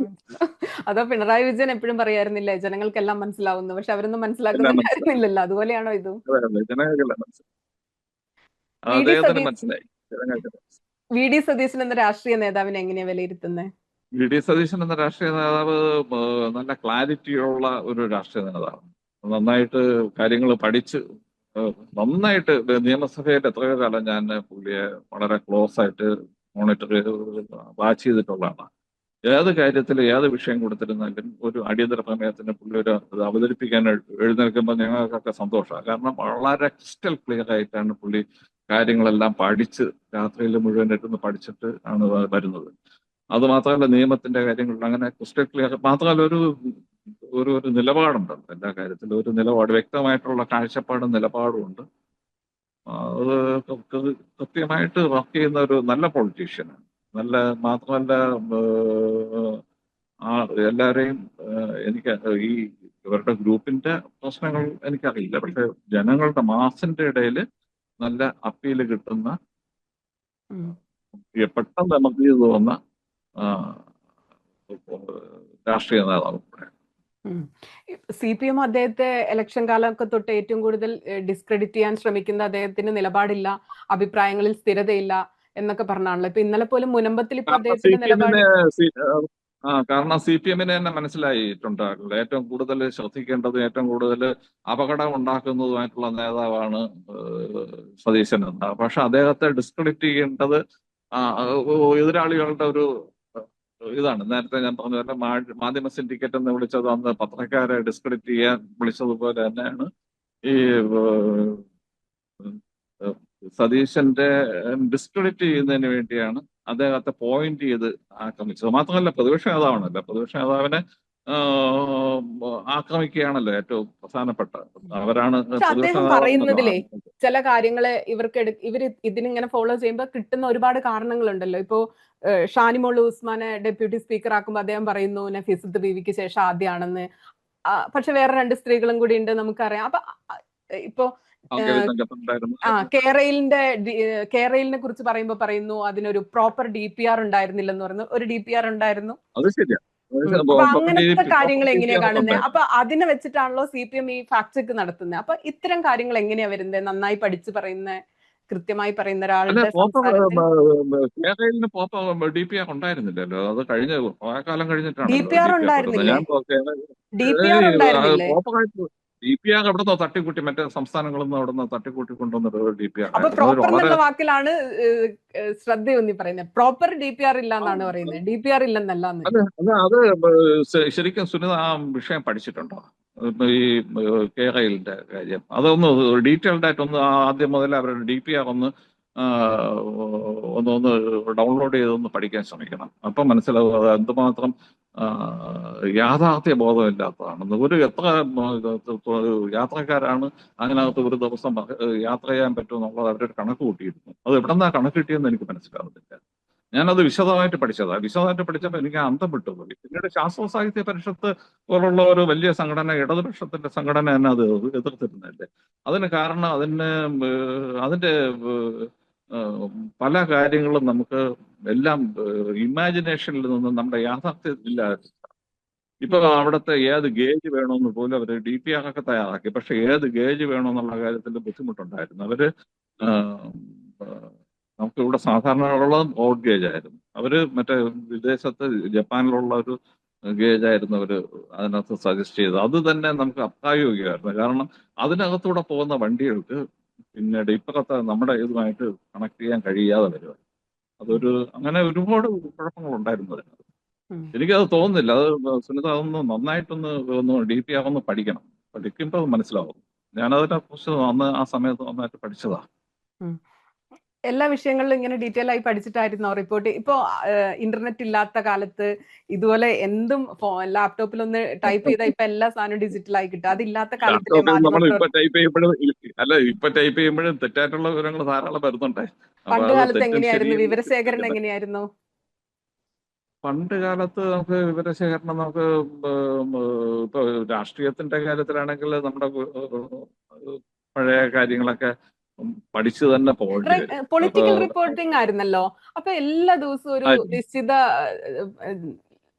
അതോ പിണറായി വിജയൻ എപ്പോഴും പറയാറുന്നില്ലേ ജനങ്ങൾക്കെല്ലാം മനസ്സിലാവുന്നു, പക്ഷെ അവരൊന്നും എല്ലാം മനസ്സിലാക്കുന്നുണ്ടായിരുന്നില്ലല്ലോ. അതുപോലെയാണോ ഇതും? ജനങ്ങൾക്കെല്ലാം മനസ്സിലാവും. വി ഡി അദ്ദേഹത്തിന് സതീശൻ മനസ്സിലായി, ജനങ്ങൾക്ക് മനസ്സിലായി. വി ഡി സതീശൻ എന്ന രാഷ്ട്രീയ നേതാവിനെ എങ്ങനെയാ വിലയിരുത്തുന്നത്? VD സതീശൻ എന്ന രാഷ്ട്രീയ നേതാവ് നല്ല ക്ലാരിറ്റിയുള്ള ഒരു രാഷ്ട്രീയ നേതാവാണ്. നന്നായിട്ട് കാര്യങ്ങൾ പഠിച്ച് നന്നായിട്ട് നിയമസഭയിൽ എത്രയോ കാലം ഞാൻ പുള്ളിയെ വളരെ ക്ലോസ് ആയിട്ട് മോണിറ്റർ ചെയ്ത് വാച്ച് ചെയ്തിട്ടുള്ളതാണ്. ഏത് കാര്യത്തിൽ ഏത് വിഷയം കൊടുത്തിരുന്നാലും ഒരു അടിയന്തര പ്രമേയത്തിന് പുള്ളി അത് അവതരിപ്പിക്കാൻ എഴുന്നേൽക്കുമ്പോൾ ഞങ്ങൾക്കൊക്കെ സന്തോഷമാണ്. കാരണം വളരെ ക്രിസ്റ്റൽ ക്ലിയർ ആയിട്ടാണ് പുള്ളി കാര്യങ്ങളെല്ലാം പഠിച്ച് രാത്രിയിൽ മുഴുവൻ ഇരുന്ന് പഠിച്ചിട്ട് ആണ് വരുന്നത്. അത് മാത്രമല്ല നിയമത്തിന്റെ കാര്യങ്ങളിൽ അങ്ങനെ ക്രിസ്റ്റൽ ക്ലിയർ മാത്രമല്ല, ഒരു നിലപാടുണ്ട് എല്ലാ കാര്യത്തിലും. ഒരു നിലപാട്, വ്യക്തമായിട്ടുള്ള കാഴ്ചപ്പാടും നിലപാടും ഉണ്ട്. അത് കൃത്യമായിട്ട് വർക്ക് ചെയ്യുന്ന ഒരു നല്ല പൊളിറ്റീഷ്യനാണ്. നല്ല മാത്രമല്ല എല്ലാവരെയും എനിക്ക് ഈ ഇവരുടെ ഗ്രൂപ്പിന്റെ പ്രശ്നങ്ങൾ എനിക്കറിയില്ല. പക്ഷെ ജനങ്ങളുടെ മാസിന്റെ ഇടയിൽ നല്ല അപ്പീല് കിട്ടുന്ന ഉം. പെട്ടെന്ന് നമുക്ക് ഇത് തോന്നുന്ന ആ, രാഷ്ട്രീയ നേതാവ്. CPM അദ്ദേഹത്തെ ഇലക്ഷൻ കാലമൊക്കെ തൊട്ട് ഏറ്റവും കൂടുതൽ ഡിസ്ക്രെഡിറ്റ് ചെയ്യാൻ ശ്രമിക്കുന്ന അദ്ദേഹത്തിന് നിലപാടില്ല, അഭിപ്രായങ്ങളിൽ സ്ഥിരതയില്ല എന്നൊക്കെ പറഞ്ഞാണല്ലോ. ഇപ്പൊ ഇന്നലെ പോലും മുനമ്പത്തിൽ ഇപ്പൊ കാരണം അദ്ദേഹത്തിന്റെ നിലപാട് കാരണം സി പി എമ്മിന് തന്നെ മനസ്സിലായിട്ടുണ്ടാകില്ല ഏറ്റവും കൂടുതൽ ശ്രദ്ധിക്കേണ്ടതും ഏറ്റവും കൂടുതൽ അപകടം ഉണ്ടാക്കുന്നതുമായിട്ടുള്ള നേതാവാണ് സതീശൻ എന്ന്. പക്ഷെ അദ്ദേഹത്തെ ഡിസ്ക്രെഡിറ്റ് ചെയ്യേണ്ടത് എതിരാളികളുടെ ഒരു ഇതാണ്. നേരത്തെ ഞാൻ പറഞ്ഞ പോലെ മാധ്യമ സിൻഡിക്കേറ്റ് എന്ന് വിളിച്ചത് അന്ന് പത്രക്കാരെ ഡിസ്ക്രെഡിറ്റ് ചെയ്യാൻ വിളിച്ചതുപോലെ തന്നെയാണ് ഈ സതീശന്റെ ഡിസ്ക്രെഡിറ്റ് ചെയ്യുന്നതിന് വേണ്ടിയാണ് അദ്ദേഹത്തെ പോയിന്റ് ചെയ്ത് ആക്രമിച്ചത്. മാത്രമല്ല പ്രതിപക്ഷ നേതാവാണല്ലോ, പ്രതിപക്ഷ നേതാവിനെ ആക്രമിക്കുകയാണല്ലോ ഏറ്റവും പ്രധാനപ്പെട്ട. അവരാണ് അദ്ദേഹം പറയുന്നതിലേ ചില കാര്യങ്ങള് ഇവർ ഇതിനിങ്ങനെ ഫോളോ ചെയ്യുമ്പോൾ കിട്ടുന്ന ഒരുപാട് കാരണങ്ങളുണ്ടല്ലോ. ഇപ്പോ ഷാനിമോൾ ഉസ്മാനെ ഡെപ്യൂട്ടി സ്പീക്കർ ആക്കുമ്പോൾ അദ്ദേഹം പറയുന്നു നഫീസത്ത് ബീവിക്ക് ശേഷം ആദ്യമാണെന്ന്. പക്ഷെ വേറെ 2 സ്ത്രീകളും കൂടി ഉണ്ട് നമുക്കറിയാം. അപ്പൊ ഇപ്പോ കേരളിനെ കുറിച്ച് പറയുന്നു അതിനൊരു പ്രോപ്പർ DPR ഉണ്ടായിരുന്നില്ലെന്ന് പറഞ്ഞു. ഒരു DPR ഉണ്ടായിരുന്നു. അത് ശരിയാ. അപ്പൊ അങ്ങനത്തെ കാര്യങ്ങൾ എങ്ങനെയാ കാണുന്നത്? അപ്പൊ അതിനെ വെച്ചിട്ടാണല്ലോ CPM ഈ ഫാക്ട് ചെക്ക് നടത്തുന്നത്. അപ്പൊ ഇത്തരം കാര്യങ്ങൾ എങ്ങനെയാ വരുന്നത്? നന്നായി പഠിച്ചു പറയുന്ന, കൃത്യമായി പറയുന്ന ഒരാളുടെ കേരളത്തിന് DPR ഉണ്ടായിരുന്നില്ലല്ലോ. അത് കഴിഞ്ഞ കാലം കഴിഞ്ഞിട്ടാണ് DPR ഉണ്ടായിരുന്നില്ലേ? DPR എവിടുന്നോ തട്ടിക്കൂട്ടി, മറ്റേ സംസ്ഥാനങ്ങളിൽ നിന്ന് അവിടുന്ന് തട്ടിക്കൂട്ടി കൊണ്ടുവന്നത് DPR. അപ്പൊ പ്രോപ്പർ എന്നുള്ള വാക്കിലാണ് ശ്രദ്ധയൊന്നി പറയുന്നത്. പ്രോപ്പർ DPR ഇല്ല എന്നാണ് പറയുന്നത്. DPR ഇല്ലെന്നല്ല. അത് ശരിക്കും സുനിത ആ വിഷയം പഠിച്ചിട്ടുണ്ടോ? ഈ കേരളയിലെ കാര്യം അതൊന്ന് ഡീറ്റെയിൽഡ് ആയിട്ടൊന്ന് ആദ്യം മുതൽ അവരുടെ DPR ഒന്ന് ഡൗൺലോഡ് ചെയ്തൊന്ന് പഠിക്കാൻ ശ്രമിക്കണം. അപ്പം മനസ്സിലാവും അത് എന്തുമാത്രം യാഥാർത്ഥ്യ ബോധമില്ലാത്തതാണെന്ന്. എത്ര യാത്രക്കാരാണ് അതിനകത്ത് ഒരു ദിവസം യാത്ര ചെയ്യാൻ പറ്റുമെന്നുള്ളത് അവരൊരു കണക്ക് കൂട്ടിയിരുന്നു. അത് എവിടെ നിന്നാ കണക്ക് കിട്ടിയെന്ന് എനിക്ക് മനസ്സിലാവുന്നില്ല. ഞാനത് വിശദമായിട്ട് പഠിച്ചതാണ്. വിശദമായിട്ട് പഠിച്ചപ്പോൾ എനിക്ക് അന്തം വിട്ടുപോയി. പിന്നീട് ശാസ്ത്ര സാഹിത്യ പരിഷത്ത് പോലുള്ള ഒരു വലിയ സംഘടന, ഇടതുപക്ഷത്തിന്റെ സംഘടന തന്നെ അത് എതിർത്തിരുന്നല്ലേ. അതിന് കാരണം അതിന്റെ പല കാര്യങ്ങളും നമുക്ക് എല്ലാം ഇമാജിനേഷനിൽ നിന്ന് നമ്മുടെ യാഥാർത്ഥ്യത്തിലില്ലാതെ. ഇപ്പൊ അവിടുത്തെ ഏത് ഗേജ് വേണമെന്ന് പോലും അവര് DPR ഒക്കെ തയ്യാറാക്കി. പക്ഷെ ഏത് ഗേജ് വേണമെന്നുള്ള കാര്യത്തിൽ ബുദ്ധിമുട്ടുണ്ടായിരുന്നു. അവര് നമുക്ക് ഇവിടെ സാധാരണ ഉള്ളത് ഔട്ട് ഗേജ് ആയിരുന്നു. അവര് മറ്റേ വിദേശത്ത് ജപ്പാനിലുള്ള ഒരു ഗേജ് ആയിരുന്നു അവര് അതിനകത്ത് സജസ്റ്റ് ചെയ്തത്. അത് തന്നെ നമുക്ക് അപ്രായോഗികമായിരുന്നു. കാരണം അതിനകത്തൂടെ പോകുന്ന വണ്ടികൾക്ക് പിന്നീട് ഇപ്പുറത്തെ നമ്മുടെ ഇതുമായിട്ട് കണക്ട് ചെയ്യാൻ കഴിയാതെ വരിക. അങ്ങനെ ഒരുപാട് കുഴപ്പങ്ങൾ ഉണ്ടായിരുന്നു അതിനകത്ത്. എനിക്കത് തോന്നുന്നില്ല. അത് സുനിത അതൊന്ന് നന്നായിട്ടൊന്ന് DPR ഒന്ന് പഠിക്കണം. പഠിക്കുമ്പോൾ അത് മനസ്സിലാവും. ഞാനതിനെ കുറിച്ച് ആ സമയത്ത് നന്നായിട്ട് പഠിച്ചതാ. എല്ലാ വിഷയങ്ങളിലും ഇങ്ങനെ ഡീറ്റെയിൽ ആയി പഠിച്ചിട്ടായിരുന്നോ റിപ്പോർട്ട്? ഇപ്പോ ഇന്റർനെറ്റ് ഇല്ലാത്ത കാലത്ത് ഇതുപോലെ എന്തും ലാപ്ടോപ്പിൽ ഒന്ന് ടൈപ്പ് ചെയ്താൽ ഇപ്പൊ എല്ലാ സാധനവും ഡിജിറ്റൽ ആയി കിട്ടും. അതില്ലാത്ത കാലത്ത് ഇപ്പൊ ടൈപ്പ് ചെയ്യുമ്പോഴും തെറ്റായിട്ടുള്ള വിവരങ്ങൾ ധാരാളം വരുന്നുണ്ടേ. പണ്ട് കാലത്ത് എങ്ങനെയായിരുന്നു വിവരശേഖരണം? എങ്ങനെയായിരുന്നു പണ്ട് കാലത്ത്? നമുക്ക് വിവരശേഖരണം നമുക്ക് ഇപ്പൊ രാഷ്ട്രീയത്തിന്റെ കാര്യത്തിലാണെങ്കിൽ നമ്മുടെ പഴയ കാര്യങ്ങളൊക്കെ പഠിച്ചു തന്നെ പോകേണ്ടി വരും. പൊളിറ്റിക്കൽ റിപ്പോർട്ടിംഗ് ആയിരുന്നല്ലോ. അപ്പൊ എല്ലാ ദിവസവും ഒരു നിശ്ചിത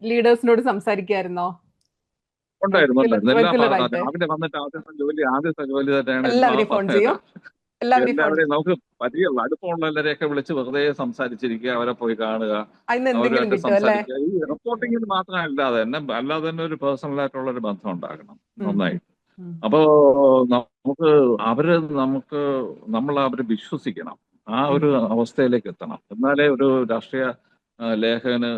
ലീഡേഴ്സിനോട് സംസാരിക്കായിരുന്നോ? ഉണ്ടായിരുന്നു. രാവിലെ വന്നിട്ട് ആദ്യത്തെ ജോലി തന്നെയാണ് എല്ലാവരെയും നമുക്ക് അടുപ്പമുള്ള എല്ലാവരെയൊക്കെ വിളിച്ച് വെറുതെ സംസാരിച്ചിരിക്കുക, അവരെ പോയി കാണുക, അവരൊക്കെ സംസാരിക്കുക. ഈ റിപ്പോർട്ടിങ്ങിന് മാത്രമല്ലാതെ തന്നെ ഒരു പേഴ്സണൽ ആയിട്ടുള്ള ഒരു ബന്ധം ഉണ്ടാകണം നന്നായിട്ട്. അപ്പോ നമ്മൾ അവരെ വിശ്വസിക്കണം. ആ ഒരു അവസ്ഥയിലേക്ക് എത്തണം. എന്നാലേ ഒരു രാഷ്ട്രീയ ലേഖകന്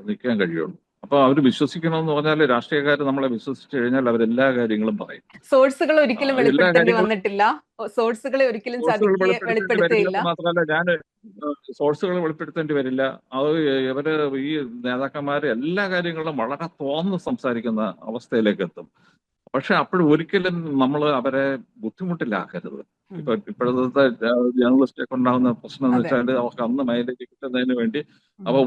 നിൽക്കാൻ കഴിയുള്ളൂ. അപ്പൊ അവർ വിശ്വസിക്കണമെന്ന് പറഞ്ഞാൽ രാഷ്ട്രീയക്കാർ നമ്മളെ വിശ്വസിച്ചു കഴിഞ്ഞാൽ അവരെല്ലാ കാര്യങ്ങളും പറയും. സോഴ്സുകൾ ഒരിക്കലും വെളിപ്പെടുത്തേണ്ടി വന്നിട്ടില്ല. സോഴ്സുകളെ ഒരിക്കലും വെളിപ്പെടുത്തിയില്ല. മാത്രമല്ല ഞാൻ സോഴ്സുകൾ വെളിപ്പെടുത്തേണ്ടി വരില്ല. അത് ഇവര് ഈ നേതാക്കന്മാര് എല്ലാ കാര്യങ്ങളും വളരെ തുറന്ന് സംസാരിക്കുന്ന അവസ്ഥയിലേക്ക് എത്തും. പക്ഷെ അപ്പോഴും ഒരിക്കലും നമ്മൾ അവരെ ബുദ്ധിമുട്ടിലാക്കരുത്. ഇപ്പോഴത്തെ ജേർണലിസ്റ്റൊക്കെ ഉണ്ടാകുന്ന പ്രശ്നം എന്ന് വെച്ചാൽ അവർക്ക് അന്ന് മൈലേജ് കിട്ടുന്നതിന് വേണ്ടി അപ്പൊ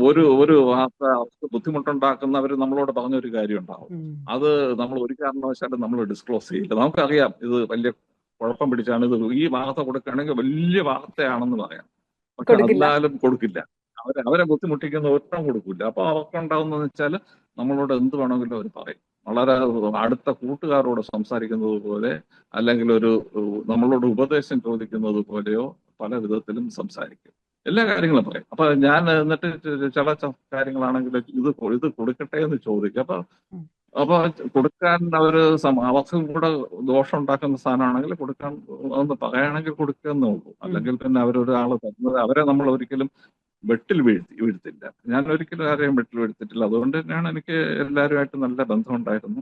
ഒരു വാർത്ത അവർക്ക് ബുദ്ധിമുട്ടുണ്ടാക്കുന്നവർ നമ്മളോട് പറഞ്ഞൊരു കാര്യം ഉണ്ടാവും. അത് നമ്മൾ ഒരു കാരണവശാലും നമ്മൾ ഡിസ്ക്ലോസ് ചെയ്യില്ല. നമുക്കറിയാം ഇത് വലിയ കുഴപ്പം പിടിച്ചാണ് ഇത് ഈ വാർത്ത കൊടുക്കുകയാണെങ്കിൽ വലിയ വാർത്തയാണെന്ന് പറയാം. പക്ഷെ കൊടുക്കില്ല. എന്നാലും കൊടുക്കില്ല. അവരെ ബുദ്ധിമുട്ടിക്കുന്ന ഒരെണ്ണം കൊടുക്കില്ല. അപ്പൊ അവർക്കുണ്ടാവുന്നതെന്ന് വെച്ചാൽ നമ്മളോട് എന്ത് വേണമെങ്കിലും അവർ പറയും. വളരെ അടുത്ത കൂട്ടുകാരോട് സംസാരിക്കുന്നത് പോലെ, അല്ലെങ്കിൽ നമ്മളോട് ഉപദേശം ചോദിക്കുന്നത് പോലെയോ പല വിധത്തിലും സംസാരിക്കും. എല്ലാ കാര്യങ്ങളും പറയും. അപ്പൊ ഞാൻ എന്നിട്ട് ചില കാര്യങ്ങളാണെങ്കിൽ ഇത് കൊടുക്കട്ടെ എന്ന് ചോദിക്കും. അപ്പൊ കൊടുക്കാൻ അവർക്കും കൂടെ ദോഷം ഉണ്ടാക്കുന്ന സാധനമാണെങ്കിൽ കൊടുക്കാൻ ഒന്ന് പറയുകയാണെങ്കിൽ കൊടുക്കുന്നേ ഉള്ളൂ. അല്ലെങ്കിൽ പിന്നെ അവരൊരാൾ തരുന്നത് അവരെ നമ്മൾ ഒരിക്കലും വെട്ടിൽ വീഴ്ത്തില്ല. ഞാൻ ഒരിക്കലും ആരെയും വെട്ടിൽ വീഴ്ത്തിട്ടില്ല. അതുകൊണ്ട് തന്നെയാണ് എനിക്ക് എല്ലാവരുമായിട്ട് നല്ല ബന്ധമുണ്ടായിരുന്നു.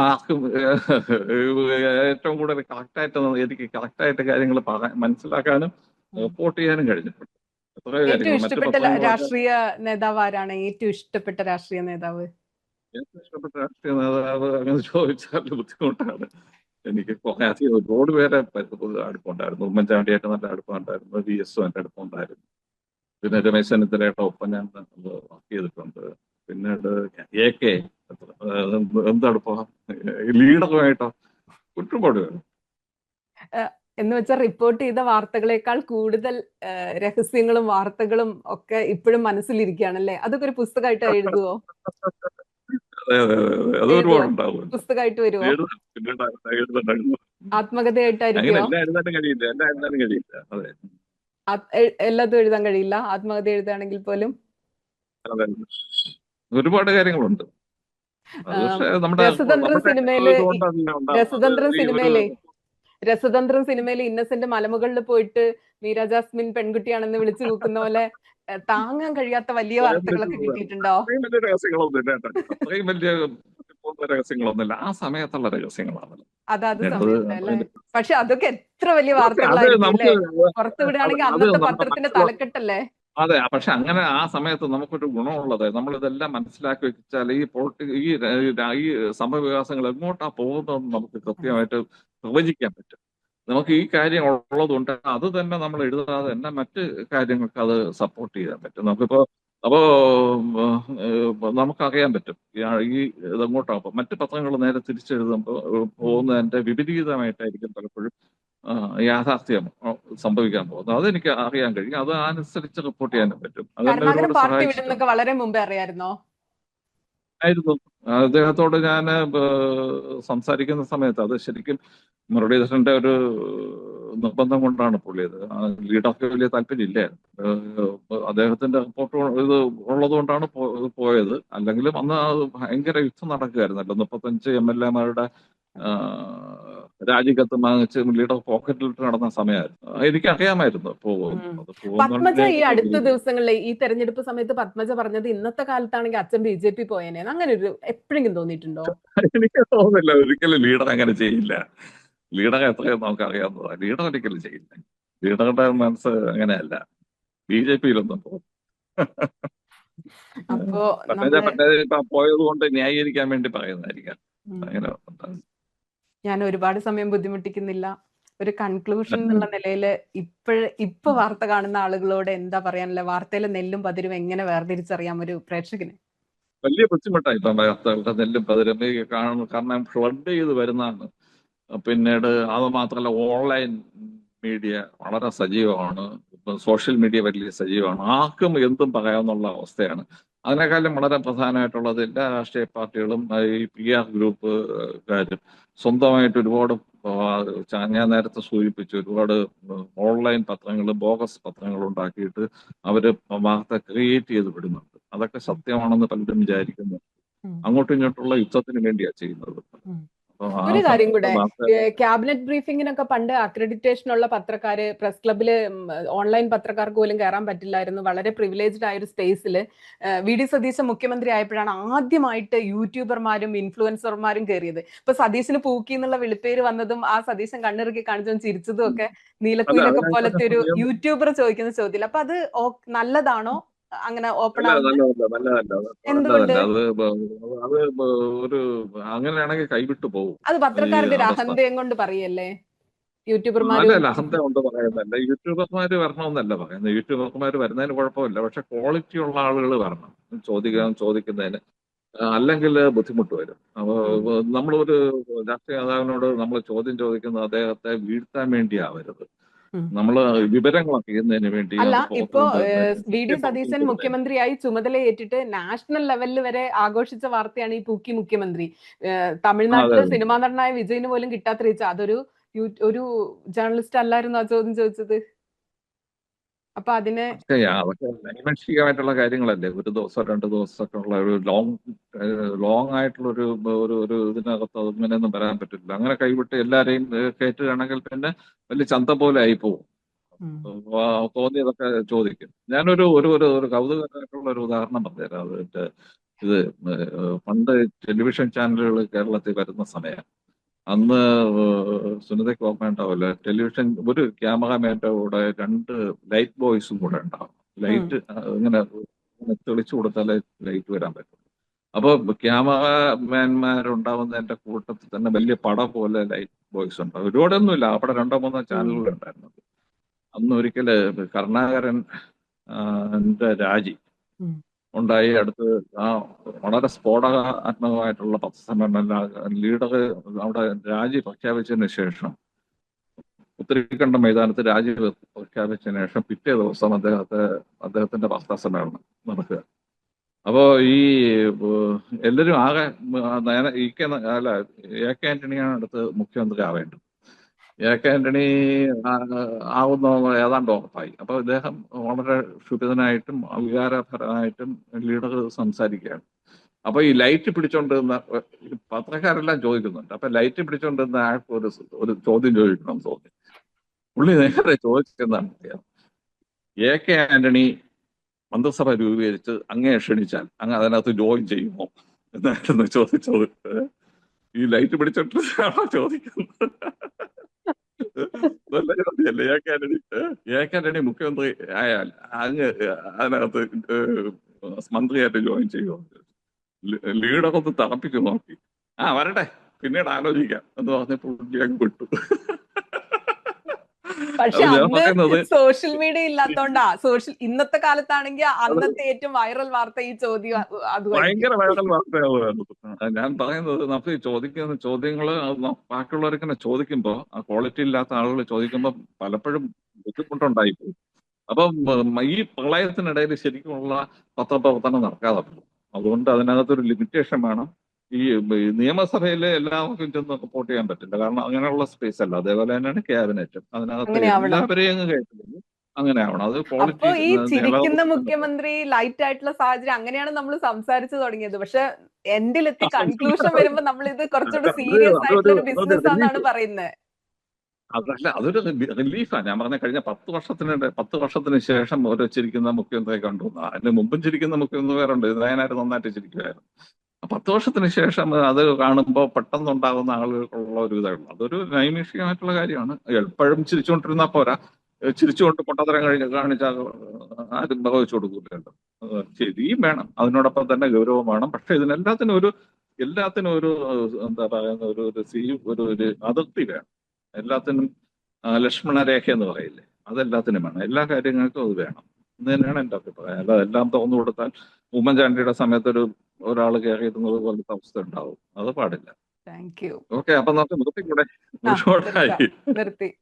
ആർക്കും ഏറ്റവും കൂടുതൽ എനിക്ക് കറക്റ്റായിട്ട് കാര്യങ്ങൾ മനസ്സിലാക്കാനും റിപ്പോർട്ട് ചെയ്യാനും കഴിഞ്ഞിട്ടുണ്ട്. എത്രയോ ഏറ്റവും കാര്യങ്ങൾ മറ്റു ഇഷ്ടപ്പെട്ട പത്രങ്ങളൊക്കെ രാഷ്ട്രീയ നേതാവ് ആരാണ്? ഏറ്റവും ഇഷ്ടപ്പെട്ട രാഷ്ട്രീയ നേതാവ്? ഏറ്റവും ഇഷ്ടപ്പെട്ട രാഷ്ട്രീയ നേതാവ് അങ്ങനെ ചോദിച്ചാൽ ബുദ്ധിമുട്ടാണ്. എനിക്ക് കുറെ അധികം ഒരുപാട് പേരെ അടുപ്പമുണ്ടായിരുന്നു. ഉമ്മൻചാണ്ടിയായിട്ട് നല്ല അടുപ്പമുണ്ടായിരുന്നു. VS എൻ്റെ അടുപ്പമുണ്ടായിരുന്നു. പിന്നെ രമേശ് ചെന്നിത്തലയുടെ ഒപ്പം ഞാൻ വർക്ക് ചെയ്തിട്ടുണ്ട്. പിന്നീട് AK എന്തടുപ്പാ ലീഡറുമായിട്ടോ ഒരുപാട് പേര്. എന്ന് വെച്ചാൽ റിപ്പോർട്ട് ചെയ്ത വാർത്തകളെക്കാൾ കൂടുതൽ രഹസ്യങ്ങളും വാർത്തകളും ഒക്കെ ഇപ്പോഴും മനസ്സിലിരിക്കുകയാണല്ലേ? അതൊക്കെ ഒരു പുസ്തകമായിട്ട് എഴുതുവോ? അതെ അതെ അതെ അതെ അത് ഒരുപാടുണ്ടാവും. പുസ്തകമായിട്ട് വരുമോ? എഴുതണം. ആത്മകഥയായിട്ടായിരിക്കോ? അങ്ങനെ എല്ലാം എഴുതാനും കഴിയില്ല. അതെ എല്ലാതും എഴുതാൻ കഴിയില്ല. ആത്മകഥ എഴുതുകയാണെങ്കിൽ പോലും അതെ ഒരുപാട് കാര്യങ്ങളുണ്ട്. അത് പക്ഷേ നമ്മുടെ രസതന്ത്രം സിനിമയിലെ ഇന്നസെന്റ് മലമുകളിൽ പോയിട്ട് മീര ജാസ്മിൻ പെൺകുട്ടിയാണെന്ന് വിളിച്ചു കൂക്കുന്ന പോലെ താങ്ങാൻ കഴിയാത്ത വലിയ വാർത്തകളൊക്കെ കിട്ടിയിട്ടുണ്ടോ? അത്രയും വലിയ രഹസ്യങ്ങളൊന്നുമില്ല. ആ സമയത്തുള്ള രഹസ്യങ്ങളാണല്ലോ. അതാത് സമയത്തല്ലേ? പക്ഷെ അതൊക്കെ എത്ര വലിയ വാർത്തകളായിരിക്കും പുറത്തുവിടുകയാണെങ്കിൽ അന്നത്തെ പത്രത്തിന്റെ തലക്കെട്ടല്ലേ? അതെ. പക്ഷെ അങ്ങനെ ആ സമയത്ത് നമുക്കൊരു ഗുണമുള്ളത് നമ്മളിതെല്ലാം മനസ്സിലാക്കി വെച്ചാൽ ഈ സംഭവ വികാസങ്ങൾ എങ്ങോട്ടാ പോകുന്നതെന്ന് നമുക്ക് കൃത്യമായിട്ട് പ്രവചിക്കാൻ പറ്റും. നമുക്ക് ഈ കാര്യം ഉള്ളതുകൊണ്ട് അത് തന്നെ നമ്മൾ എഴുതാതെ തന്നെ മറ്റ് കാര്യങ്ങൾക്ക് അത് സപ്പോർട്ട് ചെയ്യാൻ പറ്റും. അപ്പോ നമുക്കറിയാൻ പറ്റും ഈ ഇതെങ്ങോട്ടാ മറ്റ് പത്രങ്ങൾ നേരെ തിരിച്ചെഴുതുമ്പോൾ പോകുന്നതിന്റെ വിപരീതമായിട്ടായിരിക്കും പലപ്പോഴും യാഥാർത്ഥ്യം സംഭവിക്കാൻ പോകുന്നത്. അതെനിക്ക് അറിയാൻ കഴിയും. അത് അനുസരിച്ച് റിപ്പോർട്ട് ചെയ്യാനും പറ്റും. അതെന്നെ ഒരുപാട് സഹായിച്ചിട്ടുണ്ട്. വളരെ മുമ്പേ അറിയായിരുന്നോ? ആയിരുന്നു. അദ്ദേഹത്തോട് ഞാൻ സംസാരിക്കുന്ന സമയത്ത് അത് ശരിക്കും മുരളീധരന്റെ ഒരു നിർബന്ധം കൊണ്ടാണ് പുള്ളി അത്. ലീഡർക്ക് വലിയ താല്പര്യമില്ലായിരുന്നു. അദ്ദേഹത്തിന്റെ റിപ്പോർട്ട് ഇത് ഉള്ളത് കൊണ്ടാണ് പോയത്. അല്ലെങ്കിലും അന്ന് ഭയങ്കര യുദ്ധം നടക്കുകയായിരുന്നല്ലോ. 35 MLA-മാരുടെ രാജിക്കത്ത് വാങ്ങിച്ച് ലീഡർ പോക്കറ്റിലിട്ട് നടന്ന സമയമായിരുന്നു. എനിക്കറിയാമായിരുന്നു പത്മജ ഈ അടുത്ത ദിവസങ്ങളിലെ ഈ തെരഞ്ഞെടുപ്പ് സമയത്ത് പത്മജ പറഞ്ഞത് ഇന്നത്തെ കാലത്താണെങ്കിൽ അച്ഛൻ BJP പോയേനെ. അങ്ങനെ ഒരു എപ്പോഴെങ്കിലും തോന്നിയിട്ടുണ്ടോ? എനിക്ക് തോന്നുന്നില്ല. ഒരിക്കലും ലീഡർ അങ്ങനെ ചെയ്യില്ല. ലീഡർ എത്രയോ നമുക്ക് അറിയാവുന്നതാണ്. ലീഡർ ഒരിക്കലും ചെയ്യില്ല. ലീഡറുടെ മനസ്സ് അങ്ങനെയല്ല. BJP-യിലൊന്നും പോകും. പോയത് കൊണ്ട് ന്യായീകരിക്കാൻ വേണ്ടി പറയുന്നതായിരിക്കാം. അങ്ങനെ ഞാൻ ഒരുപാട് സമയം ബുദ്ധിമുട്ടിക്കുന്നില്ല. ഒരു കൺക്ലൂഷൻ എന്നുള്ള നിലയിൽ ഇപ്പൊ വാർത്ത കാണുന്ന ആളുകളോട് എന്താ പറയാനുള്ള? വാർത്തയിലെ നെല്ലും പതിരും എങ്ങനെ വേർതിരിച്ചറിയാം ഒരു പ്രേക്ഷകന്? വലിയ ബുദ്ധിമുട്ടായി ഇപ്പം വാർത്തകളുടെ നെല്ലും പതിരും കാരണം ഫ്ലഡ് ചെയ്ത് വരുന്നതാണ്. പിന്നീട് അത് മാത്രമല്ല ഓൺലൈൻ മീഡിയ വളരെ സജീവമാണ്. സോഷ്യൽ മീഡിയ വലിയ സജീവമാണ്. ആർക്കും എന്തും പറയാമെന്നുള്ള അവസ്ഥയാണ്. അതിനേക്കാളും വളരെ പ്രധാനമായിട്ടുള്ളത് എല്ലാ രാഷ്ട്രീയ പാർട്ടികളും ഈ PR ഗ്രൂപ്പുകാരും സ്വന്തമായിട്ട് ഒരുപാട് ഞാൻ നേരത്തെ സൂചിപ്പിച്ചു ഒരുപാട് ഓൺലൈൻ പത്രങ്ങൾ ബോഗസ് പത്രങ്ങൾ ഉണ്ടാക്കിയിട്ട് അവര് വാർത്ത ക്രിയേറ്റ് ചെയ്ത് വിടുന്നുണ്ട്. അതൊക്കെ സത്യമാണെന്ന് പലരും വിചാരിക്കുന്നു. അങ്ങോട്ടും ഇങ്ങോട്ടുള്ള യുദ്ധത്തിന് വേണ്ടിയാ ചെയ്യുന്നത്. ഒരു കാര്യം കൂടെ, ക്യാബിനറ്റ് ബ്രീഫിങ്ങിനൊക്കെ പണ്ട് അക്രഡിറ്റേഷനുള്ള പത്രക്കാര് പ്രസ് ക്ലബില് ഓൺലൈൻ പത്രക്കാർക്ക് പോലും കയറാൻ പറ്റില്ലായിരുന്നു. വളരെ പ്രിവിലേജ്ഡ് ആയ ഒരു സ്പേസിൽ VD സതീശൻ മുഖ്യമന്ത്രി ആയപ്പോഴാണ് ആദ്യമായിട്ട് യൂട്യൂബർമാരും ഇൻഫ്ലുവൻസർമാരും കയറിയത്. ഇപ്പൊ സതീശന് പൂക്കി എന്നുള്ള വിളിപ്പേര് വന്നതും ആ സതീശൻ കണ്ണിറുക്കി കാണിച്ചും ചിരിച്ചതും ഒക്കെ നീലക്കുയിലൊക്കെ പോലത്തെ ഒരു യൂട്യൂബർ ചോദിക്കുന്ന ചോദ്യം. അപ്പൊ അത് നല്ലതാണോ അങ്ങനെ ഓപ്പൺ നല്ലതല്ല. അത് ഒരു അങ്ങനെയാണെങ്കിൽ കൈവിട്ടു പോകും. അത് പത്രക്കാരുടെ ഒരു അഹന്തയം കൊണ്ട് പറയല്ലേ? അല്ല അഹന്ത കൊണ്ട് പറയുന്നതല്ല. യൂട്യൂബർമാര് വരണമെന്നല്ല പറയുന്നത്. യൂട്യൂബർമാര് വരുന്നതിന് കുഴപ്പമില്ല. പക്ഷെ ക്വാളിറ്റി ഉള്ള ആളുകൾ വരണം ചോദിക്കുന്നതിന്. അല്ലെങ്കിൽ ബുദ്ധിമുട്ട് വരും. അപ്പൊ ഉം. നമ്മളൊരു രാഷ്ട്രീയ നേതാവിനോട് നമ്മൾ ചോദ്യം ചോദിക്കുന്നത് അദ്ദേഹത്തെ വീഴ്ത്താൻ വേണ്ടിയാവരുത്. ഉം. നമ്മള് വിവരങ്ങൾ അറിയുന്നതിന് വേണ്ടി അല്ല, അത് ഇപ്പോ പുറത്തുകൊണ്ടുവരുന്നതിന് വി ഡി സത്യം സതീശൻ പുറത്തുകൊണ്ടുവരുന്നതിന്. മുഖ്യമന്ത്രിയായി ചുമതലയേറ്റിട്ട് നാഷണൽ ലെവലിൽ വരെ ആഘോഷിച്ച വാർത്തയാണ് ഈ പൂക്കി മുഖ്യമന്ത്രി. അതെ തമിഴ്നാട്ടിലെ അതെ. സിനിമാ നടനായ വിജയിന് പോലും കിട്ടാത്ത റീച്ച്. അതൊരു ഒരു ജേർണലിസ്റ്റ് അല്ലായിരുന്നു ആ ചോദ്യം ചോദിച്ചത്. അപ്പൊ അതിനെ അതൊക്കെ നൈമിഷികമായിട്ടുള്ള കാര്യങ്ങളല്ലേ. ഒരു ദിവസം 2 ദിവസമൊക്കെ ഉള്ള ഒരു ലോങ് ആയിട്ടുള്ള ഒരു ഇതിനകത്ത് അങ്ങനെയൊന്നും വരാൻ പറ്റില്ല. അങ്ങനെ കൈവിട്ട് എല്ലാരെയും കയറ്റുകയാണെങ്കിൽ പിന്നെ വലിയ ചന്ത പോലെ ആയി പോകും. ഉം. തോന്നിയതൊക്കെ ചോദിക്കും. ഞാനൊരു ഒരു ഒരു ഒരു കൗതുകമായിട്ടുള്ള ഒരു ഉദാഹരണം പറഞ്ഞുതരാം. ഇത് പണ്ട് ടെലിവിഷൻ ചാനലുകൾ കേരളത്തിൽ വരുന്ന സമയം, അന്ന് സുനിതയ്ക്ക് ഓർമ്മയുണ്ടാവില്ല, ടെലിവിഷൻ ഒരു ക്യാമറാമാന്റെ കൂടെ 2 ലൈറ്റ് ബോയ്സും കൂടെ ഉണ്ടാവും. ഉം. ലൈറ്റ് ഇങ്ങനെ തെളിച്ചു കൊടുത്താലേ ലൈറ്റ് വരാൻ പറ്റും. അപ്പൊ ക്യാമറാമാൻമാരുണ്ടാവുന്നതിന്റെ കൂട്ടത്തിൽ തന്നെ വലിയ പട പോലെ ലൈറ്റ് ബോയ്സ് ഉണ്ടാവും. ഒരുപാടൊന്നുമില്ല, അവിടെ 2 3 ഉം. ചാനലുകൾ ഉണ്ടായിരുന്നു. അന്ന് ഒരിക്കല് കരുണാകരൻ ന്റെ രാജി ഉം. ഉണ്ടായി. അടുത്ത് ആ വളരെ സ്ഫോടനാത്മകമായിട്ടുള്ള പത്രസമ്മേളനം ലീഡർ അവിടെ രാജി പ്രഖ്യാപിച്ചതിന് ശേഷം, ഉത്തരക്കണ്ട മൈതാനത്ത് രാജി പ്രഖ്യാപിച്ചതിന് ശേഷം പിറ്റേ ദിവസം അദ്ദേഹത്തിന്റെ പത്രസമ്മേളനം നടക്കുക. അപ്പോ ഈ എല്ലാരും ആകെ അല്ല, എ കെ ആന്റണിയാണ് അടുത്ത് മുഖ്യമന്ത്രി ആവേണ്ടത്. എ കെ ആന്റണി ആവുന്ന ഏതാണ്ട് ഉറപ്പായി. അപ്പൊ ഇദ്ദേഹം വളരെ ക്ഷുഭിതനായിട്ടും വികാരപരമായിട്ടും ലീഡർ സംസാരിക്കുകയാണ്. അപ്പൊ ഈ ലൈറ്റ് പിടിച്ചോണ്ടിരുന്ന പത്രക്കാരെല്ലാം ചോദിക്കുന്നുണ്ട്. അപ്പൊ ലൈറ്റ് പിടിച്ചോണ്ടിരുന്ന ആൾക്ക് ഒരു ചോദ്യം ചോദിക്കണം എന്ന് തോന്നി. പുള്ളി നേരെ ചോദിച്ചെന്താണ് അറിയാം, എ കെ ആന്റണി മന്ത്രിസഭ രൂപീകരിച്ച് അങ്ങേ ക്ഷണിച്ചാൽ അങ്ങ് അതിനകത്ത് ജോയിൻ ചെയ്യുമോ എന്നായിരുന്നു ചോദിച്ചത്. ഈ ലൈറ്റ് പിടിച്ചോണ്ടിരുന്നയാണോ ചോദിക്കുന്നത്? നല്ല ചോദ്യമല്ലേ. എ കെ ആന്റണി മുഖ്യമന്ത്രി ആയാൽ അങ്ങ് അതിനകത്ത് മന്ത്രിയായിട്ട് ജോയിൻ ചെയ്യുമോ? ലീഡറൊന്ന് തറപ്പിച്ചു നോക്കി. വരട്ടെ, പിന്നീട് ആലോചിക്കാം എന്ന് പറഞ്ഞപ്പോൾ പുള്ളി അങ്ങ് വിട്ടു. പക്ഷെ അപ്പൊ ഞാൻ അന്ന് പറയുന്നത് സോഷ്യൽ മീഡിയ ഇല്ലാത്തോണ്ടാ. ഇന്നത്തെ കാലത്താണെങ്കിൽ അന്നത്തെ ഏറ്റവും വൈറൽ വാർത്ത ഈ ചോദ്യം അതുമായിരിക്കും. ഭയങ്കര വൈറൽ വാർത്തയാവുമായിരുന്നു. ഞാൻ പറയുന്നത് നമുക്ക് ചോദിക്കുന്ന ചോദ്യങ്ങള് ബാക്കിയുള്ളവർക്ക് ചോദിക്കുമ്പോ, ആ ക്വാളിറ്റി ഇല്ലാത്ത ആളുകൾ ചോദിക്കുമ്പോ പലപ്പോഴും ബുദ്ധിമുട്ടുണ്ടായി പോകും. അപ്പം ഈ പ്രളയത്തിനിടയിൽ ശരിക്കുമുള്ള പത്രപ്രവർത്തനം നടക്കാതെ പോകും. അതുകൊണ്ട് അതിനകത്തൊരു ലിമിറ്റേഷൻ വേണം. ഈ നിയമസഭയിലെ എല്ലാവർക്കും ചെന്ന് റിപ്പോർട്ട് ചെയ്യാൻ പറ്റില്ല, കാരണം അങ്ങനെയുള്ള സ്പേസ് അല്ല. അതേപോലെ തന്നെയാണ് ക്യാബിനറ്റും, അതിനകത്ത് അങ്ങനെ ആവണം. എല്ലാവരെയും അങ്ങ് കയറ്റുന്നത് അങ്ങനെ ആവണം. അത് അപ്പൊ ക്വാളിറ്റി ഈ ചിരിക്കുന്ന നിലനിർത്തുന്നുണ്ട്. മുഖ്യമന്ത്രി ലൈറ്റ് ആയിട്ടുള്ള സാഹചര്യം അങ്ങനെയാണ് നമ്മൾ സംസാരിച്ചു തുടങ്ങിയത്. പക്ഷെ എൻഡിലെത്തി കൺക്ലൂഷൻ വരുമ്പോ നമ്മൾ ഇത് കുറച്ചുകൂടി സീരിയസ് ആയിട്ടുള്ള ഒരു അതൊരു ബിസിനസ് ആണെന്നാണ് റിലീഫ്. പറയുന്നത്. അതല്ല, അതൊരു റിലീഫാണ്. ഞാൻ പറഞ്ഞ കഴിഞ്ഞ 10 വർഷത്തിന് ശേഷം ഓരോ ചിരിക്കുന്ന മുഖ്യമന്ത്രിയെ കണ്ടു. അതിന് മുമ്പും ചിരിക്കുന്ന മുഖ്യമന്ത്രിമാരുണ്ട്. നയനാർ നന്നായിട്ട് ചിരിക്കുമായിരുന്നു. 10 വർഷത്തിന് ശേഷം അത് കാണുമ്പോൾ പെട്ടെന്നുണ്ടാകുന്ന ആളുകൾക്കുള്ള ഒരു ഇതാണ്. അതൊരു നൈമിഷികമായിട്ടുള്ള കാര്യമാണ്. എപ്പോഴും ചിരിച്ചുകൊണ്ടിരുന്നാൽ പോരാ. ചിരിച്ചുകൊണ്ട് പൊട്ടത്തരം കാണിച്ചാൽ ആരും ഭഗവച്ചു കൊടുക്കില്ലല്ലോ. ചിരിയും വേണം, അതിനോടൊപ്പം തന്നെ ഗൗരവം വേണം. പക്ഷെ എല്ലാത്തിനും ഒരു എന്താ പറയുന്ന ഒരു അതിർത്തി വേണം. എല്ലാത്തിനും ലക്ഷ്മണ രേഖ എന്ന് പറയില്ലേ, അതെല്ലാത്തിനും വേണം. എല്ലാ കാര്യങ്ങൾക്കും അത് വേണം എന്ന് തന്നെയാണ് എന്റെ അഭിപ്രായം. അല്ലാതെ എല്ലാം തുറന്നു കൊടുത്താൽ ഉമ്മൻചാണ്ടിയുടെ സമയത്ത് ഒരാൾ കയറിയിരുന്നത് പോലത്തെ അവസ്ഥ ഉണ്ടാവും. അത് പാടില്ല. Thank you. ഓക്കെ, അപ്പൊ നമുക്ക് നിർത്തിക്കൂടെ? നിർത്താം. ഒരുപാടായി. നിർത്തി.